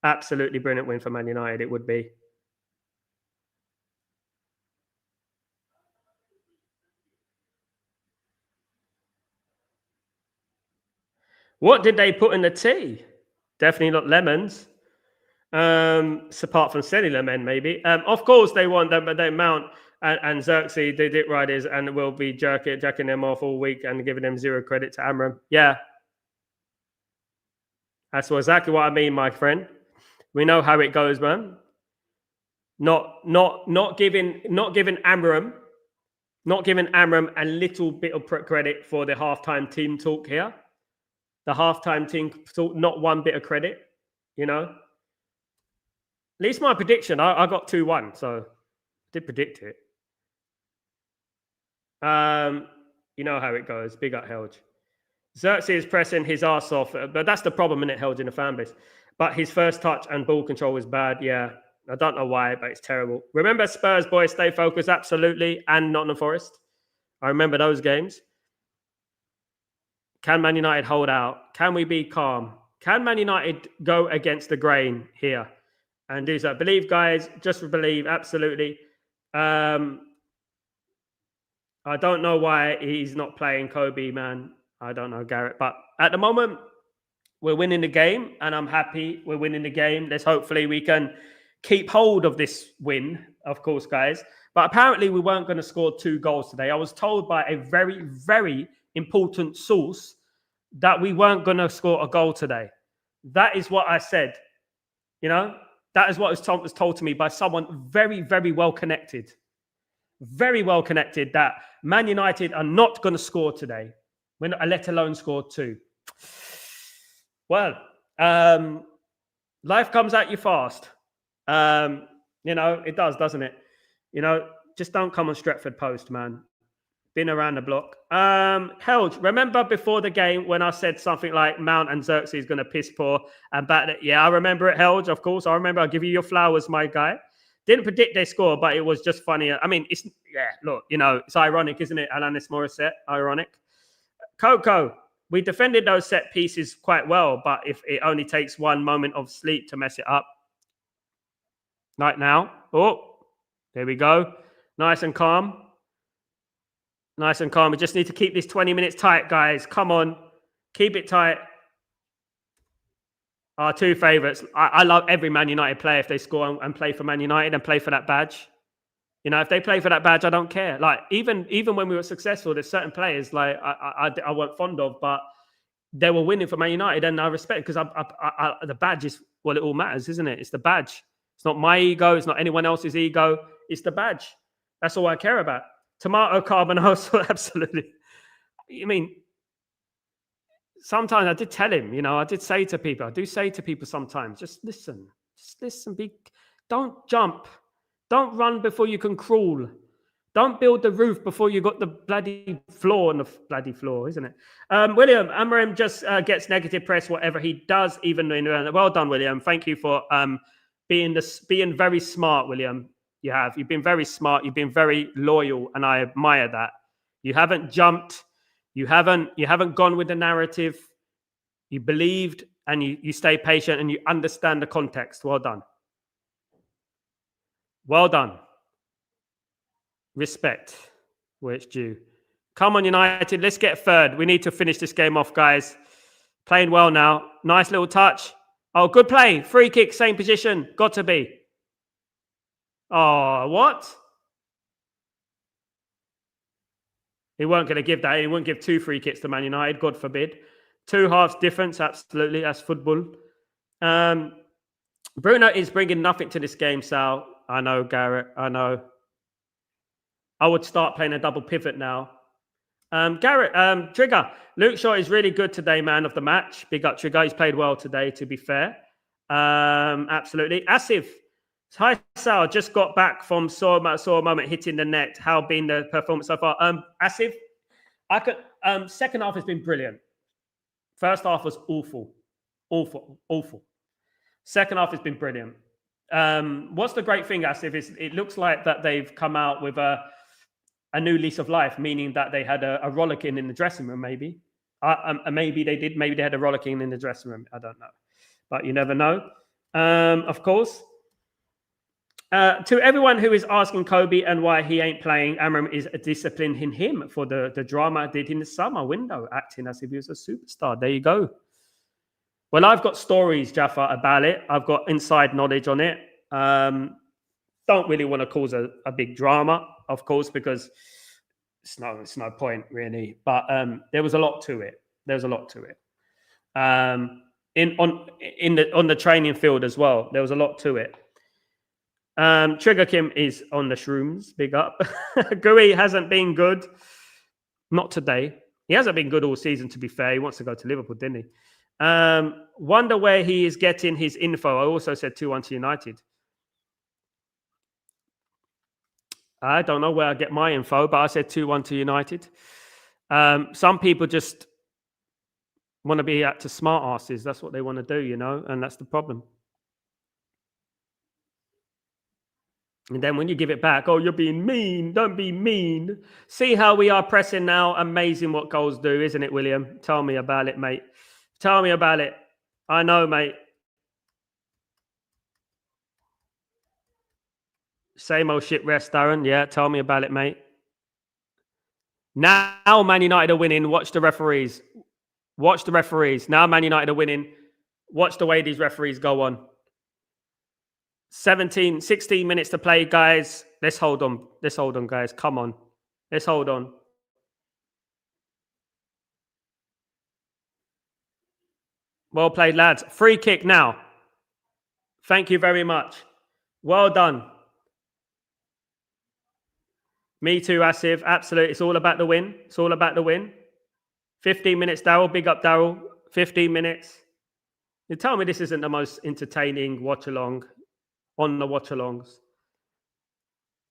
Absolutely brilliant win for Man United. It would be. What did they put in the tea? Definitely not lemons. Apart from silly lemon, maybe. Of course, they want them, but they Mount and Xerxes, they did riders, and will be jacking them off all week and giving them zero credit to Amram. Yeah, that's exactly what I mean, my friend. We know how it goes, man. Not giving Amram a little bit of credit for the halftime team talk here. The halftime team talk, not one bit of credit, At least my prediction, I got 2-1, so I did predict it. You know how it goes. Big up Helge. Xerxes is pressing his ass off, but that's the problem in it, Helge, in the fan base. But his first touch and ball control was bad. Yeah, I don't know why, but it's terrible. Remember Spurs, boys, stay focused, absolutely, and Nottingham Forest. I remember those games. Can Man United hold out? Can we be calm? Can Man United go against the grain here and do so? Believe, guys. Just believe. Absolutely. I don't know why he's not playing Kobe, man. I don't know, Garrett. But at the moment, we're winning the game, and I'm happy we're winning the game. Hopefully we can keep hold of this win, of course, guys. But apparently we weren't going to score 2 goals today. I was told by a very, very important source that we weren't going to score a goal today. That is what I said. That is what was told to me by someone very, very well connected. Very well connected, that Man United are not going to score today, let alone score 2. Well, life comes at you fast. It does, doesn't it? Just don't come on Stretford Post, man. Been around the block. Helge, remember before the game when I said something like Mount and Xerxes is going to piss poor and bat it? Yeah, I remember it, Helge, of course. I remember. I'll give you your flowers, my guy. Didn't predict their score, but it was just funny. I mean, look, it's ironic, isn't it? Alanis Morissette, ironic. Coco, we defended those set pieces quite well, but if it only takes one moment of sleep to mess it up. Right now. Oh, there we go. Nice and calm. Nice and calm. We just need to keep this 20 minutes tight, guys. Come on. Keep it tight. Our two favourites. I love every Man United player if they score and play for Man United and play for that badge. If they play for that badge, I don't care. Like, even when we were successful, there's certain players like I weren't fond of, but they were winning for Man United, and I respect, because the badge is what it all matters, isn't it? It's the badge. It's not my ego. It's not anyone else's ego. It's the badge. That's all I care about. Tomato carbonara, absolutely. I mean, sometimes I did tell him, I did say to people, I do say to people sometimes, just listen, don't jump. Don't run before you can crawl. Don't build the roof before you got the bloody floor on the bloody floor, isn't it? William, Amorim just gets negative press, whatever he does, even in well done, William. Thank you for being very smart, William. You've been very smart. You've been very loyal, and I admire that. You haven't jumped. You haven't gone with the narrative. You believed, and you stay patient, and you understand the context. Well done. Well done. Respect where it's due. Come on, United. Let's get third. We need to finish this game off, guys. Playing well now. Nice little touch. Oh, good play. Free kick, same position. Got to be. Oh, what? He weren't going to give that. He wouldn't give 2 free kicks to Man United. God forbid. 2 halves difference. Absolutely. That's football. Bruno is bringing nothing to this game, Sal. I know, Garrett. I know. I would start playing a double pivot now. Garrett, Trigger. Luke Shaw is really good today, man of the match. Big up, Trigger. He's played well today, to be fair. Absolutely. Asif. Hi, Sal. Just got back from saw a moment hitting the net. How been the performance so far? Asif, second half has been brilliant. First half was awful. Awful. Second half has been brilliant. What's the great thing, Asif, is it looks like that they've come out with a new lease of life, meaning that they had a rollicking in the dressing room, maybe. Maybe they did. Maybe they had a rollicking in the dressing room. I don't know. But you never know. Of course. To everyone who is asking Kobe and why he ain't playing, Amorim is disciplining him for the drama I did in the summer window, acting as if he was a superstar. There you go. Well, I've got stories, Jaffa, about it. I've got inside knowledge on it. Don't really want to cause a big drama, of course, because it's no point really. But there was a lot to it. On the training field as well. There was a lot to it. Trigger Kim is on the shrooms. Big up. Gui hasn't been good. Not today. He hasn't been good all season, to be fair. He wants to go to Liverpool, didn't he? Wonder where he is getting his info. I also said 2-1 to United. I don't know where I get my info, but I said 2-1 to United. Some people just want to be to smart asses. That's what they want to do, and that's the problem. And then when you give it back, oh, you're being mean. Don't be mean. See how we are pressing now. Amazing what goals do, isn't it, William? Tell me about it, mate. Tell me about it. I know, mate. Same old shit rest, Darren. Yeah, tell me about it, mate. Now Man United are winning. Watch the referees. Watch the referees. Now Man United are winning. Watch the way these referees go on. 16 minutes to play, guys. Let's hold on. Guys. Come on. Let's hold on. Well played, lads. Free kick now. Thank you very much. Well done. Me too, Asif. Absolutely. It's all about the win. 15 minutes, Daryl. Big up, Daryl. 15 minutes. You tell me this isn't the most entertaining watch-along on the watch-alongs.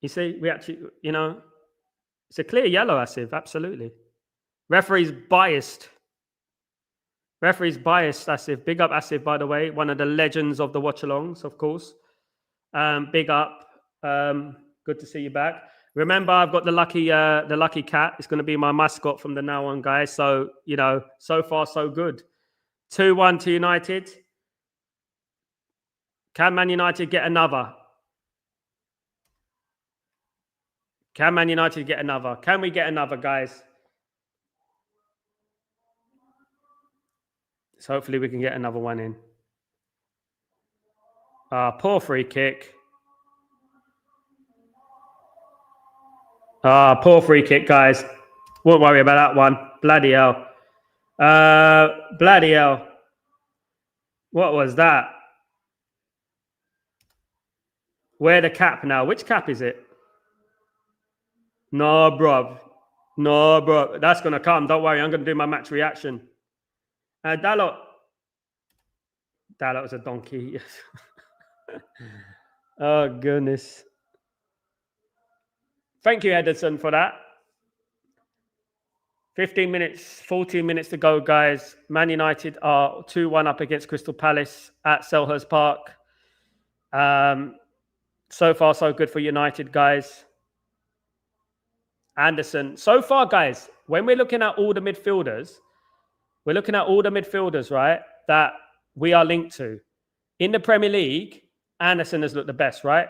You see, we actually, it's a clear yellow, Asif. Absolutely. Referee's biased, Asif. Big up, Asif, by the way. One of the legends of the watch-alongs, of course. Big up. Good to see you back. Remember, I've got the lucky cat. It's going to be my mascot from the now on, guys. So, so far, so good. 2-1 to United. Can Man United get another? Can Man United get another? Can we get another, guys? So hopefully we can get another one in. Poor free kick. Poor free kick, guys. Won't worry about that one. Bloody hell. Bloody hell. What was that? Wear the cap now. Which cap is it? No, bro. No, bro. That's going to come. Don't worry. I'm going to do my match reaction. Dalot was a donkey. Oh, goodness. Thank you, Edison, for that. 15 minutes, 14 minutes to go, guys. Man United are 2-1 up against Crystal Palace at Selhurst Park. So far, so good for United, guys. Anderson. So far, guys, when we're looking at all the midfielders, right, that we are linked to. In the Premier League, Anderson has looked the best, right?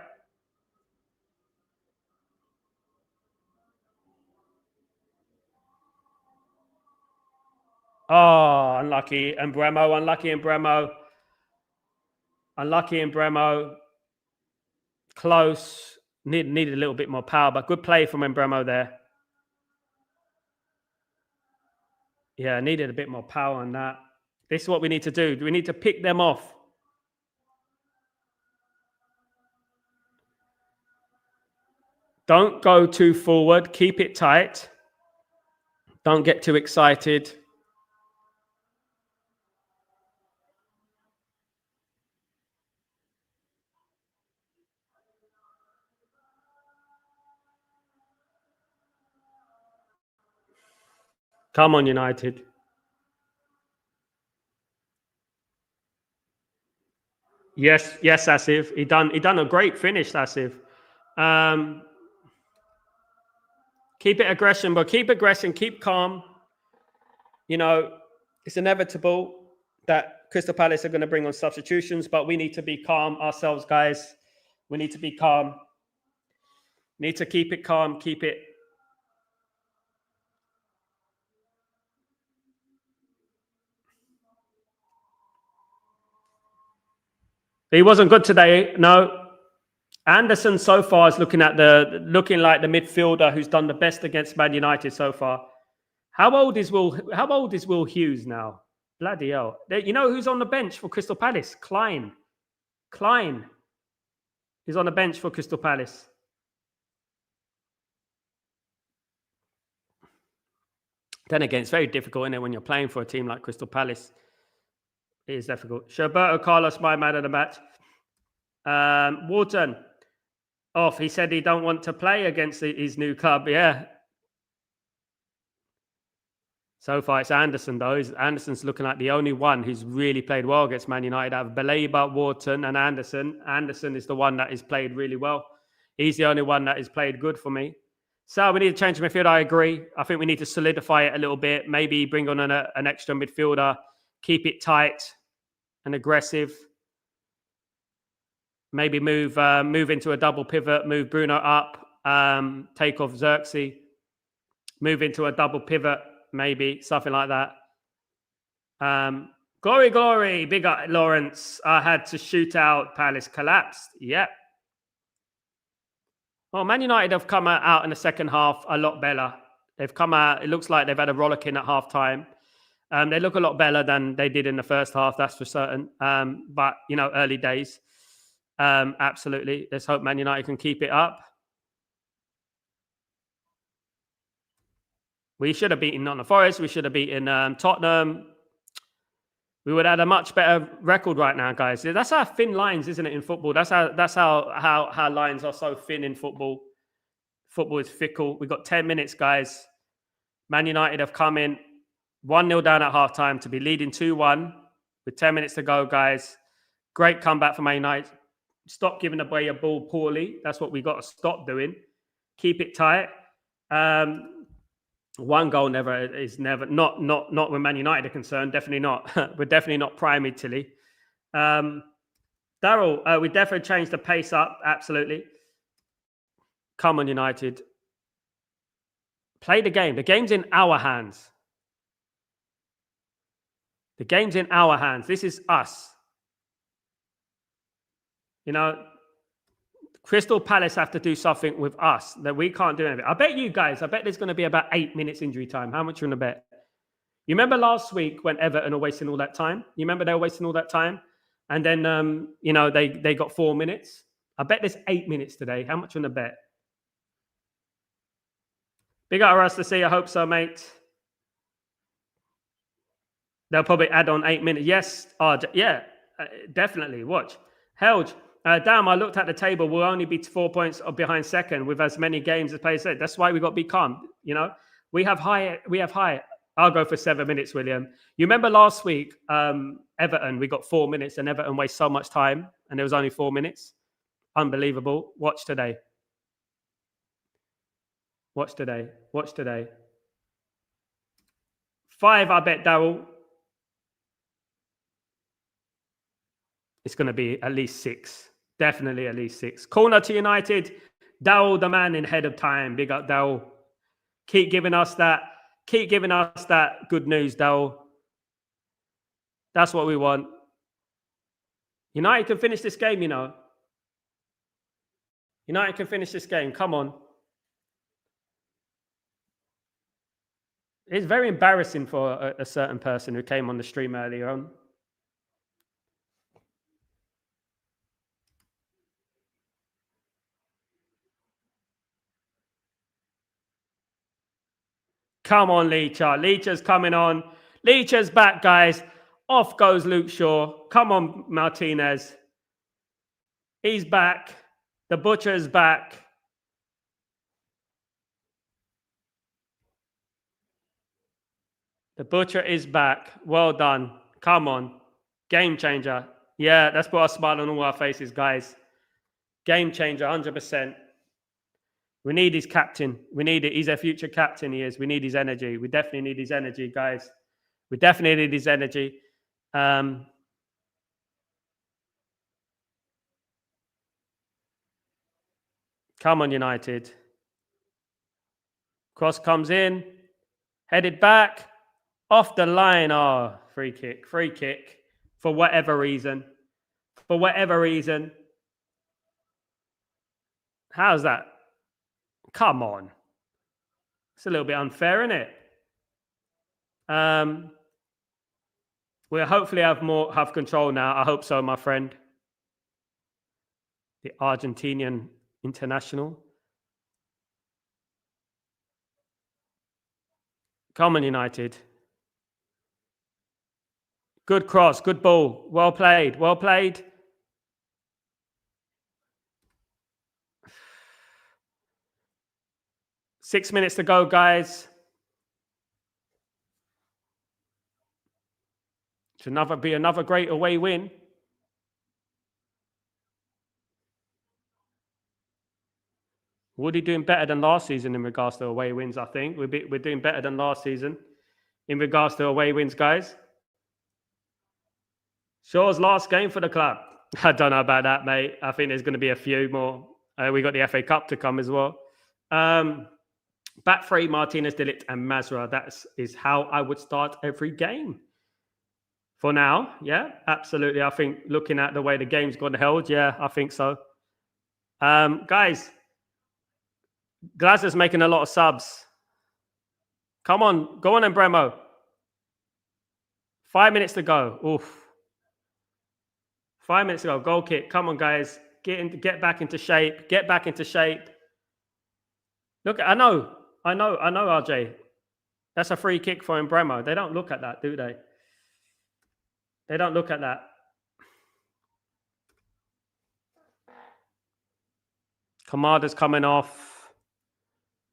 Oh, unlucky. And Bremo, unlucky in Bremo. Unlucky in Bremo. Close. Needed a little bit more power, but good play from Bremo there. Yeah, needed a bit more power on that. This is what we need to do. We need to pick them off. Don't go too forward. Keep it tight. Don't get too excited. Come on, United. Yes, Asif. He done a great finish, Asif. Keep it aggression, but keep aggression, keep calm. It's inevitable that Crystal Palace are going to bring on substitutions, but we need to be calm ourselves, guys. We need to be calm. Need to keep it calm, keep it. He wasn't good today, no. Anderson so far is looking like the midfielder who's done the best against Man United so far. How old is Will Hughes now? Bloody hell. You know who's on the bench for Crystal Palace? Klein is on the bench for Crystal Palace. Then again, it's very difficult, isn't it, when you're playing for a team like Crystal Palace? It is difficult. Roberto Carlos, my man of the match. Wharton off. He said he don't want to play against his new club. Yeah. So far, it's Anderson, though. Anderson's looking like the only one who's really played well against Man United. I have Baleba, Wharton, and Anderson. Anderson is the one that has played really well. He's the only one that has played good for me. So we need to change midfield. I agree. I think we need to solidify it a little bit. Maybe bring on an extra midfielder. Keep it tight and aggressive. Maybe move into a double pivot. Move Bruno up. Take off Xerxes. Move into a double pivot. Maybe something like that. Glory. Big up, Lawrence. I had to shoot out. Palace collapsed. Yep. Well, Man United have come out in the second half a lot better. They've come out. It looks like they've had a rollicking at half time. They look a lot better than they did in the first half. That's for certain. But early days. Absolutely. Let's hope Man United can keep it up. We should have beaten Nottingham Forest. We should have beaten Tottenham. We would have had a much better record right now, guys. That's how thin lines, isn't it, in football? That's how lines are so thin in football. Football is fickle. We've got 10 minutes, guys. Man United have come in 1-0 down at halftime to be leading 2-1 with 10 minutes to go, guys. Great comeback for Man United. Stop giving away a ball poorly. That's what we got to stop doing. Keep it tight. One goal not when Man United are concerned. Definitely not. We're definitely not prime Italy. Daryl, we definitely changed the pace up. Absolutely. Come on, United. Play the game. The game's in our hands. The game's in our hands. This is us. You know, Crystal Palace have to do something with us that we can't do anything. I bet there's going to be about 8 minutes injury time. How much are you going to bet? You remember last week when Everton were wasting all that time? You remember they were wasting all that time? And then, they got 4 minutes. I bet there's 8 minutes today. How much are you going to bet? Big up us to see. I hope so, mate. They'll probably add on 8 minutes. Yes. Definitely. Watch. Helge. Damn, I looked at the table. We'll only be 4 points behind second with as many games as players said. That's why we got to be calm. You know, we have high. I'll go for 7 minutes, William. You remember last week, Everton, we got 4 minutes and Everton wasted so much time and there was only 4 minutes. Unbelievable. Watch today. 5, I bet, Daryl. It's going to be at least 6. Definitely at least 6. Corner to United. Daryl, the man in head of time. Big up, Daryl. Keep giving us that good news, Daryl. That's what we want. United can finish this game, you know. United can finish this game. Come on. It's very embarrassing for a certain person who came on the stream earlier on. Come on, Leacher. Leacher's coming on. Leacher's back, guys. Off goes Luke Shaw. Come on, Martinez. He's back. The Butcher's back. The Butcher is back. Well done. Come on. Game changer. Yeah, that's put a smile on all our faces, guys. Game changer, 100%. We need his captain. We need it. He's a future captain, he is. We need his energy. We definitely need his energy, guys. We definitely need his energy. Come on, United. Cross comes in. Headed back. Off the line. Oh, free kick. Free kick. For whatever reason. How's that? Come on. It's a little bit unfair, isn't it? We'll hopefully have control now. I hope so, my friend. The Argentinian international. Come on, United. Good cross, good ball. Well played. 6 minutes to go, guys. To be another great away win. Woody doing better than last season in regards to away wins, I think. We're doing better than last season in regards to away wins, guys. Shaw's last game for the club. I don't know about that, mate. I think there's going to be a few more. We got the FA Cup to come as well. Back three, Martinez, De Ligt, and Masra. That is how I would start every game. For now, yeah, absolutely. I think looking at the way the game's gone held, yeah, I think so. Guys, Glasgow's making a lot of subs. Come on, go on, Bremo. 5 minutes to go. Oof. 5 minutes to go. Goal kick. Come on, guys. Get back into shape. Get back into shape. Look, I know, RJ. That's a free kick for Bremo. They don't look at that, do they? They don't look at that. Kamada's coming off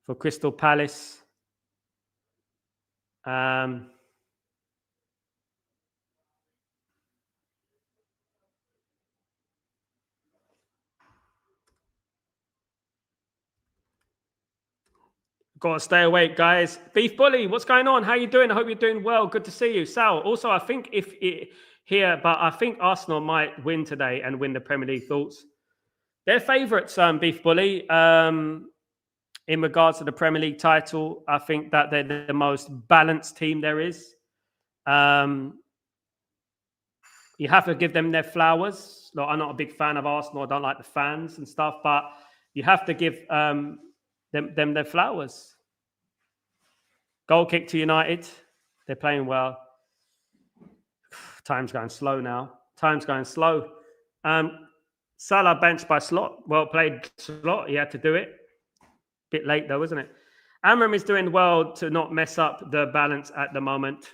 for Crystal Palace. Gotta stay awake, guys. Beef Bully, what's going on? How you doing? I hope you're doing well. Good to see you. Sal, also, I think I think Arsenal might win today and win the Premier League. Thoughts? They're favourites, Beef Bully. In regards to the Premier League title, I think that they're the most balanced team there is. You have to give them their flowers. Look, I'm not a big fan of Arsenal. I don't like the fans and stuff, but you have to give them their flowers. Goal kick to United. They're playing well. Time's going slow now. Time's going slow. Salah benched by Slot. Well played, Slot. He had to do it. Bit late though, isn't it? Amram is doing well to not mess up the balance at the moment.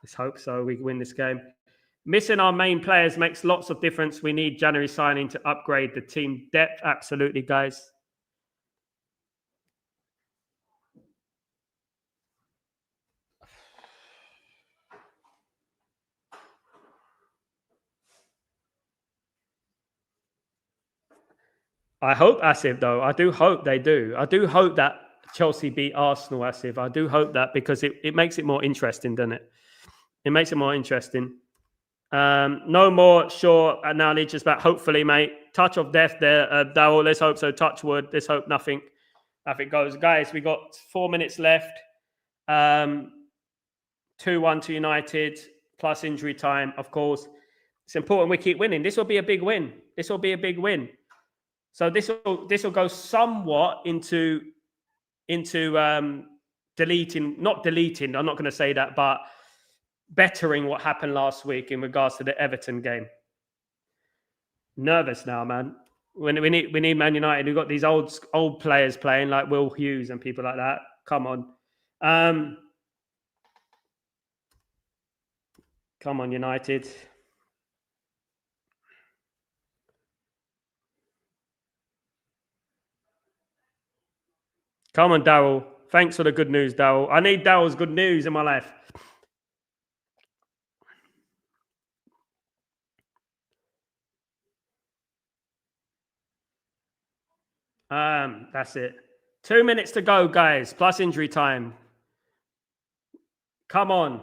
Let's hope so. We win this game. Missing our main players makes lots of difference. We need January signing to upgrade the team depth. Absolutely, guys. I hope, Asif, though. I do hope they do. I do hope that Chelsea beat Arsenal, Asif. I do hope that because it makes it more interesting, doesn't it? It makes it more interesting. No more sure analogies, but hopefully, mate. Touch of death there, Darryl. Let's hope so. Touch wood. Let's hope nothing goes. Guys, we got 4 minutes left. 2-1 to United, plus injury time, of course. It's important we keep winning. This will be a big win. So this will go somewhat into deleting, not deleting, I'm not going to say that, but bettering what happened last week in regards to the Everton game. Nervous now, man. We need Man United. We've got these old players playing like Will Hughes and people like that. Come on. Come on, United. Come on, Darryl. Thanks for the good news, Darryl. I need Darryl's good news in my life. That's it. 2 minutes to go, guys. Plus injury time. Come on.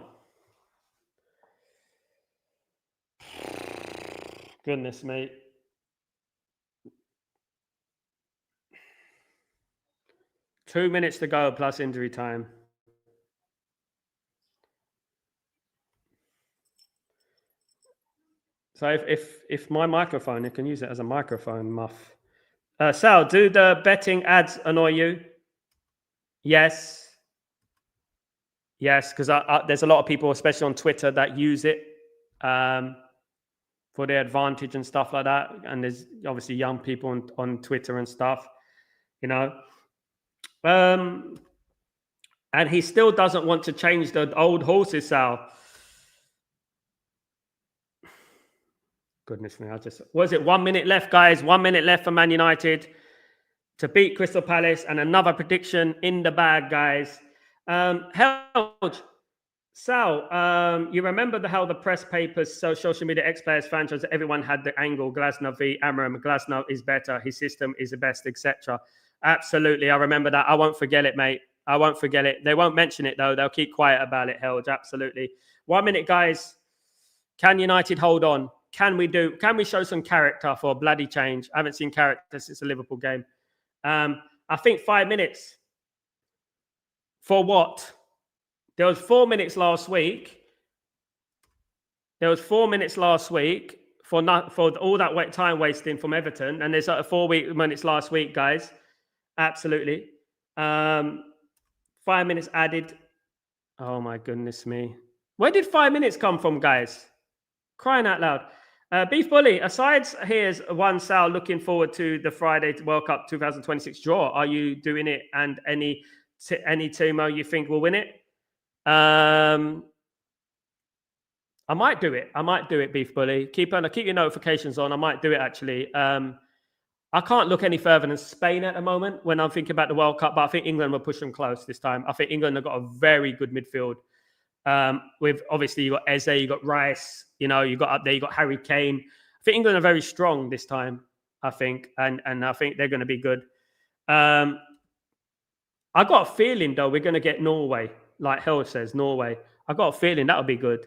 Goodness, mate. Two minutes to go plus injury time. So if my microphone, you can use it as a microphone muff. Sal, do the betting ads annoy you? Yes. Yes, because there's a lot of people, especially on Twitter, that use it for their advantage and stuff like that. And there's obviously young people on Twitter and stuff, you know. And he still doesn't want to change the old horses, Sal. Goodness me, was it 1 minute left, guys? 1 minute left for Man United to beat Crystal Palace, and another prediction in the bag, guys. Helge, Sal, you remember how the press papers, social media, ex-players, franchise, everyone had the angle, Glasner v. Amram, Glasner is better, his system is the best, etc. Absolutely, I remember that. I won't forget it, mate. I won't forget it. They won't mention it, though. They'll keep quiet about it, Helge, absolutely. 1 minute, guys. Can United hold on? Can we show some character for a bloody change? I haven't seen character since the Liverpool game. I think 5 minutes. For what? There was 4 minutes last week. For all that time wasting from Everton, and there's 4 minutes last week, guys. Absolutely. 5 minutes added. Oh my goodness me. Where did 5 minutes come from, guys? Crying out loud. Beef Bully, aside here's one, Sal, looking forward to the Friday World Cup 2026 draw. Are you doing it, and any team you think will win it? I might do it, Beef Bully. Keep your notifications on. I might do it, actually. I can't look any further than Spain at the moment when I'm thinking about the World Cup, but I think England will push them close this time. I think England have got a very good midfield. With obviously you got Eze, you got Rice, you got up there, you got Harry Kane. I think England are very strong this time, I think, and I think they're going to be good. I got a feeling, though, we're going to get Norway. Like Hell says, Norway. I got a feeling that'll be good.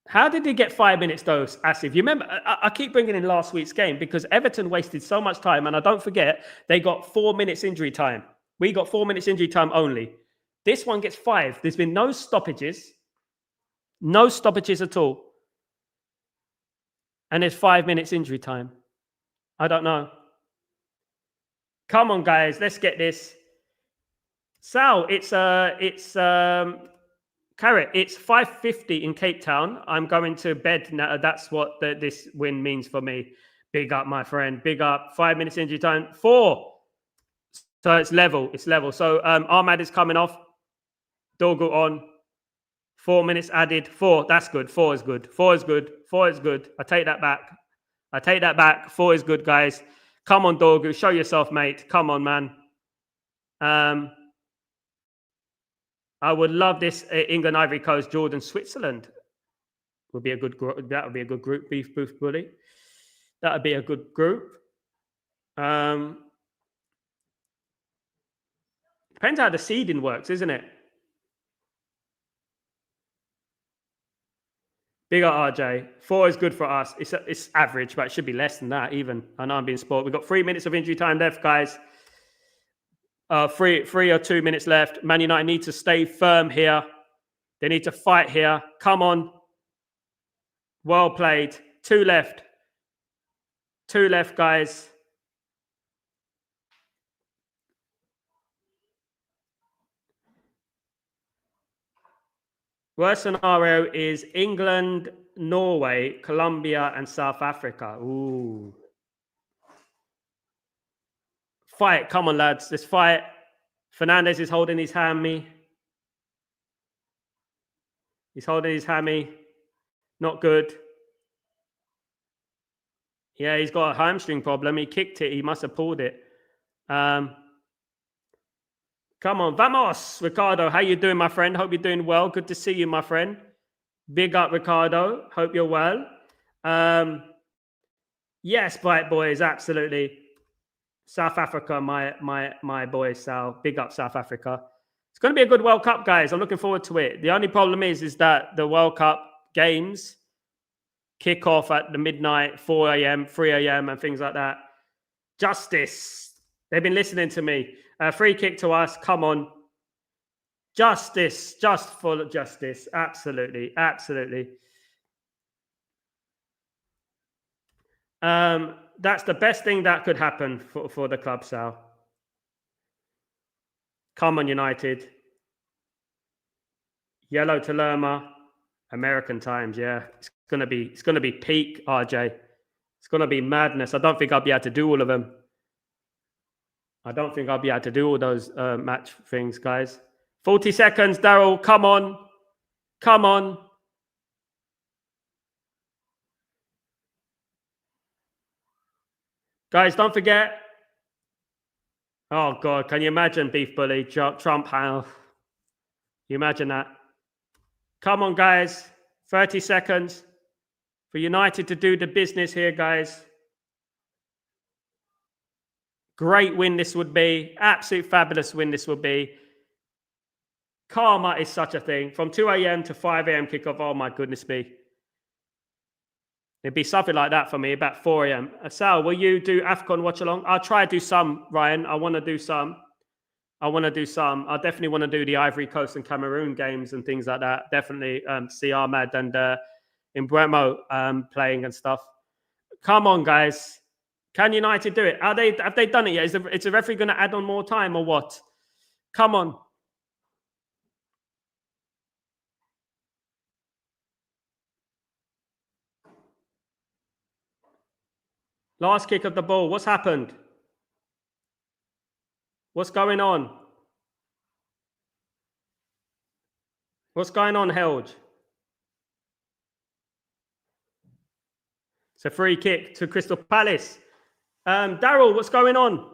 How did he get 5 minutes, though, Asif? You remember, I keep bringing in last week's game because Everton wasted so much time. And I don't forget, they got 4 minutes injury time. We got 4 minutes injury time only. This one gets 5. There's been no stoppages. No stoppages at all. And there's 5 minutes injury time. I don't know. Come on, guys. Let's get this. Sal, it's Carrot, it's 5:50 in Cape Town. I'm going to bed now. That's what this win means for me. Big up, my friend. Big up. 5 minutes injury time. 4. So it's level. It's level. So Ahmad is coming off. Dogu on. 4 minutes added. 4. That's good. 4 is good. 4 is good. 4 is good. I take that back. I take that back. 4 is good, guys. Come on, Dogu. Show yourself, mate. Come on, man. I would love this England, Ivory Coast, Jordan, Switzerland. Would be a good. That would be a good group. Beef Booth Bully. That would be a good group. Depends how the seeding works, isn't it? Bigger RJ. 4 is good for us. It's average, but it should be less than that. Even I know I'm being spoiled. We've got 3 minutes of injury time left, guys. 3 or 2 minutes left. Man United need to stay firm here. They need to fight here. Come on. Well played. 2 left. 2 left, guys. Worst scenario is England, Norway, Colombia, and South Africa. Ooh. Fight. Come on, lads. Let's fight. Fernandez is holding his hammy. He's holding his hammy. Not good. Yeah, he's got a hamstring problem. He kicked it. He must have pulled it. Come on. Vamos, Ricardo. How you doing, my friend? Hope you're doing well. Good to see you, my friend. Big up, Ricardo. Hope you're well. Yes, Bite Boys. Absolutely. South Africa, my boys, Sal. Big up, South Africa. It's going to be a good World Cup, guys. I'm looking forward to it. The only problem is that the World Cup games kick off at the midnight, 4 a.m., 3 a.m., and things like that. Justice. They've been listening to me. Free kick to us. Come on. Justice. Just for justice. Absolutely. Absolutely. That's the best thing that could happen for the club, Sal. Come on, United. Yellow to Lerma. American times, yeah. It's gonna be peak, RJ. It's gonna be madness. I don't think I'll be able to do all of them. I don't think I'll be able to do all those match things, guys. 40 seconds, Daryl. Come on. Come on. Guys, don't forget. Oh, God. Can you imagine, Beef Bully? Trump, how? You imagine that? Come on, guys. 30 seconds for United to do the business here, guys. Great win this would be. Absolute fabulous win this would be. Karma is such a thing. From 2 a.m. to 5 a.m. kickoff. Oh, my goodness me. It'd be something like that for me, about 4 a.m. Sal, will you do AFCON watch-along? I'll try to do some, Ryan. I want to do some. I definitely want to do the Ivory Coast and Cameroon games and things like that. Definitely see Ahmad and Imbremo playing and stuff. Come on, guys. Can United do it? Have they done it yet? Is the referee going to add on more time or what? Come on. Last kick of the ball. What's happened? What's going on? What's going on, Helge? It's a free kick to Crystal Palace. Daryl, what's going on?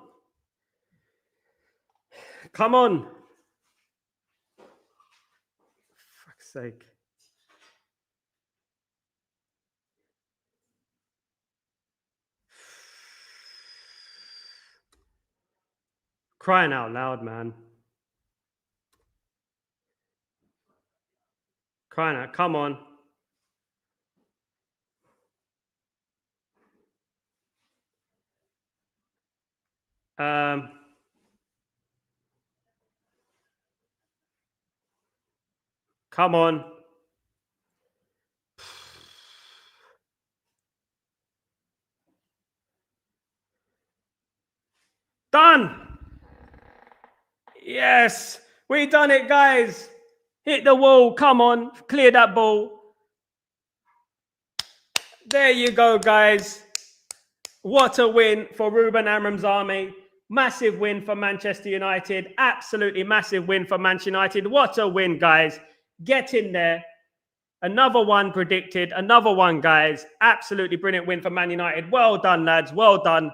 Come on. For fuck's sake. Crying out loud, man. Crying out. Come on. Come on. Done. Yes. We done it, guys. Hit the wall. Come on. Clear that ball. There you go, guys. What a win for Ruben Amram's army. Massive win for Manchester United. Absolutely massive win for Manchester United. What a win, guys. Get in there. Another one predicted. Another one, guys. Absolutely brilliant win for Man United. Well done, lads. Well done.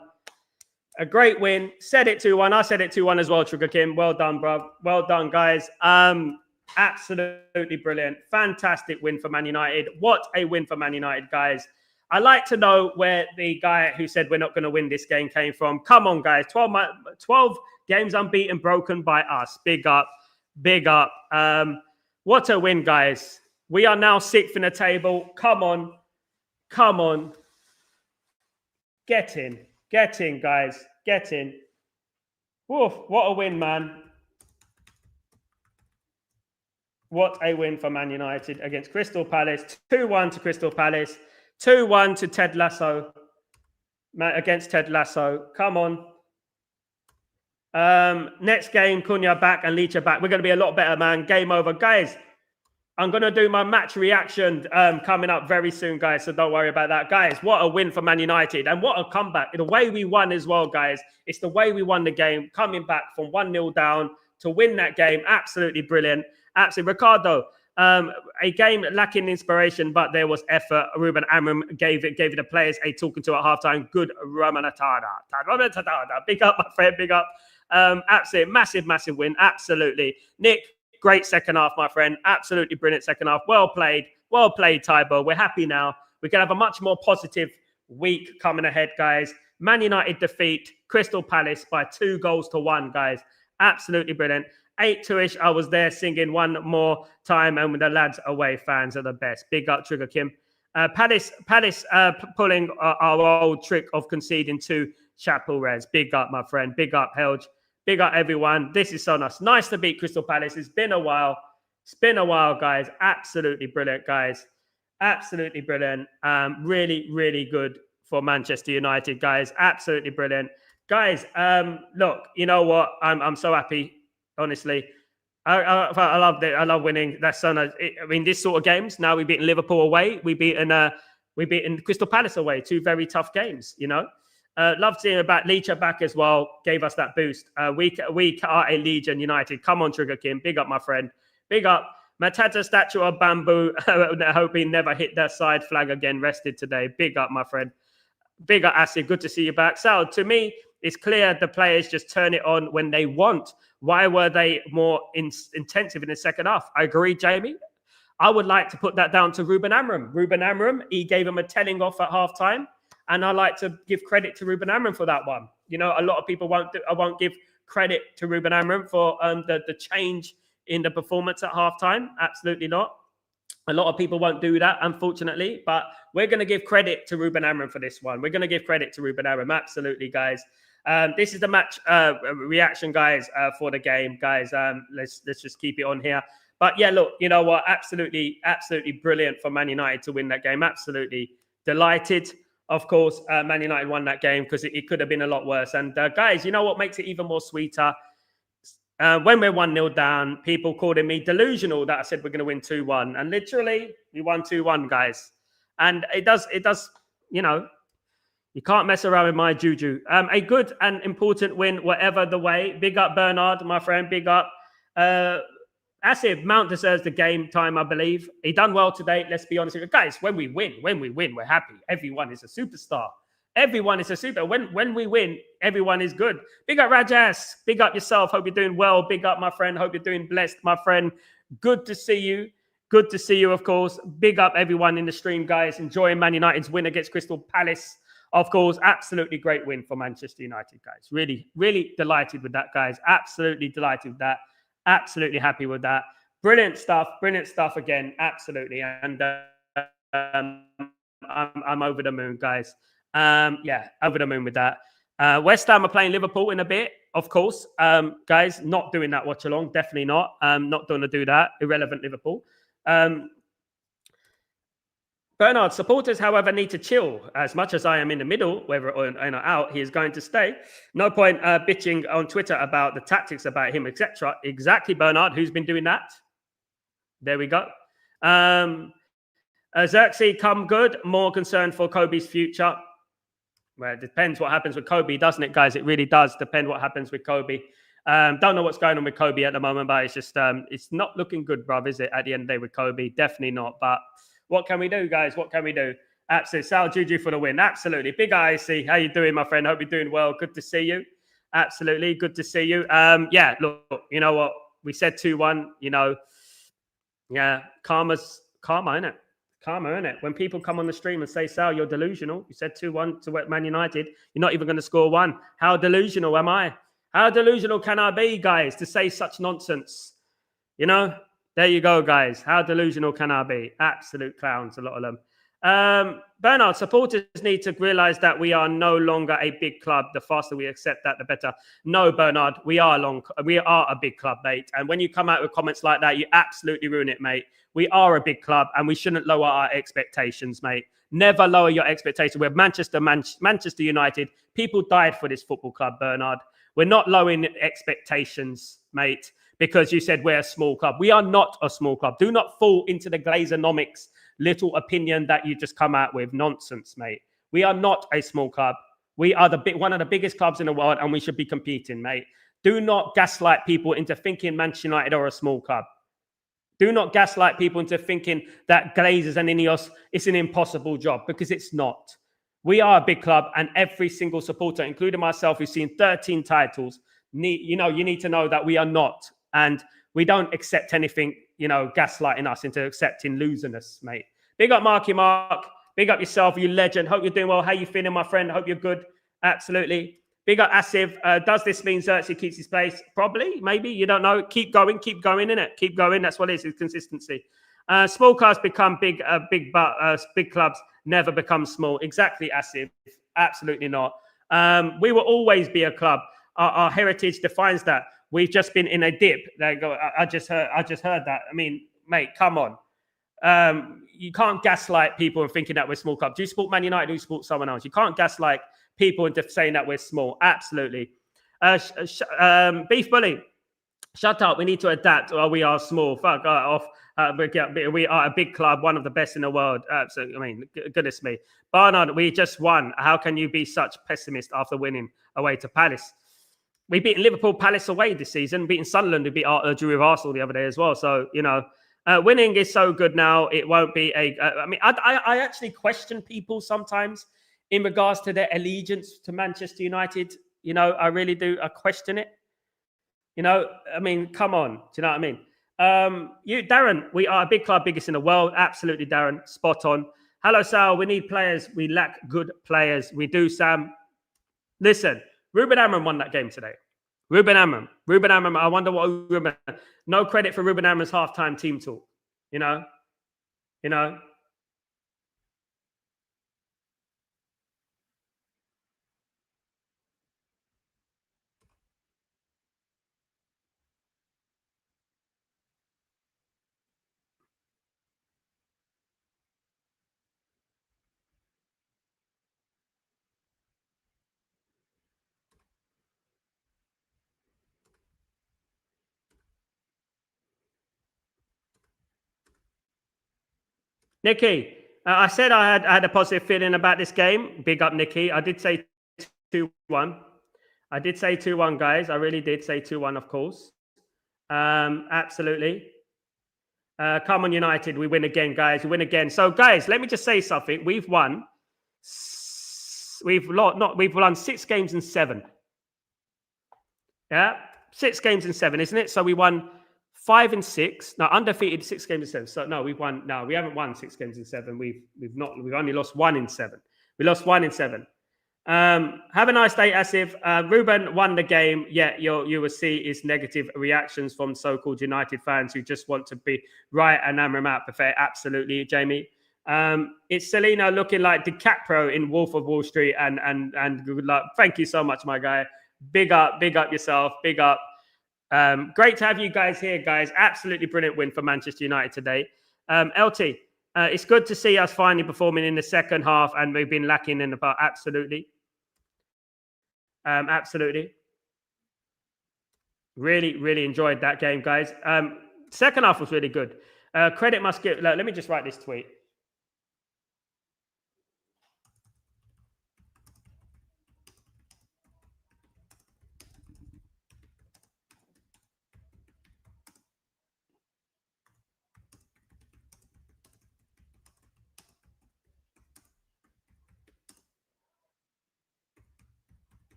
A great win. Said it 2-1. I said it 2-1 as well, Trigger Kim. Well done, bro. Well done, guys. Absolutely brilliant. Fantastic win for Man United. What a win for Man United, guys. I like to know where the guy who said we're not going to win this game came from. Come on, guys. 12 games unbeaten, broken by us. Big up. Big up. What a win, guys. We are now 6th in the table. Come on. Come on. Get in. Get in, guys. Get in. Woof. What a win, man. What a win for Man United against Crystal Palace. 2-1 to Crystal Palace. 2-1 to Ted Lasso. Against Ted Lasso. Come on. Next game, Cunha back and Leach back. We're going to be a lot better, man. Game over. Guys, I'm going to do my match reaction coming up very soon, guys. So don't worry about that. Guys, what a win for Man United. And what a comeback. The way we won as well, guys. It's the way we won the game. Coming back from 1-0 down to win that game. Absolutely brilliant. Absolutely. Ricardo, a game lacking inspiration, but there was effort. Ruben Amram gave it the players a talking to at halftime. Good Ramanatada. Big up, my friend. Big up. Absolutely massive win. Absolutely. Nick, great second half, my friend. Absolutely brilliant second half. Well played, Tybo. We're happy now. We can have a much more positive week coming ahead, guys. Man United defeat Crystal Palace by 2-1, guys. Absolutely brilliant. 8-2-ish, I was there singing one more time, and with the lads away, fans are the best. Big up, Trigger Kim. Palace pulling our old trick of conceding to Chapel Res. Big up, my friend. Big up, Helge. Big up, everyone. This is so nice. Nice to beat Crystal Palace. It's been a while. It's been a while, guys. Absolutely brilliant, guys. Absolutely brilliant. Really good for Manchester United, guys. Absolutely brilliant. Guys, look, you know what? I'm so happy. Honestly, I love it. I love winning. That's so nice. I mean, this sort of games. Now we've beaten Liverpool away. We've beaten Crystal Palace away. 2 very tough games. You know, love seeing about Leach back as well. Gave us that boost. We are a Legion United. Come on, Trigger Kim. Big up, my friend. Big up. Matata statue of bamboo. Hoping never hit that side flag again. Rested today. Big up, my friend. Big up, Acid. Good to see you back. So to me, it's clear the players just turn it on when they want. Why were they more intensive in the second half? I agree, Jamie. I would like to put that down to Ruben Amram. Ruben Amram, he gave him a telling off at halftime, and I like to give credit to Ruben Amram for that one. You know, a lot of people I won't give credit to Ruben Amram for the change in the performance at halftime. Absolutely not. A lot of people won't do that, unfortunately, but we're going to give credit to Ruben Amram for this one. We're going to give credit to Ruben Amram. Absolutely, guys. This is the match reaction, guys, for the game, guys. Let's just keep it on here. But yeah, look, you know what? Absolutely brilliant for Man United to win that game. Absolutely delighted. Of course, Man United won that game because it could have been a lot worse. And guys, you know what makes it even more sweeter? When we're 1-0 down, people calling me delusional that I said we're going to win 2-1. And literally, we won 2-1, guys. And it does, you know, you can't mess around with my juju. A good and important win, whatever the way. Big up, Bernard, my friend. Big up. Asif, Mount deserves the game time, I believe. He done well today. Let's be honest with you. Guys, when we win, we're happy. Everyone is a superstar. Everyone is a super. When we win, everyone is good. Big up, Rajas. Big up yourself. Hope you're doing well. Big up, my friend. Hope you're doing blessed, my friend. Good to see you. Good to see you, of course. Big up everyone in the stream, guys. Enjoying Man United's win against Crystal Palace Of course, absolutely great win for Manchester United, guys. Really, really delighted with that, guys. Absolutely delighted with that. Absolutely happy with that. Brilliant stuff again. Absolutely. And I'm over the moon, guys. Yeah, over the moon with that. West Ham are playing Liverpool in a bit, of course. Guys, not doing that watch along. Definitely not. Not going to do that. Irrelevant Liverpool. Bernard, supporters, however, need to chill. As much as I am in the middle, whether or out, he is going to stay. No point bitching on Twitter about the tactics about him, etc. Exactly, Bernard. Who's been doing that? There we go. Xerxes, come good. More concerned for Kobe's future. Well, it depends what happens with Kobe, doesn't it, guys? It really does depend what happens with Kobe. Don't know what's going on with Kobe at the moment, but it's just it's not looking good, bruv, is it? At the end of the day with Kobe, definitely not. But what can we do, guys? What can we do? Absolutely. Sal Juju for the win. Absolutely. Big IC. How you doing, my friend? Hope you're doing well. Good to see you. Absolutely. Good to see you. Yeah, look, you know what? We said 2-1, you know. Yeah, karma, innit? Karma, innit? When people come on the stream and say, Sal, you're delusional. You said 2-1 to Man United. You're not even going to score one. How delusional am I? How delusional can I be, guys, to say such nonsense? You know? There you go, guys. How delusional can I be? Absolute clowns, a lot of them. Bernard, supporters need to realize that we are no longer a big club. The faster we accept that, the better. No, Bernard, we are a big club, mate. And when you come out with comments like that, you absolutely ruin it, mate. We are a big club and we shouldn't lower our expectations, mate. Never lower your expectations. We're Manchester United. People died for this football club, Bernard. We're not lowering expectations, mate, because you said we're a small club. We are not a small club. Do not fall into the Glazonomics little opinion that you just come out with. Nonsense, mate. We are not a small club. We are one of the biggest clubs in the world, and we should be competing, mate. Do not gaslight people into thinking Manchester United are a small club. Do not gaslight people into thinking that Glazers and Ineos, it's an impossible job, because it's not. We are a big club, and every single supporter, including myself, who's seen 13 titles, you need to know that we are not. And we don't accept anything, gaslighting us into accepting loserness, mate. Big up Marky Mark. Big up yourself, you legend. Hope you're doing well. How you feeling, my friend? Hope you're good. Absolutely. Big up Asif. Does this mean Xerxes keeps his place? Probably, maybe. You don't know. Keep going, innit? Keep going. That's what it is consistency. Small clubs become big, but big clubs never become small. Exactly, Asif. Absolutely not. We will always be a club. Our heritage defines that. We've just been in a dip. There you go. I just heard that. I mean, mate, come on. You can't gaslight people and thinking that we're small club. Do you support Man United or do you support someone else? You can't gaslight people into saying that we're small. Absolutely. Beef Bully, shut up. We need to adapt or we are small. Fuck off. We are a big club, one of the best in the world. Absolutely. I mean, goodness me. Barnard, we just won. How can you be such pessimist after winning away to Palace? We beat Liverpool, Palace away this season. Beating Sunderland, we beat drew with Arsenal the other day as well. So, winning is so good now. It won't be I actually question people sometimes in regards to their allegiance to Manchester United. I really do. I question it. I mean, come on. Do you know what I mean? Darren, we are a big club, biggest in the world. Absolutely, Darren. Spot on. Hello, Sal. We need players. We lack good players. We do, Sam. Listen, Ruben Amorim won that game today. Ruben Amorim. I wonder what Ruben. No credit for Ruben Amorim's halftime team talk. Nikki, I said I had a positive feeling about this game. Big up, Nikki. I did say 2-1. I did say 2-1, guys. I really did say 2-1, of course. Absolutely. Come on, United. We win again, guys. We win again. So, guys, let me just say something. We've won. We've won 6 games in 7. Yeah, 6 games in 7, isn't it? So we won 5 and 6. No, undefeated 6 games in 7. So no, we've won. No, we haven't won 6 games in 7. We've only lost 1 in 7. We lost 1 in 7. Have a nice day, Asif. Ruben won the game. Yeah, you will see is negative reactions from so-called United fans who just want to be right and hammer him out. Perfect. Absolutely, Jamie. It's Selena looking like DiCaprio in Wolf of Wall Street, and good luck. Thank you so much, my guy. Big up yourself. Big up. Great to have you guys here, guys. Absolutely brilliant win for Manchester United today. LT, it's good to see us finally performing in the second half, and we've been lacking in the part. Absolutely. Absolutely. Really enjoyed that game, guys. Second half was really good. Credit must give. Let me just write this tweet.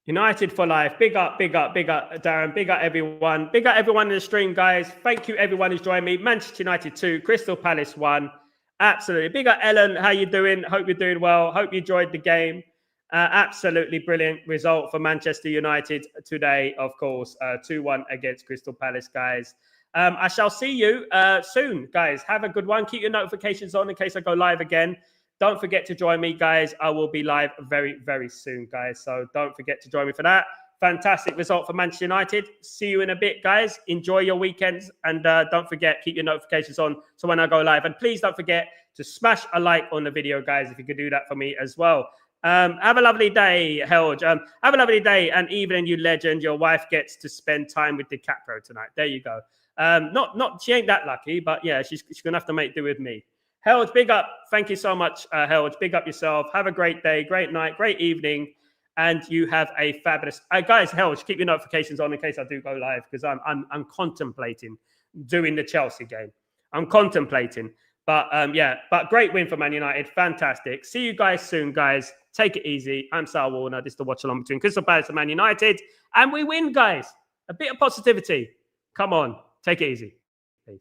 United for life. Big up, Darren. Big up, everyone. Big up, everyone in the stream, guys. Thank you, everyone who's joined me. Manchester United 2, Crystal Palace 1. Absolutely. Big up, Ellen. How you doing? Hope you're doing well. Hope you enjoyed the game. Absolutely brilliant result for Manchester United today, of course. 2-1 against Crystal Palace, guys. I shall see you soon, guys. Have a good one. Keep your notifications on in case I go live again. Don't forget to join me, guys. I will be live very soon, guys. So don't forget to join me for that. Fantastic result for Manchester United. See you in a bit, guys. Enjoy your weekends. And don't forget, keep your notifications on so when I go live. And please don't forget to smash a like on the video, guys, if you could do that for me as well. Have a lovely day, Helge. Have a lovely day. And evening, you legend. Your wife gets to spend time with DiCaprio tonight. There you go. She ain't that lucky, but yeah, she's going to have to make do with me. Helge, big up. Thank you so much, Helge. Big up yourself. Have a great day, great night, great evening. And you have a fabulous... guys, Helge, keep your notifications on in case I do go live because I'm contemplating doing the Chelsea game. I'm contemplating. But but great win for Man United. Fantastic. See you guys soon, guys. Take it easy. I'm Sal Warner. This is the watch along between Crystal Palace and Man United. And we win, guys. A bit of positivity. Come on. Take it easy. Peace.